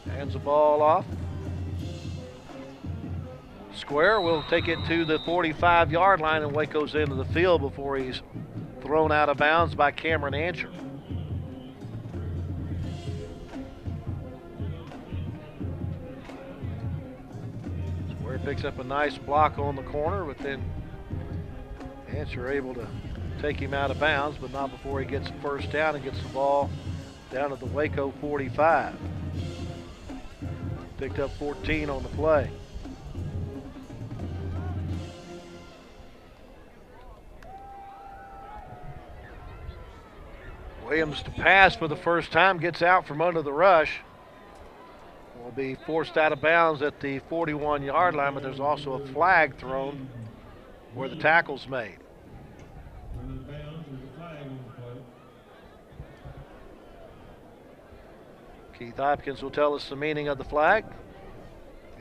Hands the ball off. Square will take it to the 45-yard line, and Waco's into the field before he's thrown out of bounds by Cameron Ancher. Square picks up a nice block on the corner, but then Ancher able to take him out of bounds, but not before he gets the first down and gets the ball down at the Waco 45. Picked up 14 on the play. Williams to pass for the first time, gets out from under the rush. Will be forced out of bounds at the 41-yard line, but there's also a flag thrown where the tackle's made. Keith Hopkins will tell us the meaning of the flag.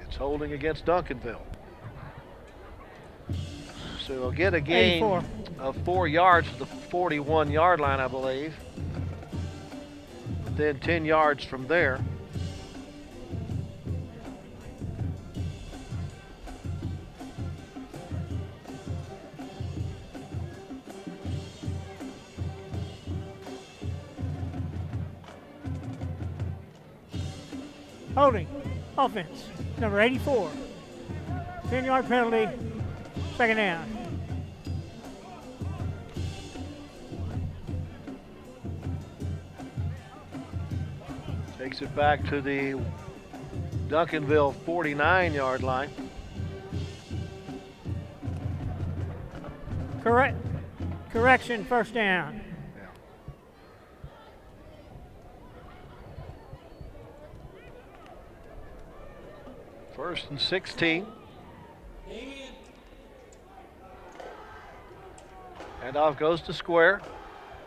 It's holding against Duncanville. So we'll get a gain 84. of 4 yards to the 41-yard line, I believe. But then 10 yards from there. Holding. Offense. Number 84. 10-yard penalty. 2nd down. Takes it back to the Duncanville 49-yard line. Correction, 1st down. 1st and 16. Handoff goes to Square.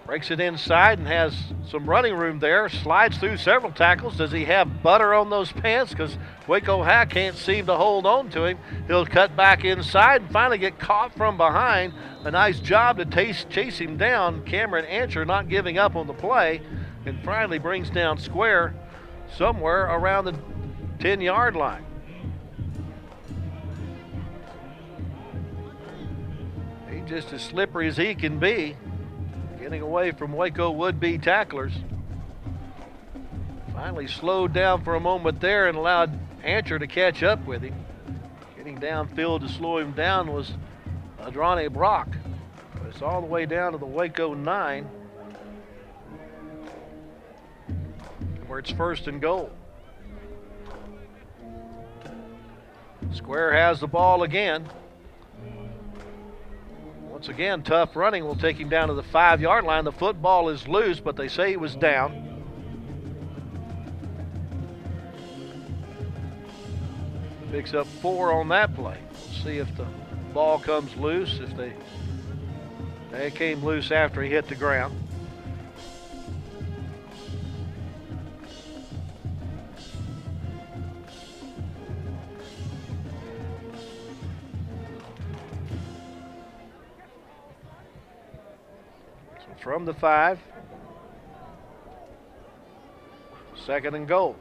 Breaks it inside and has some running room there. Slides through several tackles. Does he have butter on those pants? Because Waco High can't seem to hold on to him. He'll cut back inside and finally get caught from behind. A nice job to chase him down. Cameron Ancher not giving up on the play, and finally brings down Square somewhere around the 10-yard line. He's just as slippery as he can be, getting away from Waco would-be tacklers. Finally slowed down for a moment there and allowed answer to catch up with him. Getting downfield to slow him down was Adrane Brock. But it's all the way down to the Waco 9, where it's 1st and goal. Square has the ball again. Once again, tough running will take him down to the 5-yard line. The football is loose, but they say he was down. Picks up 4 on that play. We'll see if the ball comes loose. If it came loose after he hit the ground. From the 5, 2nd and goal.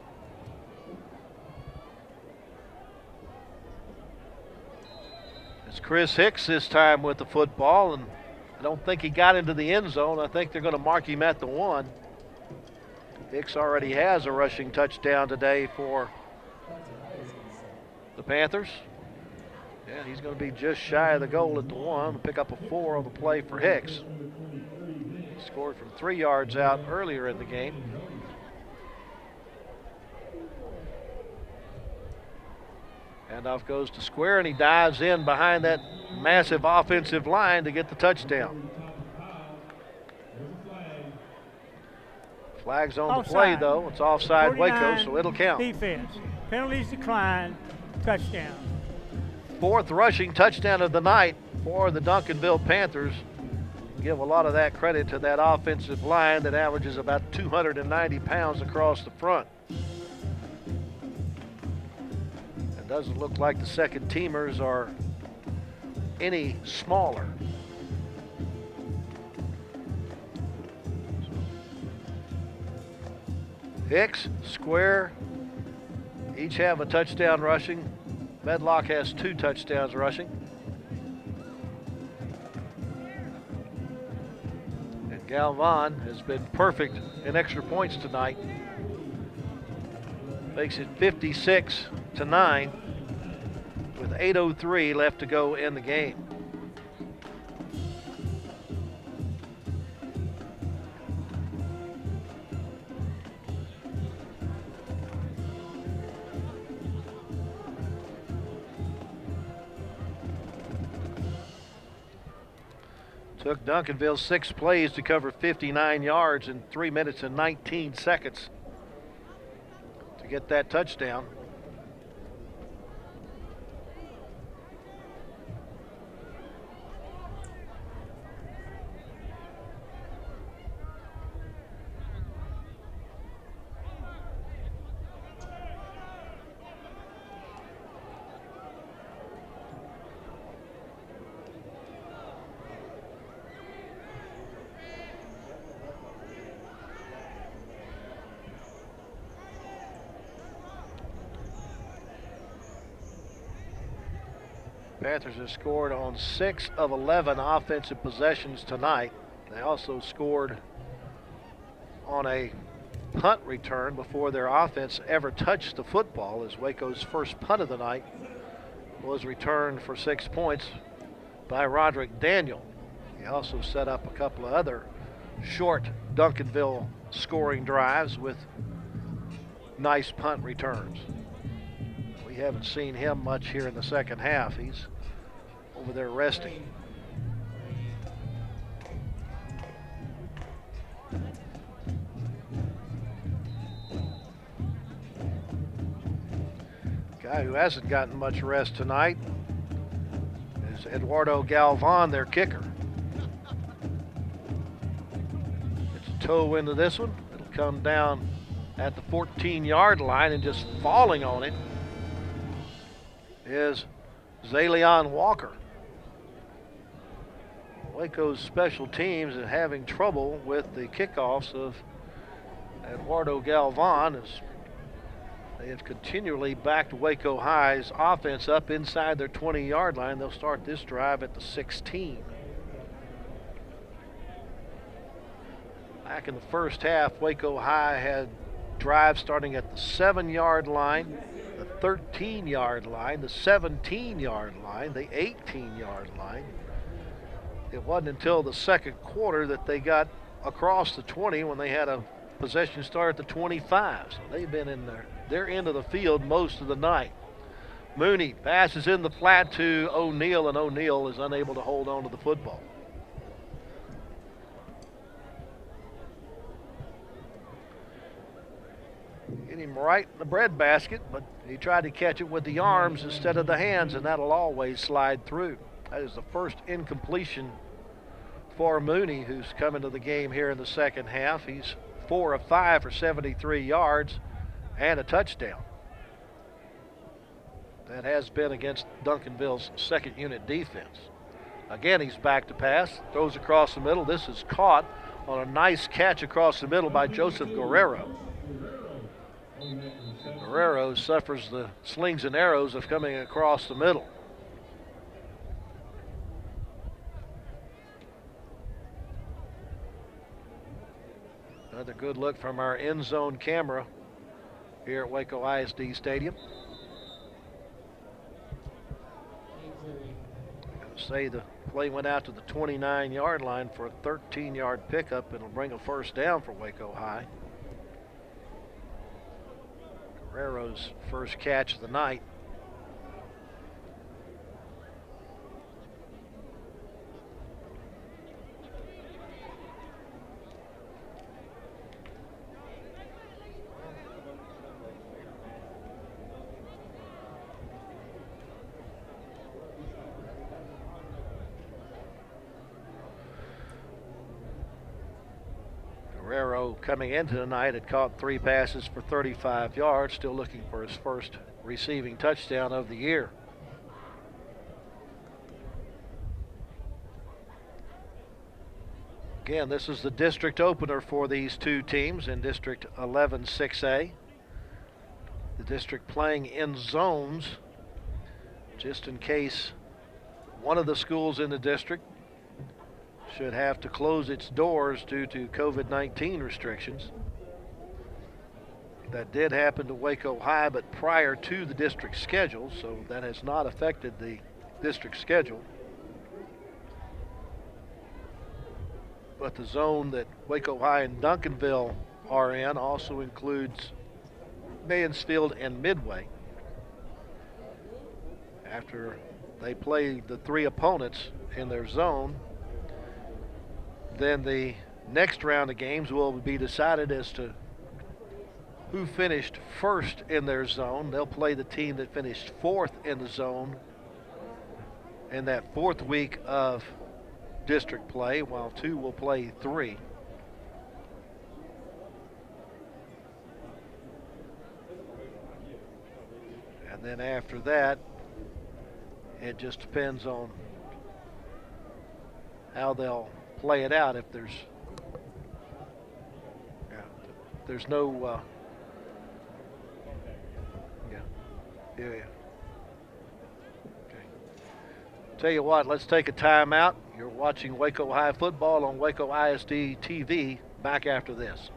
It's Chris Hicks this time with the football, and I don't think he got into the end zone. I think they're going to mark him at the 1. Hicks already has a rushing touchdown today for the Panthers. And he's going to be just shy of the goal at the 1. Pick up a 4 on the play for Hicks. Scored from 3 yards out earlier in the game. Handoff goes to Square, and he dives in behind that massive offensive line to get the touchdown. Flag's on the play, though. It's offside Waco, so it'll count. Defense. Penalties declined. Touchdown. 4th rushing touchdown of the night for the Duncanville Panthers. Give a lot of that credit to that offensive line that averages about 290 pounds across the front. It doesn't look like the second teamers are any smaller. Hicks, Square, each have a touchdown rushing. Medlock has 2 touchdowns rushing. Galvan has been perfect in extra points tonight. Makes it 56-9 with 8:03 left to go in the game. Took Duncanville 6 plays to cover 59 yards in 3 minutes and 19 seconds to get that touchdown. Panthers have scored on 6 of 11 offensive possessions tonight. They also scored on a punt return before their offense ever touched the football, as Waco's first punt of the night was returned for 6 points by Roderick Daniel. He also set up a couple of other short Duncanville scoring drives with nice punt returns. We haven't seen him much here in the second half. He's over there resting. Guy who hasn't gotten much rest tonight is Eduardo Galvan, their kicker. It's a toe into this one. It'll come down at the 14-yard line, and just falling on it is Zalion Walker. Waco's special teams is having trouble with the kickoffs of Eduardo Galvan, as they have continually backed Waco High's offense up inside their 20-yard line. They'll start this drive at the 16. Back in the first half, Waco High had drives starting at the 7-yard line, the 13-yard line, the 17-yard line, the 18-yard line. It wasn't until the second quarter that they got across the 20 when they had a possession start at the 25. So they've been in their end of the field most of the night. Mooney passes in the flat to O'Neal, and O'Neal is unable to hold on to the football. Hit him right in the breadbasket, but he tried to catch it with the arms instead of the hands, and that'll always slide through. That is the first incompletion for Mooney, who's come into the game here in the second half. He's 4 of 5 for 73 yards and a touchdown. That has been against Duncanville's second unit defense. Again, he's back to pass, throws across the middle. This is caught on a nice catch across the middle by Joseph Guerrero. Guerrero suffers the slings and arrows of coming across the middle. Another good look from our end zone camera here at Waco ISD Stadium. Say the play went out to the 29-yard line for a 13-yard pickup. It'll bring a first down for Waco High. Guerrero's first catch of the night. Guerrero coming into tonight had caught 3 passes for 35 yards, still looking for his first receiving touchdown of the year. Again, this is the district opener for these two teams in District 11 6A. The district playing in zones just in case one of the schools in the district should have to close its doors due to COVID-19 restrictions. That did happen to Waco High, but prior to the district schedule, so that has not affected the district schedule. But the zone that Waco High and Duncanville are in also includes Mansfield and Midway. After they play the 3 opponents in their zone, then the next round of games will be decided as to who finished first in their zone. They'll play the team that finished 4th in the zone in that 4th week of district play, while 2 will play 3. And then after that, it just depends on how they'll play it out. If there's no okay. Tell you what, let's take a timeout. You're watching Waco High football on Waco ISD TV. Back after this.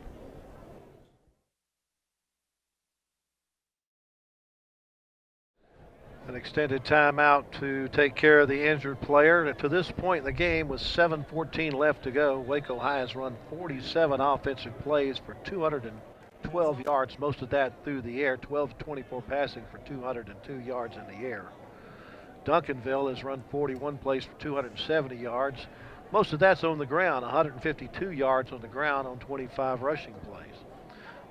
An extended timeout to take care of the injured player. To this point in the game, with 7:14 left to go, Waco High has run 47 offensive plays for 212 yards, most of that through the air, 12-24 passing for 202 yards in the air. Duncanville has run 41 plays for 270 yards. Most of that's on the ground, 152 yards on the ground on 25 rushing plays.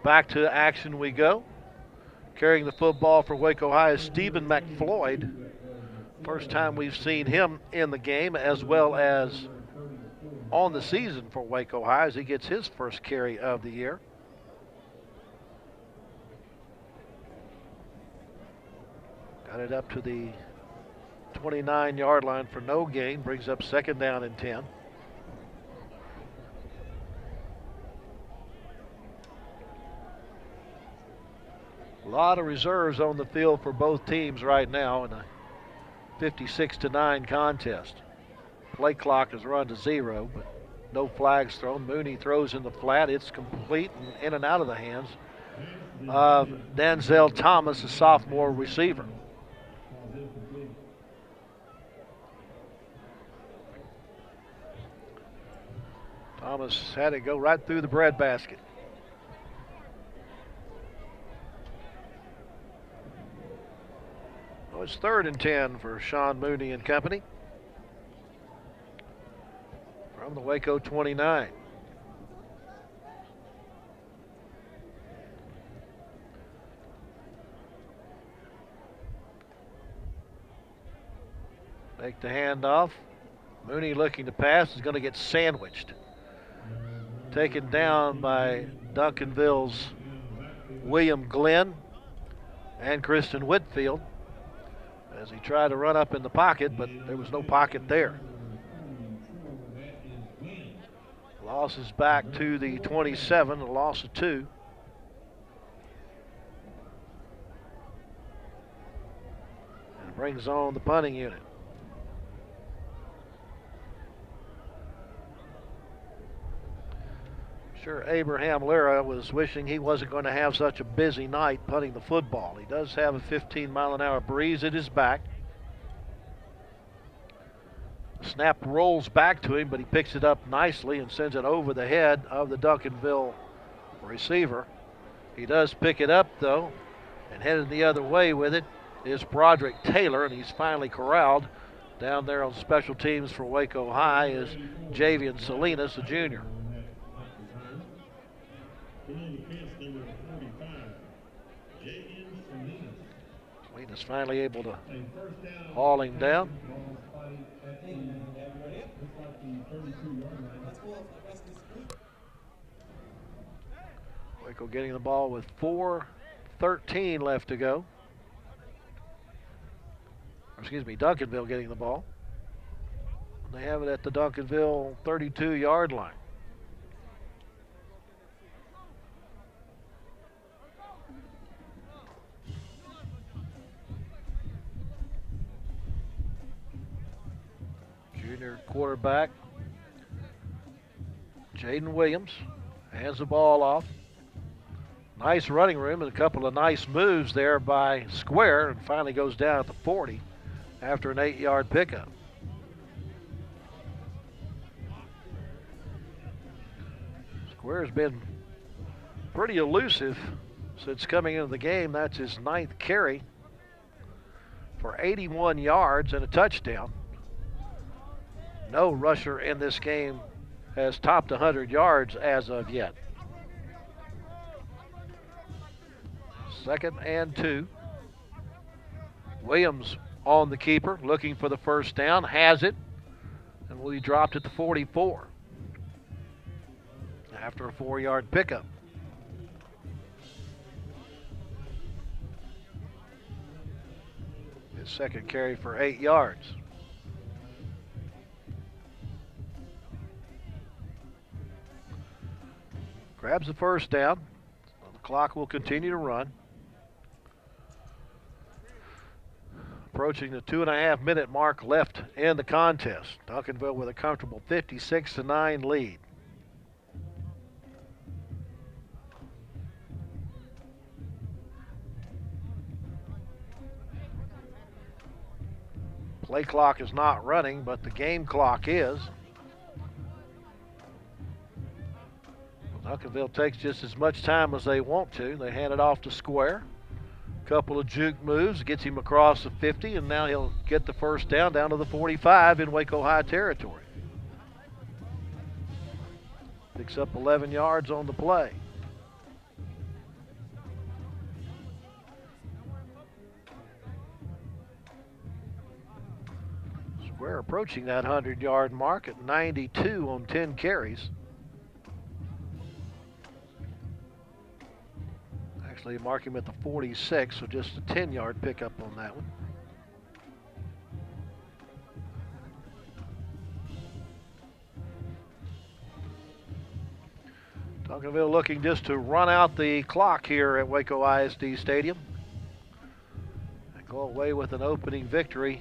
Back to action we go. Carrying the football for Waco High is Stephen McFloyd. First time we've seen him in the game, as well as on the season for Waco High, as he gets his first carry of the year. Got it up to the 29-yard line for no gain, brings up 2nd down and 10. A lot of reserves on the field for both teams right now in a 56-9 contest. Play clock is run to 0, but no flags thrown. Mooney throws in the flat. It's complete and in and out of the hands. of Denzel Thomas, a sophomore receiver. Thomas had it go right through the breadbasket. Oh, it's 3rd and 10 for Sean Mooney and company from the Waco 29. Take the handoff. Mooney looking to pass is going to get sandwiched. Taken down by Duncanville's William Glenn and Kristen Whitfield as he tried to run up in the pocket, but there was no pocket there. Loss is back to the 27, a loss of 2. And brings on the punting unit. Sure, Abraham Lara was wishing he wasn't going to have such a busy night punting the football. He does have a 15-mile-an-hour breeze at his back. Snap rolls back to him, but he picks it up nicely and sends it over the head of the Duncanville receiver. He does pick it up, though, and headed the other way with it is Broderick Taylor, and he's finally corralled. Down there on special teams for Waco High is Javian Salinas, a junior. Salinas finally able to haul him down. Waco getting the ball with 4:13 left to go. Or excuse me, Duncanville getting the ball. They have it at the Duncanville 32-yard line. Junior quarterback Jaden Williams hands the ball off. Nice running room and a couple of nice moves there by Square, and finally goes down at the 40 after an 8-yard pickup. Square's been pretty elusive since coming into the game. That's his 9th carry for 81 yards and a touchdown. No rusher in this game has topped 100 yards as of yet. 2nd and 2. Williams on the keeper, looking for the first down, has it, and will be dropped at the 44 after a 4-yard pickup. His 2nd carry for 8 yards. Grabs the first down. The clock will continue to run. Approaching the 2.5-minute mark left in the contest. Duncanville with a comfortable 56-9 lead. Play clock is not running, but the game clock is. Duncanville takes just as much time as they want to. They hand it off to Square. Couple of juke moves, gets him across the 50, and now he'll get the first down to the 45 in Waco High territory. Picks up 11 yards on the play. Square approaching that 100-yard mark at 92 on 10 carries. Actually, mark him at the 46, so just a 10-yard pickup on that one. Duncanville looking just to run out the clock here at Waco ISD Stadium and go away with an opening victory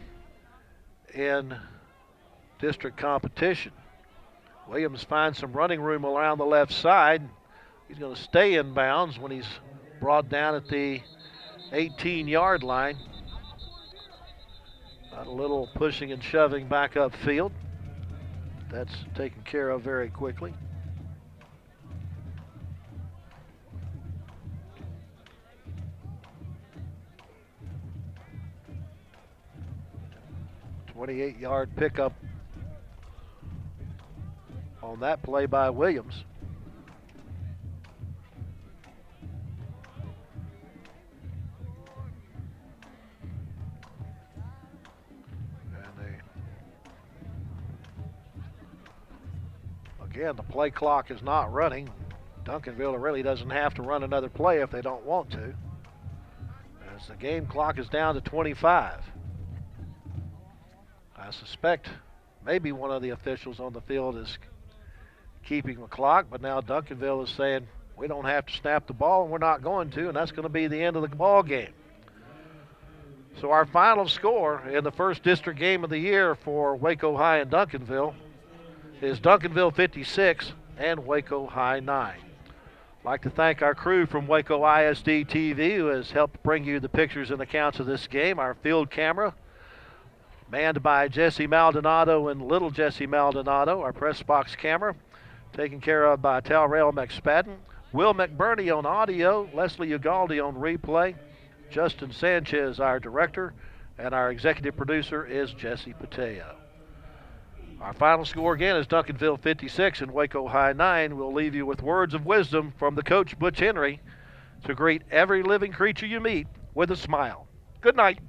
in district competition. Williams finds some running room around the left side. He's going to stay in bounds when he's brought down at the 18-yard line. Got a little pushing and shoving back upfield. That's taken care of very quickly. .28-yard pickup on that play by Williams. Again, the play clock is not running. Duncanville really doesn't have to run another play if they don't want to, as the game clock is down to 25. I suspect maybe one of the officials on the field is keeping the clock, but now Duncanville is saying we don't have to snap the ball, and we're not going to, and that's going to be the end of the ball game. So our final score in the first district game of the year for Waco High and Duncanville is Duncanville 56 and Waco High 9. I'd like to thank our crew from Waco ISD TV who has helped bring you the pictures and accounts of this game. Our field camera, manned by Jesse Maldonado and little Jesse Maldonado. Our press box camera, taken care of by Talrail McSpadden. Will McBurney on audio, Leslie Ugaldi on replay, Justin Sanchez, our director, and our executive producer is Jesse Pateo. Our final score again is Duncanville 56 and Waco High 9. We'll leave you with words of wisdom from the coach, Butch Henry, to greet every living creature you meet with a smile. Good night.